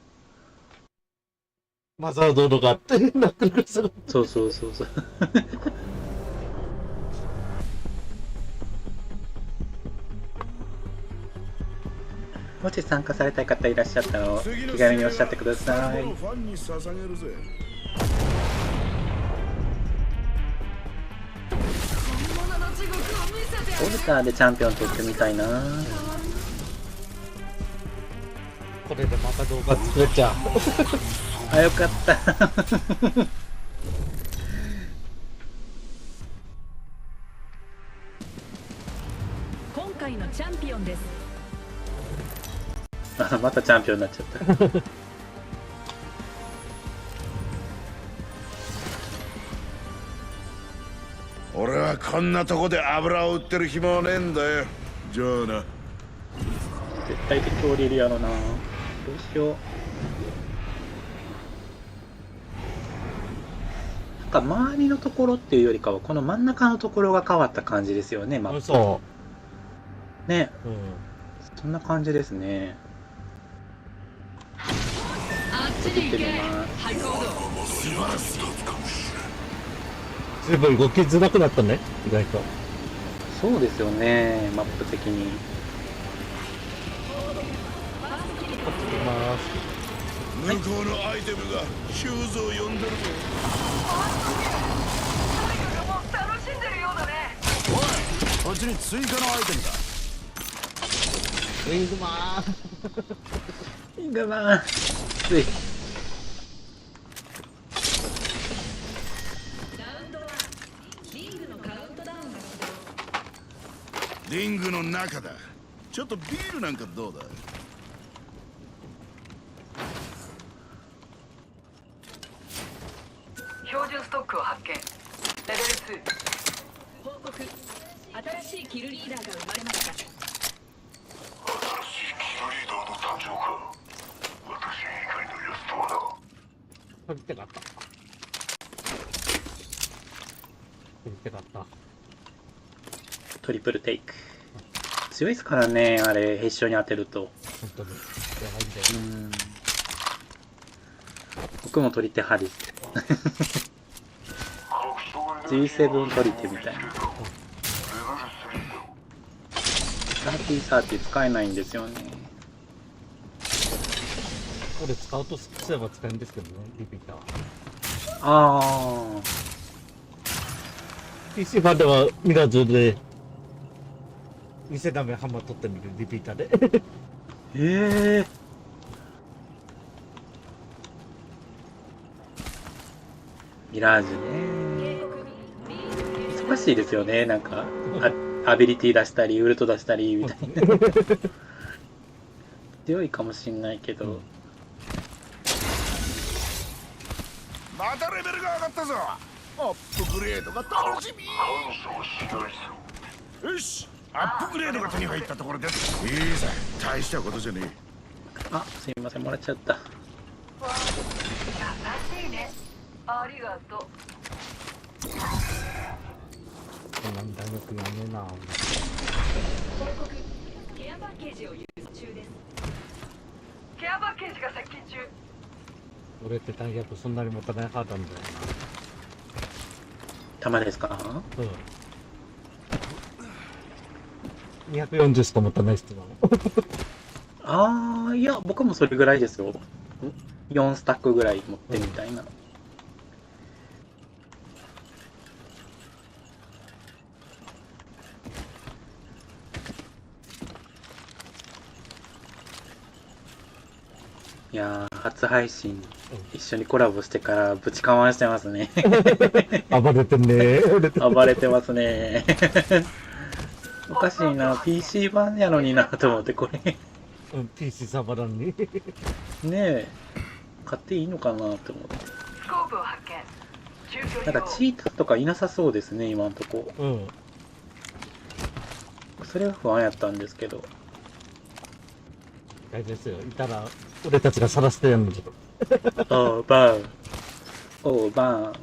マザードードがあって、ナックルがする。そうそうそうそう。もし参加されたい方いらっしゃったら気軽におっしゃってください。ファンに捧げるぜ。本物の地獄を見せてあげる。オルターでチャンピオン取ってみたいな。これでまた動画作れちゃう。あ、よかった。今回のチャンピオンです。あ、またチャンピオンになっちゃった。俺はこんなとこで油を売ってる暇はねえんだよ。じゃあな。絶対敵降りるやろな。どうしよう。なんか周りのところっていうよりかはこの真ん中のところが変わった感じですよね、マップ。そね、う。うん。そんな感じですね。あっちに行け。廃行動。随分動きづらくなったね、意外と。そうですよね、マップ的に。向こうのアイテムがシューズを呼んでるぞ。もう楽しんでるようだね。こっちに追加のアイテムだ。ウィングマー。イングマンつい。リングの中だ。ちょっとビールなんかどうだ。標準ストックを発見。レベル2。報告。新しいキルリーダーが生まれました。新しいキルリーダーの誕生か。私以外のやつとはな。取り手があった。取り手があった。トリプルテイク。強いですからね、あれ、必勝に当てると。本当に。やばいんだよ。僕も取り手派です。G7 取り手みたいな。30使えないんですよね。これ使うとすれば使えるんですけどね、リピーター。ああ。PC 版では見らずで、見せダメハンマー取ってみる、リピーターで。ええ。ミラージュね。忙しいですよね、なんか。アビリティ出したり、ウルト出したり、みたいな。強いかもしんないけど。またレベルが上がったぞ。アップグレードが楽しみ。よし、アップグレードが手に入ったところでいいさ、大したことじゃねえ。あ、すいません、もらっちゃった。優しいね。ありがとう。そんなに大学やねえな。報告。ケアパッケージを輸送中です。ケアパッケージが接近中。俺って大学そんなに持たない派なんだよ玉ですか？な。うん。240しか持たない人なの。ああ、いや、僕もそれぐらいですよ。4スタックぐらい持ってみたいな。いやー、初配信、一緒にコラボしてからぶちかましてますね。暴れてんね。暴れてますね。おかしいな、PC 版やのになと思って、これ。うん、PC サバランに。ねえ、買っていいのかなと思って。スコープを発見。中距離なんかチーターとかいなさそうですね、今んとこ。うん。それは不安やったんですけど。大丈夫ですよ。いたら、俺たちが晒してやるのちょっと。オーバー。オーバー。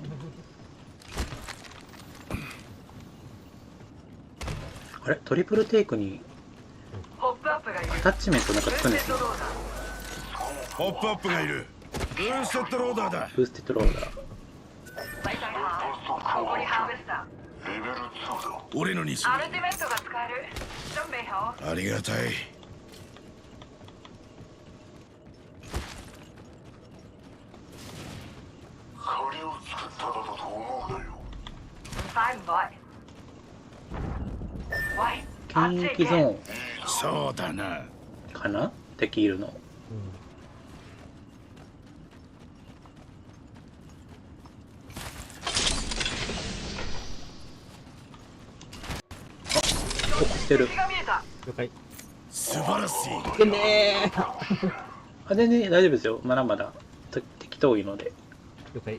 あれトリプルテイクにホップアップがいる。アタッチメントなんかつくんですよ。ホップアップがいる。ブーステッドローダーだ。ブーステッドローダー。バイタルハーここにハーベスタ俺のにすー。アルティメットが使える。準備好。る。ありがたい。ファインボーイ。ワイ。検疫ゾーンそうだな。かな敵いるの。してる。敵が見えた。了解。素晴らしい。でねあ、全然大丈夫ですよ。まだまだ敵遠いので。了解。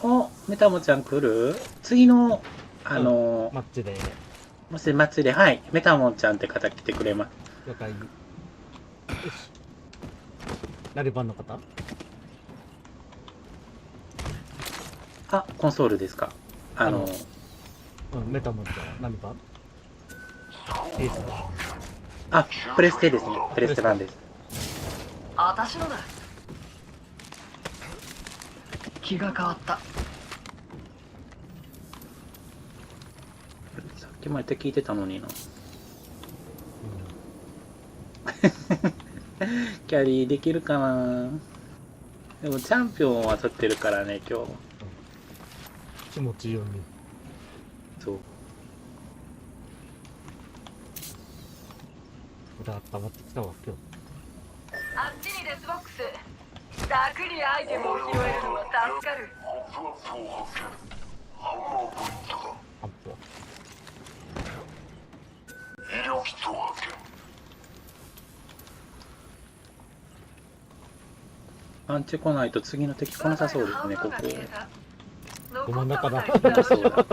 お、メタモちゃん来る？次の、マッチで。もし祭りで、はい、メタモちゃんって方来てくれます。了解。よし。誰番の方？あ、コンソールですか。メタモンちゃん何番？いいですか？あ、プレステですね。プレステ版です。私のだ。気が変わった。さっきまで敵いてたのにな。キャリーできるかな。でもチャンピオンは取ってるからね、今日。気持ちいいように。そう。これ温まってきたわ、今日。あっちにデスボックス。楽にアイテムを拾えるのは助かる。半歩。パンチ来ないと次の敵来なさそうですね、ここ。ど真ん中だ。暇そうだ。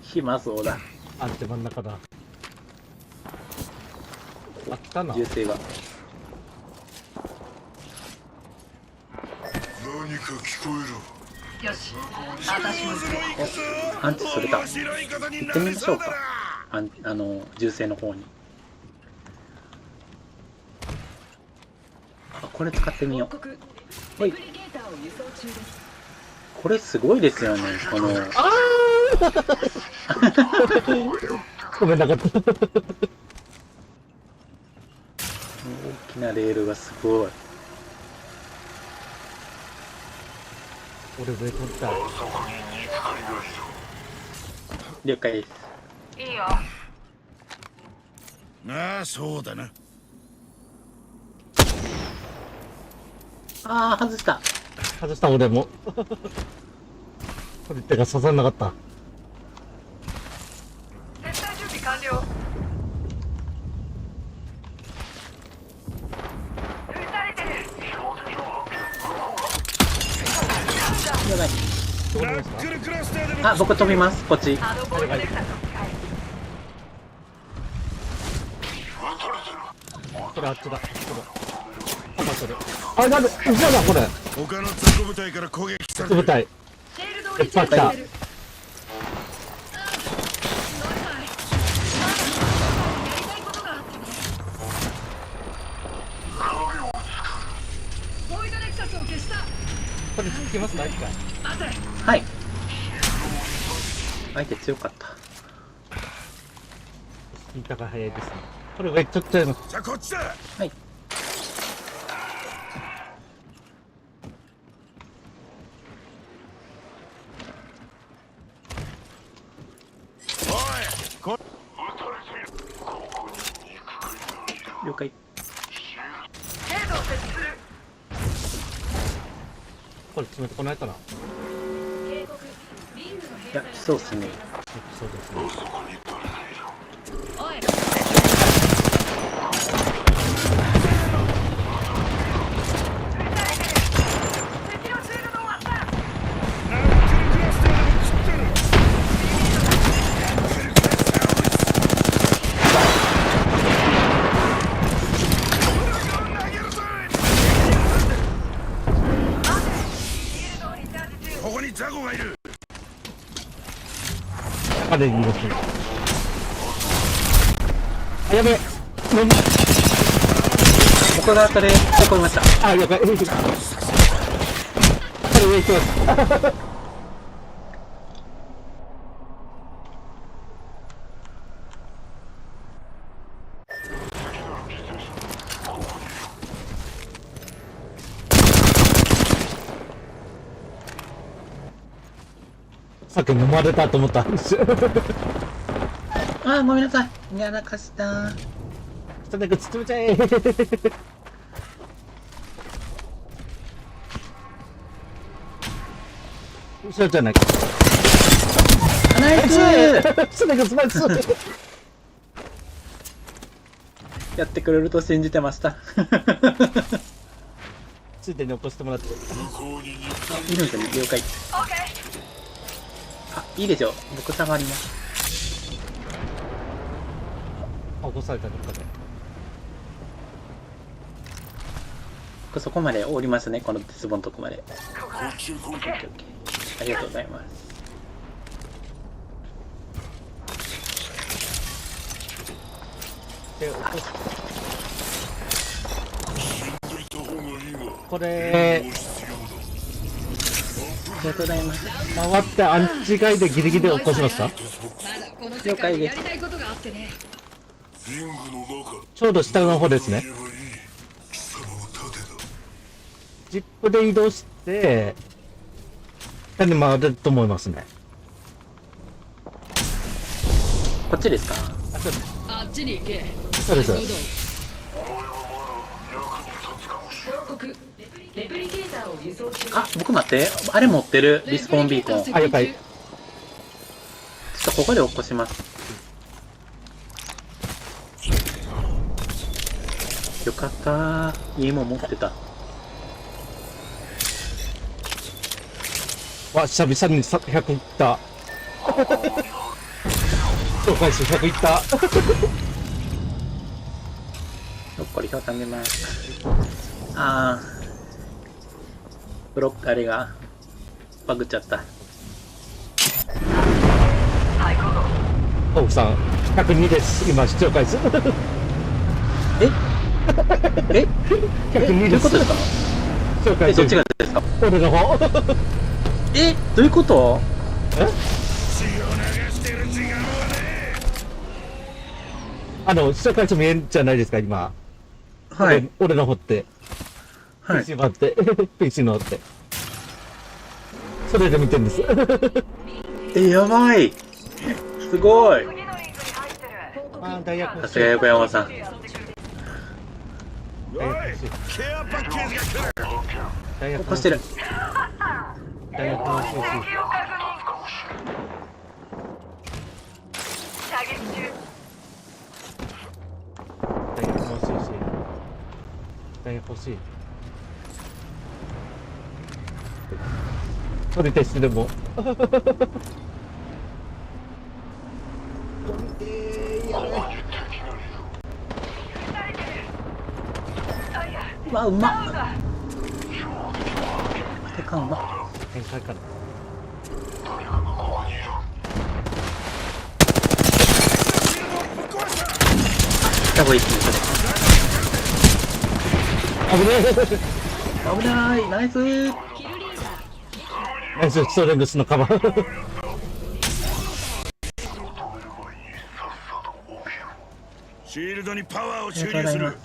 暇そうだ。あんて真ん中だ。あったな。銃声が。何か聞こえる。よし。私もお、アンチそれた。行ってみましょうか。銃声の方に。あ、これ使ってみよう。はい。これすごいですよね、この。ごめんなかった。大きなレールがすごい。俺上取った。了解です。いいよ。ああ、そうだな。ああ、外した。外した俺も。これ手が刺さんなかった。絶対準備完了。撃たれてる。やばい。どこにいますか？ナックルクラスターでもあ、僕飛びます。こっち。あのボールコネクターと使え。これあっちだ。これ。それ。あれなんで、嘘だこれ。他の雑魚部隊から攻撃されてる。部隊。シールドをいっぱい来た。乗れない。やりたいことがあってね。ボイドネクサスを消した。これつきますか一回。待て。はい。相手強かった。引いたが早いですね。これ上ちょっとやります。じゃあこっちだ。はい。おい、こ了解。ゲートを設置する。これ詰めてこないかな。警告。リングの部や、来そうっすね。そうですね。おい敵のシールドを割った。ここにザコがいる。あれに乗ってる。あ、やべえ。僕がそれ、囲みました。あ、やばい。あれ上行きます。さっき飲まれたと思ったんです。あー、ごめんなさい。やらかした。それなんか包めちゃえ。後ろじゃないか。ナイスそれがスマイス。やってくれると信じてました。ついでに起こしてもらって。いるんですよね、了解。あ、いいでしょう。僕下がります。起こされたどっかで。僕そこまで降りますね、この鉄棒のとこまで。オッケーオッケー。ありがとうございます。で、起こす。これ、ありがとうございます。回ってアンチガイでギリギリ起こしました。まだこの世界でやりたいことがあってね。ちょうど下の方ですね。ジップで移動して、下に回ると思いますね。こっちですか？あ、そうです。あっちに行け。そうです。レプリケーターを輸送中。あ、僕待って。あれ持ってる。リスポーンビーコン。あ、了解。ちょっとここで起こします。よかったー。いいもん持ってた。わ、久々に100いった。紹介数100いった。ひょっこりひょうたんでます。あー。ブロックあれがバグっちゃった。奥さん、102です。今、視聴回数。ええ102です。どういうことですか？視聴回数。どっちがですか？俺の方。え、どういうこと？視聴回数見えるじゃないですか、今。はい。俺の方って。はい。 PC 版って。PC の方って。それで見てるんです。え、やばい。すごい。あ、大学さすが横山さん。大学起こしてる。大学の先生。大学の先生。大学欲しい。取り消しでも。うわ、うまっ。てかうまっ。展開かな。来た方がいいですね、危ねえ。それ。危ない。ナイスー。ナイス、ストレングスのカバー。シールドにパワーを注入する。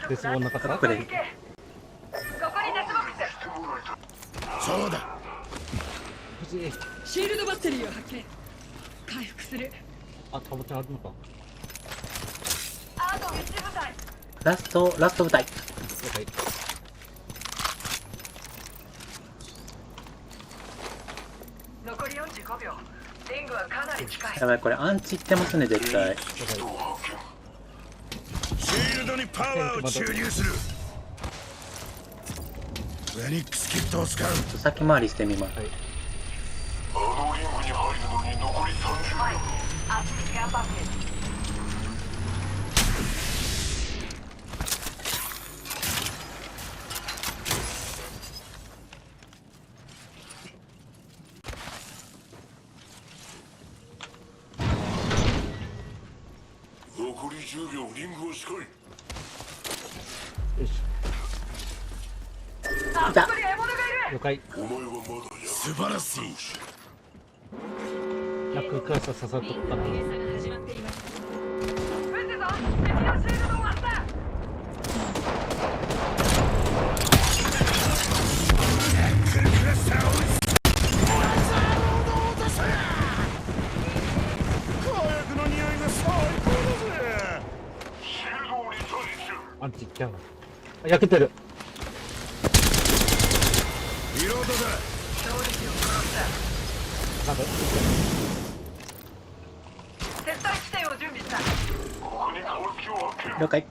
デスボンなかった。これ。そうだ。欲しい。シールドバッテリーを発見。回復する。あ、タボちゃんあるのか。ラスト舞台。了解。45秒。リングはかなり近い。やばい、これアンチってますね、絶対。シールドにパワーを注入する。フェニックスキットを使う。先回りしてみます。あのリングに入るのに残り30はい。秒。あっちに頑張って。残り10秒、リングを仕込い。よしあそこに獲物がいる。了解。お前はまだ素晴らしい。ラッククラスは刺さっとくかな。撃つぞ。敵のシールドを割った。火薬の匂いが最高だぜ。シールドをリチャージ中。アンチいっちゃうわ。あ、焼けてる。リロードだ。勝利を殺した。なんか撤退地点を準備した。ここに火器を発見。了解。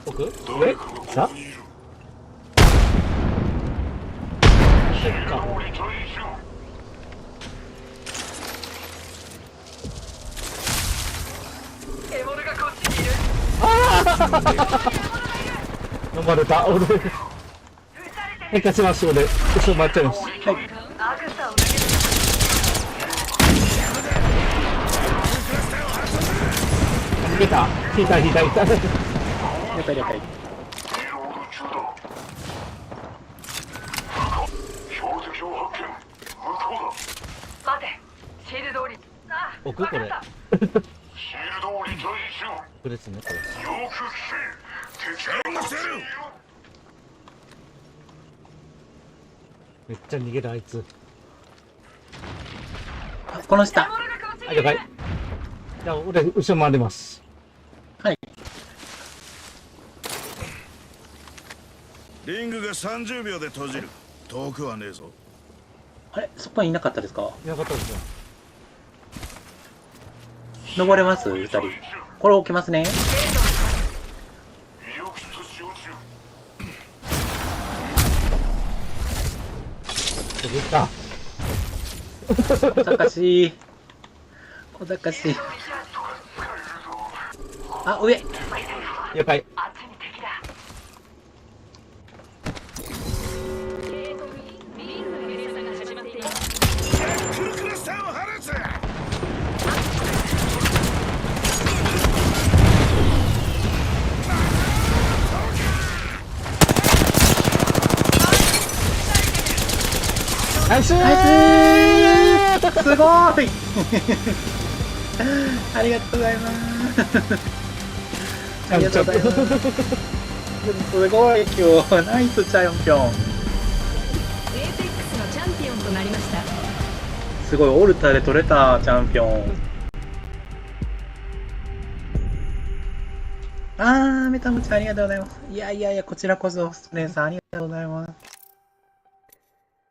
奥？誰かがこさこにいる。そっか。リチャージ中。獲物がこっちにいる。飲まれた。俺、撃たれて変化します。俺、後ろ回っちゃいます。アグサを投げる。逃げた。引いた。了解了解。リロード中だ。標的を発見。向こうだ。待て。シールドをリ。あ、奥これ。わかった。シールドをリチャージ中。これですね、これ。よく聞け。敵がこっちにいる。めっちゃ逃げる、あいつ。この下。獲物がこっちにあ、いる。了解。じゃあ、俺、後ろ回ります。はい。リングが30秒で閉じる。遠くはねえぞ。あれ、そこにいなかったですか？いなかったですよ。登れます二人。これ置きますね。威力と使用中。出た。小賢しい。小賢しい。あ、上。了解。あっちに敵だ。リングの閉鎖が始まっています。クルクラスターを放つ。ナイスー。すごーいありがとうございますありがとうございますすごい今日ナイスチャンピオン。エーペックスのチャンピオンとなりました。すごいオルタで取れたチャンピオン。メタムちゃんありがとうございます。いやこちらこそスプレンさんありがとうございます。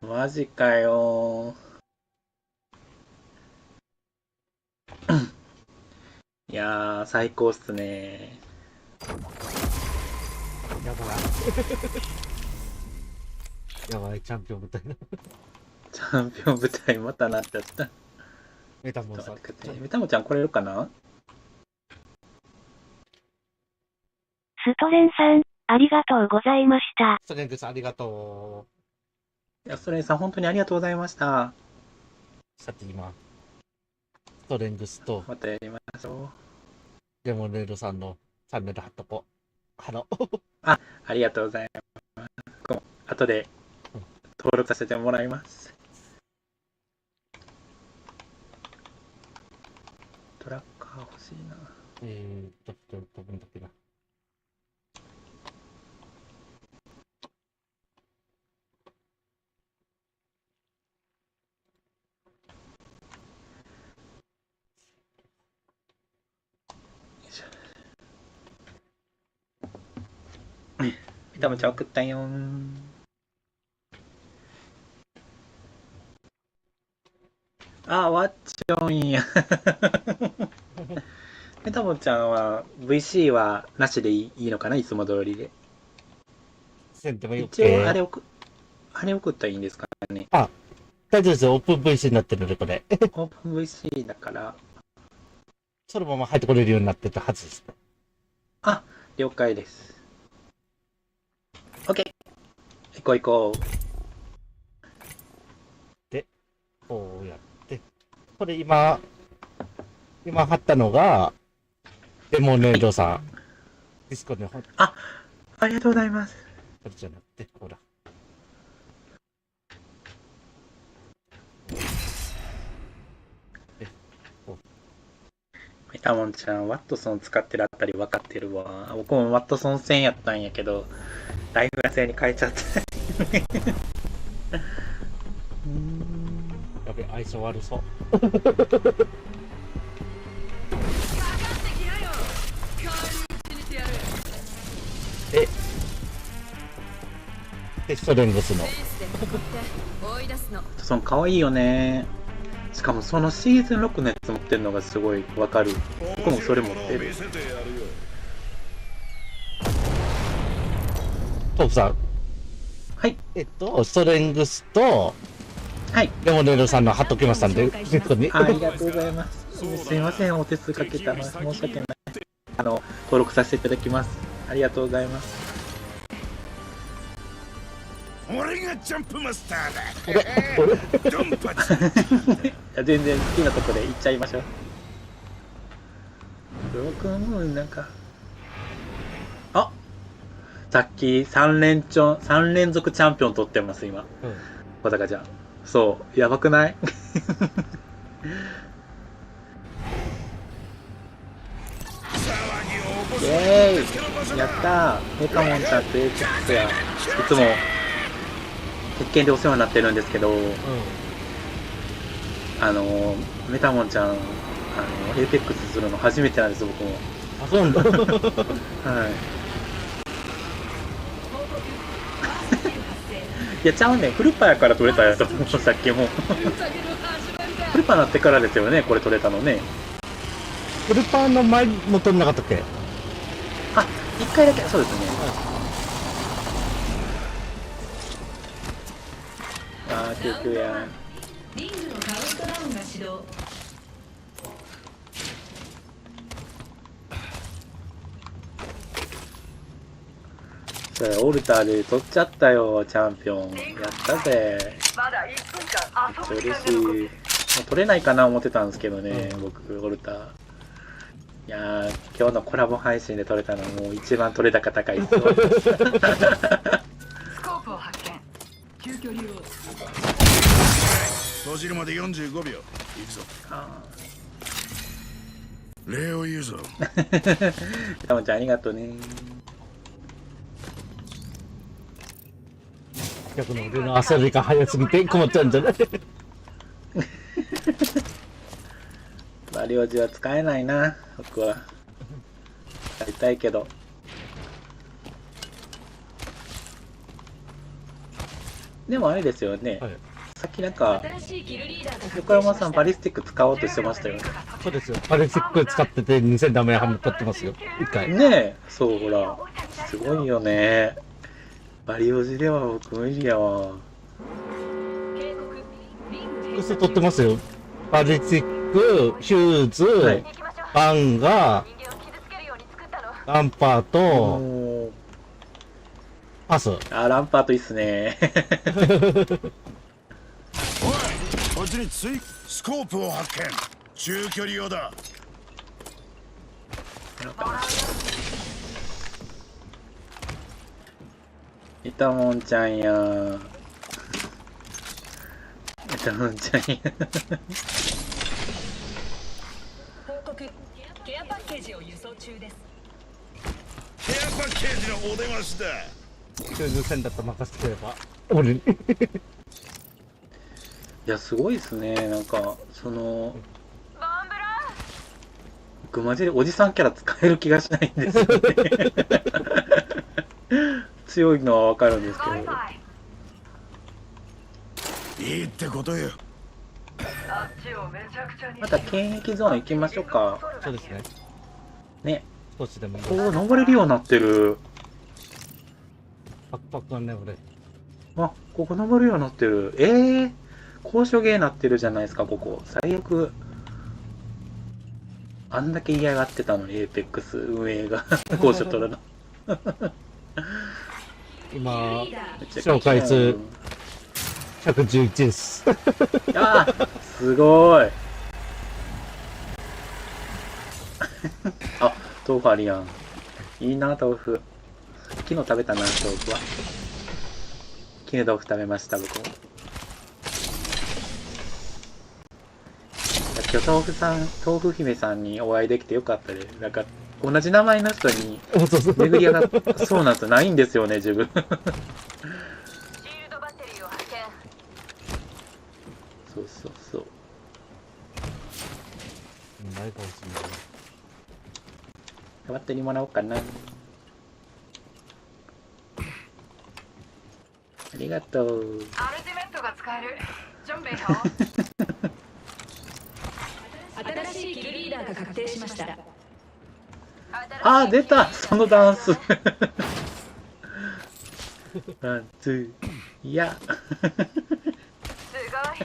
マジかよいやー最高っすね。やばい。やばい、チャンピオンみたいな。チャンピオン舞台またなっちゃった。メタモンさん。メタモちゃん来れるかな？ストレンさん、ありがとうございました。ストレングさん、ありがといや、ストレンさん本当にありがとうございました。う。さて今、ストレングスとまたやりましょう。レモネールさんのチャンネル貼っとこう。ハロありがとうございます。後で登録させてもらいます。トラッカー欲しいな。ちょっと飛ぶんだっけな。メタモちゃん送ったよーん。あ、ワッチョンや。メタボちゃんは VC はなしでいいのかな、いつも通りで。せんでもよ一応あれ送ったらいいんですかね。あ、大丈夫ですよ。オープン VC になってるんで、これ。オープン VC だから。そのまま入ってこれるようになってたはずです。あ、了解です。OK。行こう行こう。で、こうやって。これ今貼ったのが、デモネードさん。ディスコでありがとうございます。これじゃなくて、ほら。メタモンちゃん、ワットソン使ってるあたり分かってるわ。僕もワットソン戦やったんやけど、ライフラ製に変えちゃった。やべ、相性悪そう。ストレングスの。その可愛いよね。しかもそのシーズン6のやつ持ってるのがすごいわかる。僕もそれ持ってる。トープさん。はい。ストレングスと、はい。レモネードさんの貼っときましたんで、ネットに。ありがとうございます。すいません、お手数かけたの。申し訳ない。登録させていただきます。ありがとうございます。俺がジャンプマスターだ。ドンパチ。いや、全然好きなとこで行っちゃいましょう。僕はもうなんか、あ、さっき3連続チャンピオン取ってます、今。小高ちゃん。そう、やばくない？イエーイ、やったー。メタモンちゃんとエイチックスや。いつも鉄拳でお世話になってるんですけど、メタモンちゃん、エイペックスするの初めてなんです、僕も。あ、そうなんだ。はい。いや、ちゃうねん。フルパやから取れたやと思う、さっきも。フルパになってからですよね、これ取れたのね。フルパーの前も取れなかったっけ？あ、1回だけ、そうですね。あー、救急や。リングのカウントダウンが始動。それオルターで取っちゃったよ、チャンピオン。やったぜ。まだ1分間遊ぶ時嬉しい。間が残もう取れないかな思ってたんですけどね、僕、オルター。いやー、今日のコラボ配信で取れたのもう一番取れ高高いですよ。スコープを発見。中距離を閉じるまで45秒。行くぞ。礼を言うぞ。タモちゃんありがとうね。逆の俺の焦りが早すぎて困っちゃうんじゃない？マリオジは使えないな、僕は。やりたいけど。でもあれですよね。はい、さっきなんか、横山さんバリスティック使おうとしてましたよね。そうですよ。バリスティック使ってて2000ダメはまってますよ。1回。ねえ、そう、ほら。すごいよね。バリオジでは僕無理やわ。嘘取ってますよ。バリスティック、ヒューズ、はい、バンガ、ランパーと、パス。あ、ランパートいいっすね。おい、こっちにスコープを発見。中距離用だ。いたもんちゃんや。いたもんちゃんや。報告。ケアパッケージを輸送中です。ケアパッケージのお出ましだ。90戦だと任せてれば俺に。いや、すごいですね。なんかその僕マジでおじさんキャラ使える気がしないんですよね。強いのはわかるんですけど。いいってことよ。あっちをめちゃくちゃにまた検疫ゾーン行きましょうか。そうですね。ね。少しでもいい。おお、登れるようになってる。パクパクがね、俺。あ、ここ登るようになってる。高所ゲーになってるじゃないですか、ここ。最悪。あんだけ嫌がってたのに、エーペックス運営が高所取るの。今、めっちゃ紹介数111です。あーすごい。あ、豆腐あるやん。いいな、豆腐。昨日食べたな、豆腐は。絹豆腐食べました、僕も。今日豆腐姫さんにお会いできてよかったです。なんか、同じ名前の人に巡り合がそうなんですよ、ないんですよね、自分。シールドバッテリーを発見。そうそうそう。ないかもしれない。バッテリーもらおうかな。ありがとう。アルティメットが使える。準備よ。新しいキルリーダーが確定しました。あー、出たそのダンス。ワン、ツー、いや。すごい。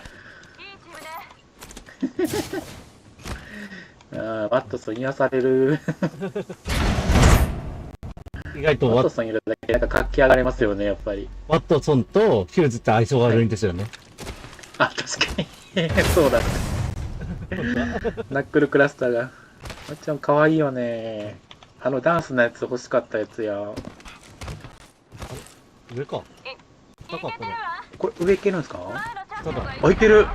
いいチームね。あー、ワットソン癒される。意外とワットソンいるだけなんか活気上がりますよね、やっぱり。ワットソンとヒューズって相性が悪いんですよね。あ、確かに。そうだ。ナックルクラスターが。わっちゃんかわいいよね。あのダンスのやつ欲しかったやつや。上か。高これ。これ上行けるんですか？ただ、あ、いける。こ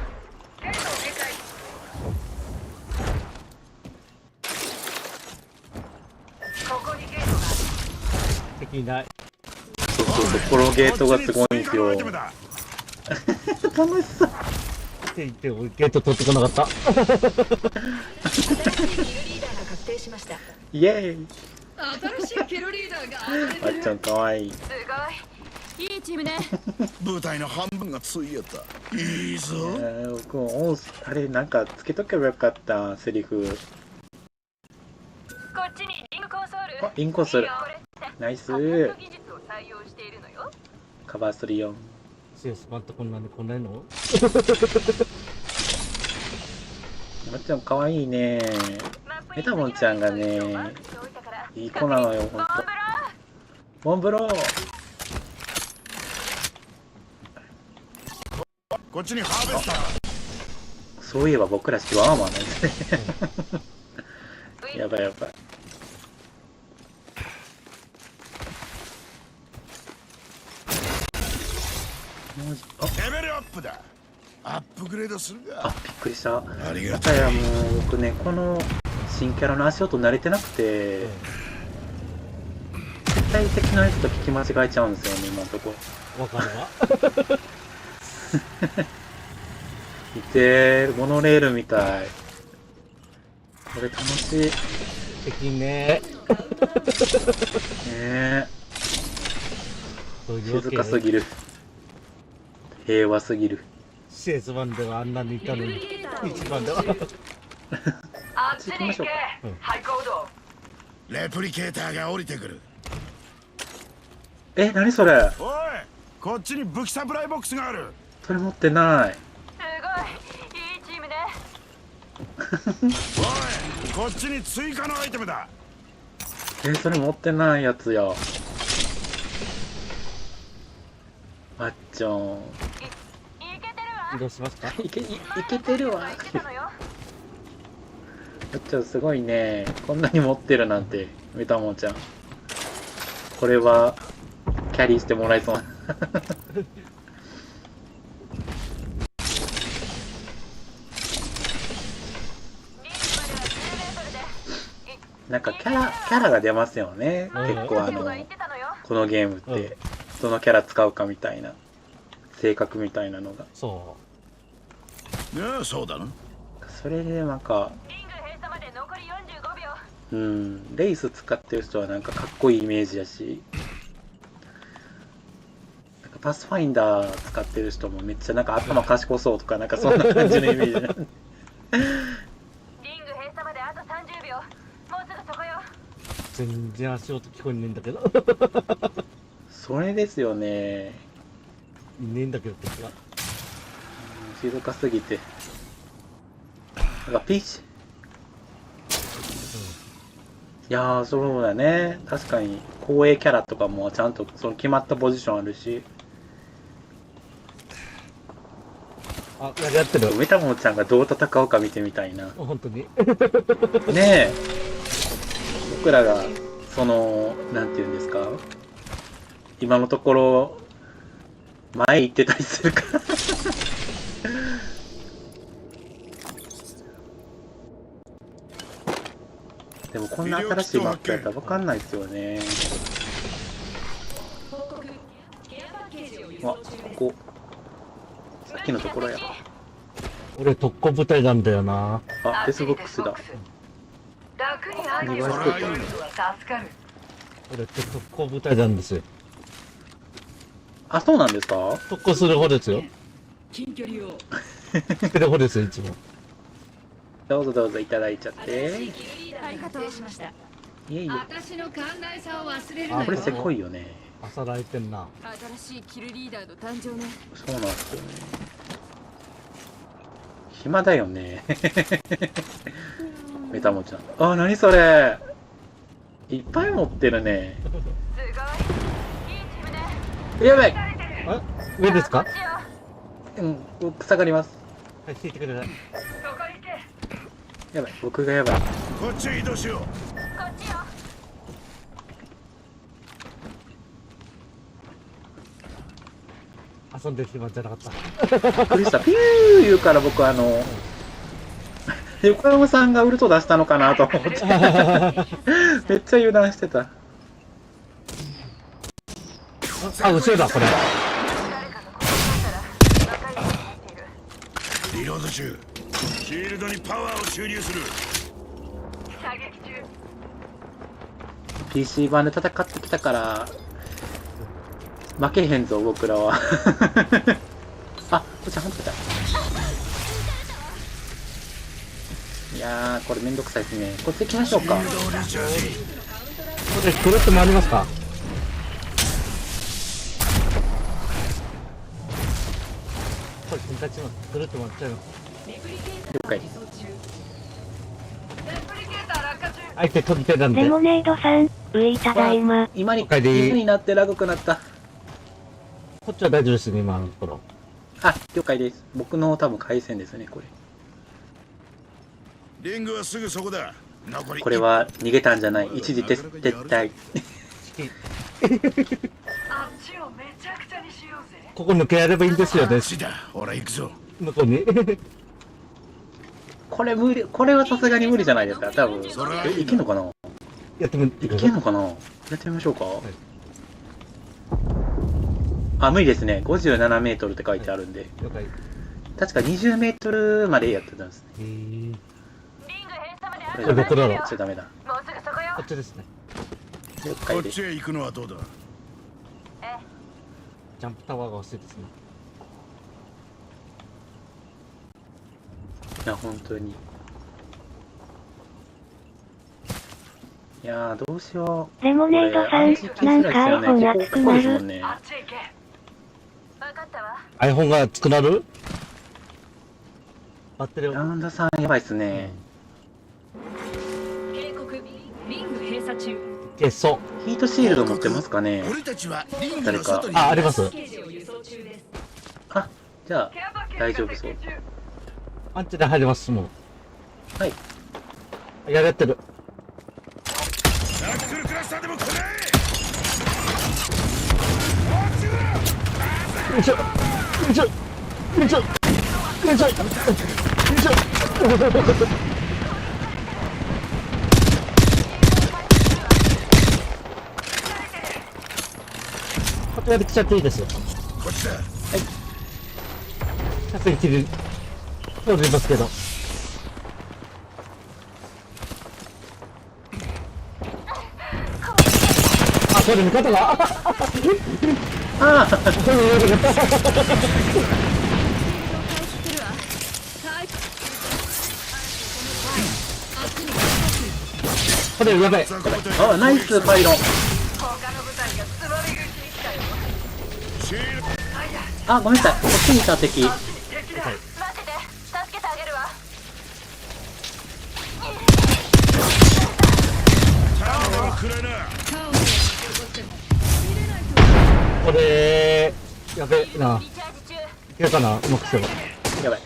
こにゲートがある。敵いない。そうそうそう、このゲートがすごいんですよ。楽しそう。って言って俺ゲート取ってこなかった。新しいキルリーダーが確定しました。イエーイ。新しいキルリーダーがわっちゃんかわいい。すごい。いいチームね。部隊の半分がついやった。いいぞ。僕もあれなんかつけとけばよかったセリフ。こっちにリングコンソール。あ、リンコンソールいいよナイスこれって技術を採用しているのよ。カバーするよ。CS 版ってこんなんでこんないの？わっちゃんかわいいね。メタモンちゃんがね、いい子なのよ、ほんと。モンブロー。こっちにハーベスター。そういえば僕らシワーマンなんですね。やばいやばい。レベルアップだ。アップグレードするあ、が。びっくりした。ありがとまたやもう僕ね、この新キャラの足音慣れてなくて、絶対敵のやつと聞き間違えちゃうんですよね、今のとこ。わかるわ。いてー、モノレールみたい。これ楽しい。敵ね。ねそういうわけ静かすぎる。平和すぎる。CS 版ではあんなにいたのに、1番では。あっちに行け。廃行動。レプリケーターが降りてくる。え、何それ？おい、こっちに武器サプライボックスがある。それ持ってない。すごい。いいチームね。おい、こっちに追加のアイテムだ。それ持ってないやつや。あっちゃん。いけてるわ。移動しますか？いけてるわ。あっちゃんすごいね。こんなに持ってるなんて、メタモンちゃん。これは、キャリーしてもらえそうな。なんかキャラが出ますよね。結構このゲームって、どのキャラ使うかみたいな、性格みたいなのが。そいや、そうだな。それでなんか、うん、レイス使ってる人はなんかかっこいいイメージやし、なんかパスファインダー使ってる人もめっちゃなんか頭賢そうとかなんかそんな感じのイメージなんで。リング閉鎖まであと30秒。もうすぐそこよ。全然足音聞こえねえんだけど。それですよね。いねえんだけど、敵が。静かすぎて。なんかピーチ。いやー、そうだね。確かに、後衛キャラとかもちゃんとその決まったポジションあるし。あ、やってる。メタモンちゃんがどう戦うか見てみたいな。本当に。ねえ。僕らが、その、なんていうんですか。今のところ、前行ってたりするから。でもこんな新しいマップやったら分かんないですよね。あ、ここ。さっきのところや。俺特攻部隊なんだよな。あ、デスボックスだ。楽に相手を二倍助かる。俺特攻部隊なんですよ。あ、そうなんですか？特攻する方ですよ。近距離をする方ですよ、いつも。どうぞどうぞいただいちゃって。ありがとうしました。いえいえ。私の寛大さを忘れるあなよ。これせこいよね。朝らいてんな。新しいキルリーダーの誕生ね。そうなんですよね。暇だよね。メタモちゃん。あ、なにそれ。いっぱい持ってるね。すごい。いいチームね。やばい。あ、上ですか？うん、僕下がります。はい、引いてください。そこ行け。やばい、僕がやばい。こっちへ移動しよう。こっちよ。遊んでる暇じゃなかった。びっくりした。ピュー言うから僕横山さんがウルト出したのかなと思って。めっちゃ油断してた。あ、後ろだ、これ。誰かが殺されたら仲いいと思っている。リロード中。シールドにパワーを注入する。射撃中。 PC 版で戦ってきたから負けへんぞ僕らは。あ、こっちハンプだ。いやー、これめんどくさいですね。こっち行きましょうか。これ、くるっと回りますか？これ、君たちもくるっと回っちゃいます。了解。レプリケーター落下中。相手飛び手なんで。レモネードさん、上ただいま。今におかえりなってラグくなった。こっちは大丈夫ですね、今のところ。あ、了解です。僕の多分回線ですね、これ。リングはすぐそこだ。残りこれは逃げたんじゃない。一時撤退。あっちをめちゃくちゃにしようぜ。ここ抜けやればいいんですよね。だ。ほら行くぞ。向こうに。これ無理、これはさすがに無理じゃないですか、多分。いけんのかな？やってみていください。けんのかな？やってみましょうか。あ、無理ですね。57メートルって書いてあるんで。了解。確か20メートルまでやってたんですね。へー。リング閉鎖まであことれどこだろうやっちゃダメだ。もうすぐそこよこ。っちですね。了こ解です。っちへ行くのはどうだ。ジャンプタワーが欲しいですね。いや、本当に。いやー、どうしよう。レモネードさん、なんか iPhone 熱くなる。ね。あっち行け。分かったわ。 iPhone が熱くなる？バッテリーを。ラウンドさんやばいっすね。警告リング閉鎖中。消そヒートシールド持ってますかね？俺たちはリング誰かの外に。う。あ、あります。刑事を輸送中です。あ、じゃあ、ケアパッケージ大丈夫そう。が接近中。アンチで入ります、もはい。う。やってる。ナックルクラスターでも来ない。よいしょ。よいしょ。よいしょ。よいしょ。よいしょ。こちらで来ちゃっていいですよ。こっちだ。車線切り、通りますけど。あ、それ味方が。ああこれやべえ。あ、ナイスパイロン。あ、ごめんなさい。こっちにいた敵。待ってて、助けてあげるわ。これやべえな。いけるかな、うまくすれば。やばい。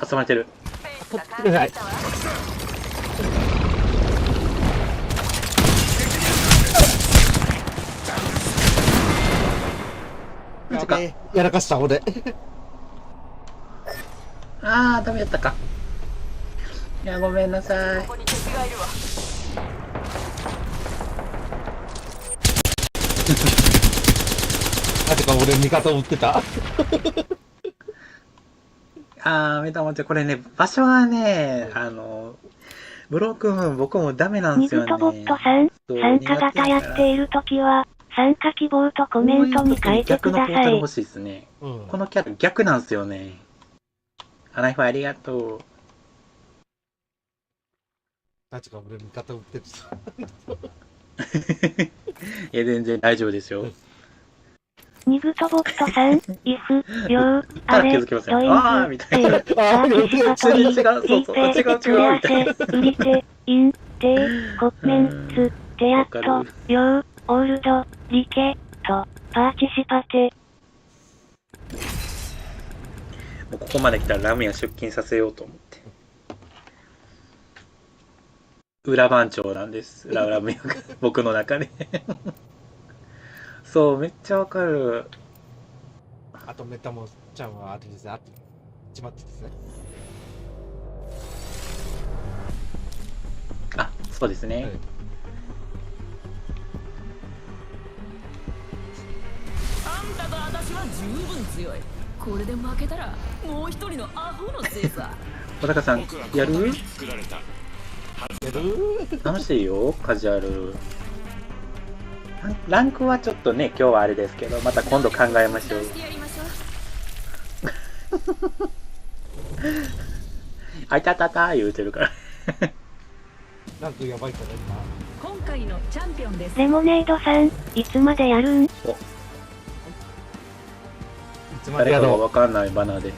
挟まれてる。取ってくれない。やべえ、やらかした俺。あー、ダメだったか。いや、ごめんなさい。ここに敵がいるわ。なぜか俺味方を撃ってた。あー、メタモンちゃん、これね、場所はね、ブロークムーン僕もダメなんですよね。ニグトボットさん、参加型やっているときは、参加希望とコメントに書いてくだ逆のポータさい。ル欲しいですね。このキャラ逆なんですよね。アナイフありがとう。なぜか俺味方を撃ってる。いや、全然大丈夫ですよ。ニグトボットさん、イフ、ヨー、あれ、ロイング、あーみたいな。サーキシパトリー、リペ、プレアセ、ウリテ、イン、テイ、コメンツ、テアット、ヨー、オールド、リケ、と、パーチシパテ。もうここまで来たらラムヤ出勤させようと思って。裏番長なんです。ラムヤが僕の中で。そう、めっちゃわかる。あとメタモンちゃんはあれですね、あとちまってですね。あ、そうですね。あんたと私は十分強い。これで負けたらもう一人のアホのせいさ。小高さん、やる？楽しいよ、カジュアル。ランクはちょっとね、今日はあれですけど、また今度考えましょう。あいたたた言うてるから。ランクやばいから今回のチャンピオンです。レモネードさん、いつまでやるん？誰かがわかんないバナーで。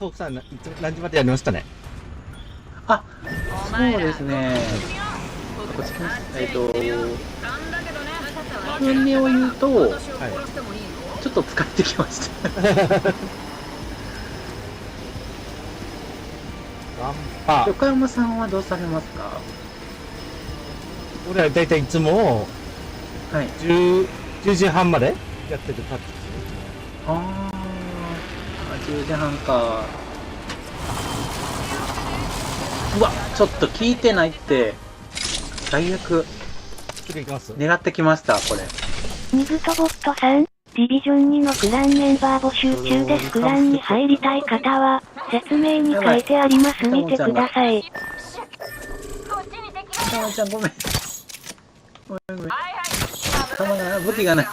トークさん、何時までやりましたね。あ、そうですね。こっち来ます。本音を言うと、ちょっと疲れてきました。横山さんはどうされますか？俺はだいたいいつも、はい、10時半までやってる感じですね。あー、10時半か。うわ、ちょっと聞いてないって。最悪。狙ってきました、これ。ニグトボットさん、ディビジョン2のクランメンバー募集中です。クランに入りたい方は、説明に書いてあります。見てください。たまちゃん、ごめん。ごめんごめん。たまが武器がない。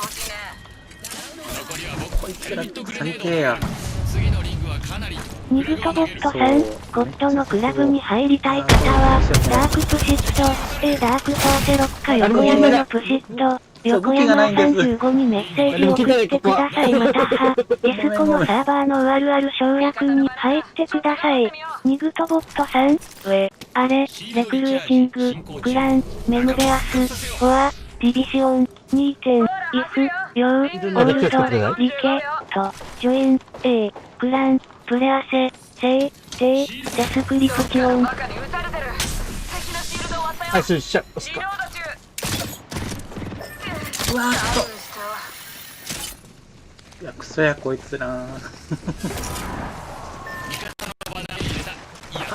こいつら最低や。ニグトボットさん、ゴッドのクラブに入りたい方は、ダークプシット、ダークフォーセ6か横山のプシット、横山35にメッセージを送ってください。または、ディスコのサーバーのあるある省略に入ってください。ニグトボットさん、あれ、レクルーティング、クラン、メムベアス、フォア、ディビシオン、2点、イフ、ヨー、オールド、リケ、と、ジョイン、A、クラン、プレアセ、セイ、テイ、デスクリプション。はい、それしちゃう。すか。うわーっと。いや、クソや、こいつら。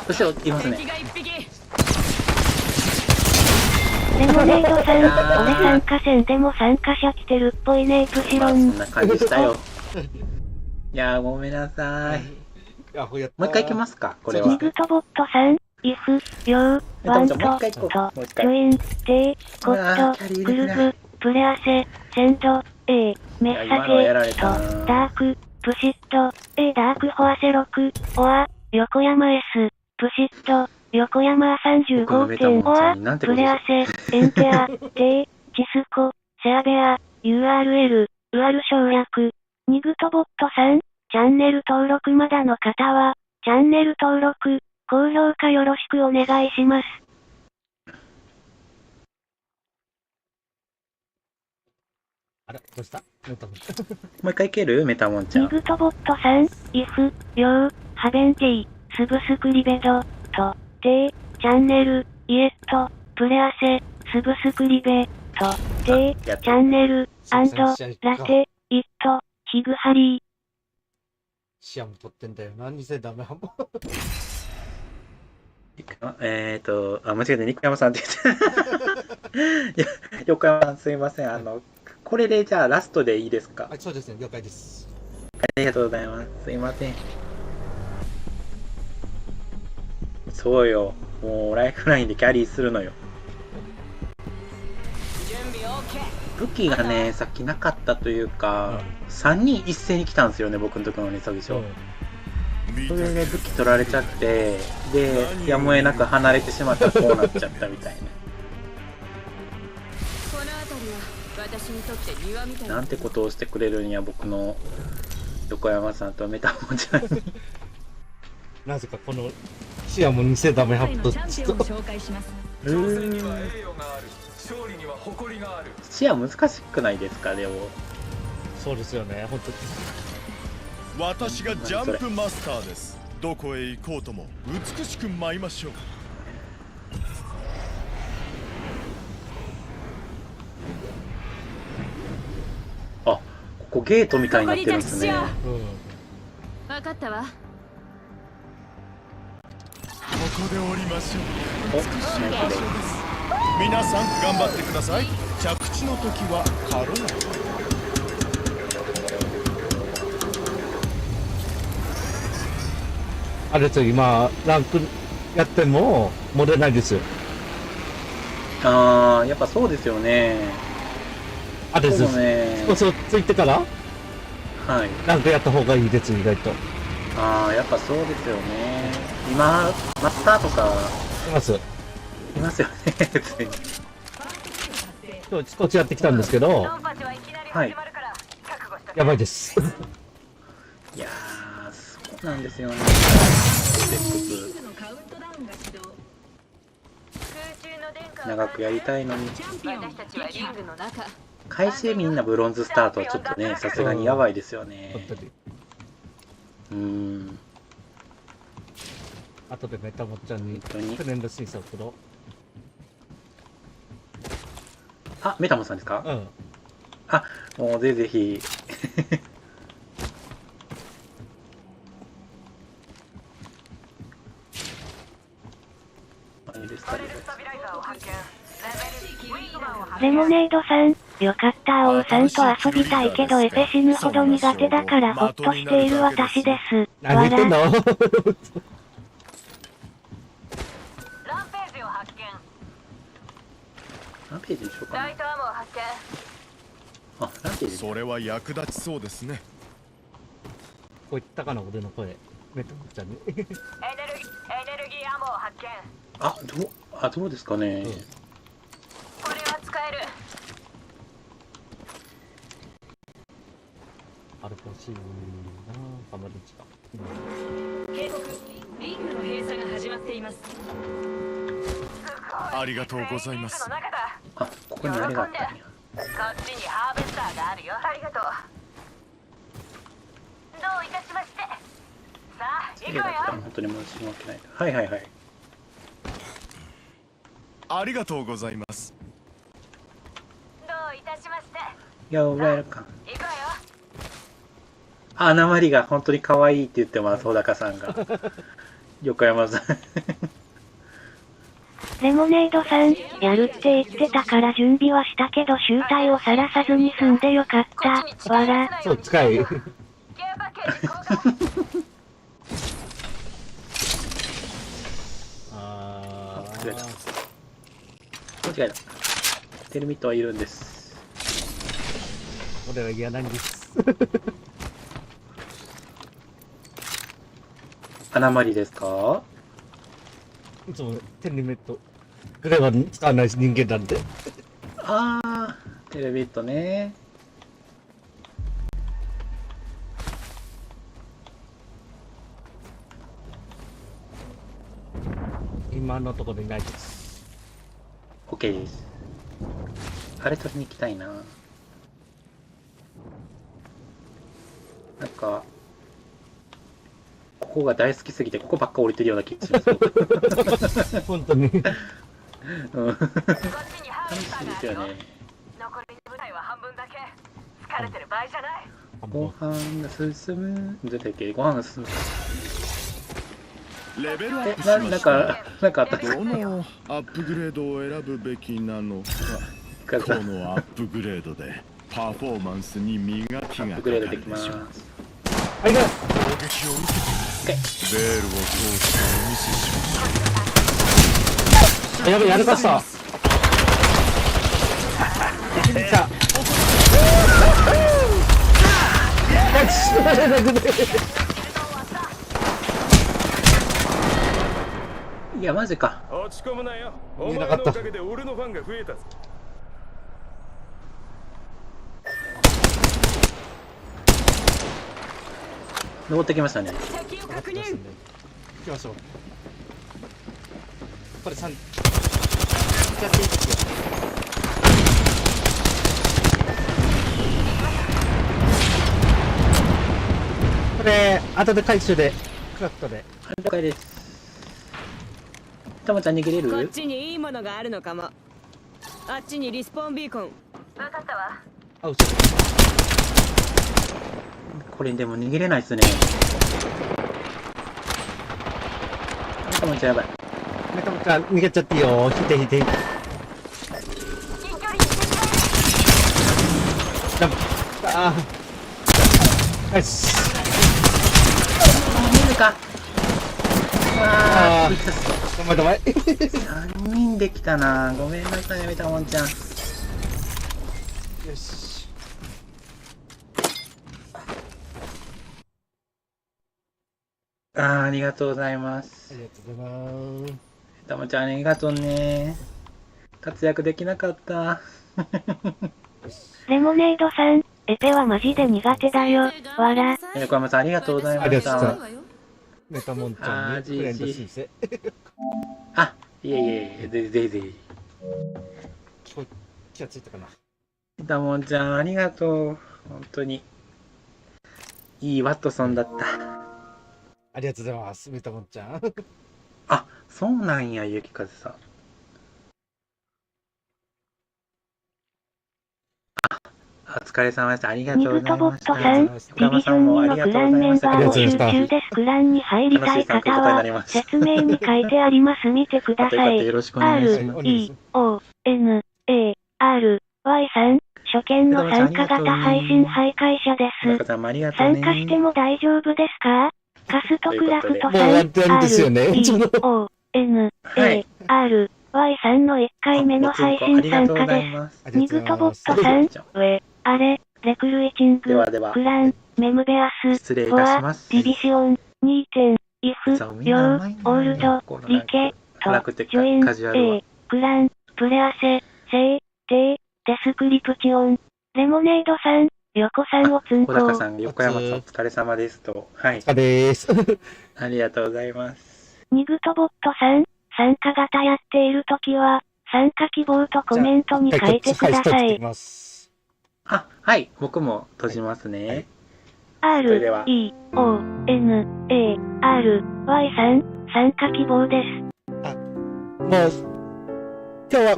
後ろ、いますね。レモネードさん、俺参加戦でも参加者来てるっぽいね、プシロン。そんな感じしたよ。いやー、ごめんなさい。もう一回行きますか、これは。ニグトボットさん、イフ、ヨー、ワント、と、ジョイン、テイ、ゴッド、グルブ、プレアセ、センド、A、メッサゲと、ダーク、プシット、A ダークホアセ6、オア、横山 S、プシット、横山35点、オア、プレアセ、エンテア、テイ、チスコ、セアベア、URL、ウアル省略、ニグトボットさん、チャンネル登録まだの方は、チャンネル登録、高評価よろしくお願いします。あれ、どうしたメタモン。もう一回いけるメタモンちゃん。ニグトボットさん、イフ、ヨー、ハベンティ、スブスクリベド、と、テイ、チャンネル、イエット、プレアセ、スブスクリベ、と、テイ、チャンネル、アンド、ラテ、イット、ヒグハリー。シアム取ってんだよ。何せダメハモ。間違えて、肉山さんって言って。いや、横山さんすいません。これでじゃあラストでいいですか？はい、そうですね。了解です。ありがとうございます。すいません。そうよ。もうライフラインでキャリーするのよ。武器がね、さっきなかったというか、3人一斉に来たんですよね、僕のところに最初。それで武器取られちゃって、で、やむを得なく離れてしまったらこうなっちゃったみたいな。なんてことをしてくれるんや、僕の横山さんとメタモンちゃんに。なぜかこのシアム偽ダメハット挑戦には栄誉がある。勝利には誇りがある。シア難しくないですか、でも。そうですよね、本当に。私がジャンプマスターです。どこへ行こうとも美しく舞いましょう。あ、ここゲートみたいになってるんですね。分かったわ。ここで降りましょう。美しい場所です。皆さん頑張ってください。着地の時は軽い。あれですよ、今ランクやっても戻れないですよ。ああ、やっぱそうですよね。あれですよね。そうついてからはい。ランクやった方がいいです、意外と。ああ、やっぱそうですよね。今マスターとかいますよね、普通に。今日少しやってきたんですけど、はい。やばいです。いやー、そうなんですよね。長くやりたいのに。開始でみんなブロンズスタートはちょっとね、さすがにやばいですよね。後でメタモッちゃんにフレンド審査を送ろう。あ、メタモさんですか？うん。あ、もうぜひぜひ。レモネードさん、よかった王さんと遊びたいけどエペ死ぬほど苦手だからホッとしている私です。何言ってんの？ランページを発見。ランページにしようかな。ライトアモを発見。あ、ランページ。それは役立ちそうですね。こう言ったかな、俺の声。メタモッちゃんに。エネルギーアモを発見。どうですかね。これは使える。あれ欲しいなぁ、頑張るんちか。警告、リングの閉鎖が始まっています。ありがとうございます。あ、ここにあれがあったんや。こっちにハーベスターがあるよ。ありがとう。どういたしまして。さあ、行くわよ。本当に申し訳ない。はいはいはい。ありがとうございます。どういたしまして。いや、覚えるか。行くわよ。あ、なまりが本当に可愛いって言ってます、小高さんが。横山さん。レモネードさん、やるって言ってたから準備はしたけど集体を晒さずに済んでよかった。わら。そう、近い。間違えた。間違えた。テルミットはいるんです。これは嫌なんです。穴まりですか？いつもテルメット。これは使わないし人間なんで。あー、テルミットね。今のところいないです。 OK です。あれ取りに行きたいな。なんか、ここが大好きすぎて、ここばっか降りてるような気がします。本当に。うん。こっちに楽ハウスしターがあるよ。いですよね。残りの部隊は半分だけ。疲れてる場合じゃない。ご飯が進む。どうだっけ？ご飯が進む。レベルアップしまなんした。かあったっけ？どのアップグレードを選ぶべきなのか。このアップグレードでパフォーマンスに磨きがかかアップグレードでるきます。でしょう。はい、が攻撃を受けてベールを通してお見せしましょう。やべ、やるかした。来た。いや、マジか。落ち込むなよ。お前見えなかったのおかげで俺のファンが増えたぞ。登ってきましたね。敵を確認。行きましょう。これ3。やっていいですよ。これ、後で回収で、クラフトで。了解です。たまちゃん逃げれる？こっちにいいものがあるのかも。あっちにリスポーンビーコン。分かったわ。あ、後ろ。これでも逃げれないっすね。たまちゃんやばい。メタモちゃん、逃げちゃっていいよ。引いて引いて。近距離にああ。よし。見るか。ああー、ー、ごめん。3人できたな。ごめんなさい、メタモンちゃん。よし。ありがとうございまあす。りがとうございます。メタモンちゃん、ありがとうね。活躍できなかった。レモネードさん、エペはマジで苦手だよ。わら。横山さん、ありがとうございましありがとうございた。ますメタモンちゃんにフレンド申請。あ、いえいえ、ぜひぜひぜひ。気がついたかな。メタモンちゃん、ありがとう。本当に。いいワットソンだった。ありがとうございます、メタモンちゃん。あ、そうなんや、ゆきかずさん。お疲れ様でした。ありがとうごニグトボざいました。ットさん、ディビジョン2のクランメンバー募集中です。クランに入りたい方は、説明に書いてあります。見てください。よろしくお願いします。REONARY さん、初見の参加型配信徘徊者です。さんもありがとうね。参加しても大丈夫ですか？カストクラフトもうさん、終わってるんですよね。REONARY さんの1回目の配信参加です。ニグトボットさん、あれ、レクルイチング、クラン、メムベアス、失礼いフォア、たします。ディビション、2点、イフ、ヨー、オールド、リケ、ト、ジョイン、A、クラン、プレアセ、セイ、テイ、デスクリプチオン、レモネードさん、横さんをつんこ小高さん、横山さん、お疲れ様ですと。はい。です。ありがとうございます。ニグトボットさん、参加型やっているときは、参加希望とコメントに書いてください。あ、はい。僕も閉じますね。REONARY さん、参加希望です。もう、今日は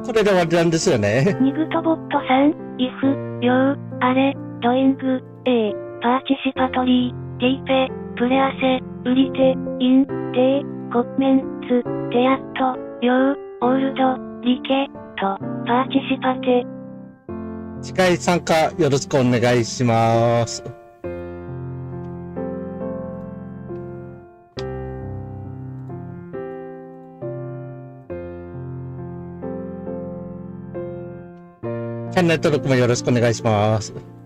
これで終わりなんですよね。ニグトボットさん、IF、ヨー、あれ、ドイング、A、パーチシパトリー、ディーペ、プレアセ、ウリテ、イン、テイ、コメンツ、テヤット、ヨー、オールド、リケ、と、パーチシパテ。次回参加よろしくお願いします。ャンネル登録もよろしくお願いします。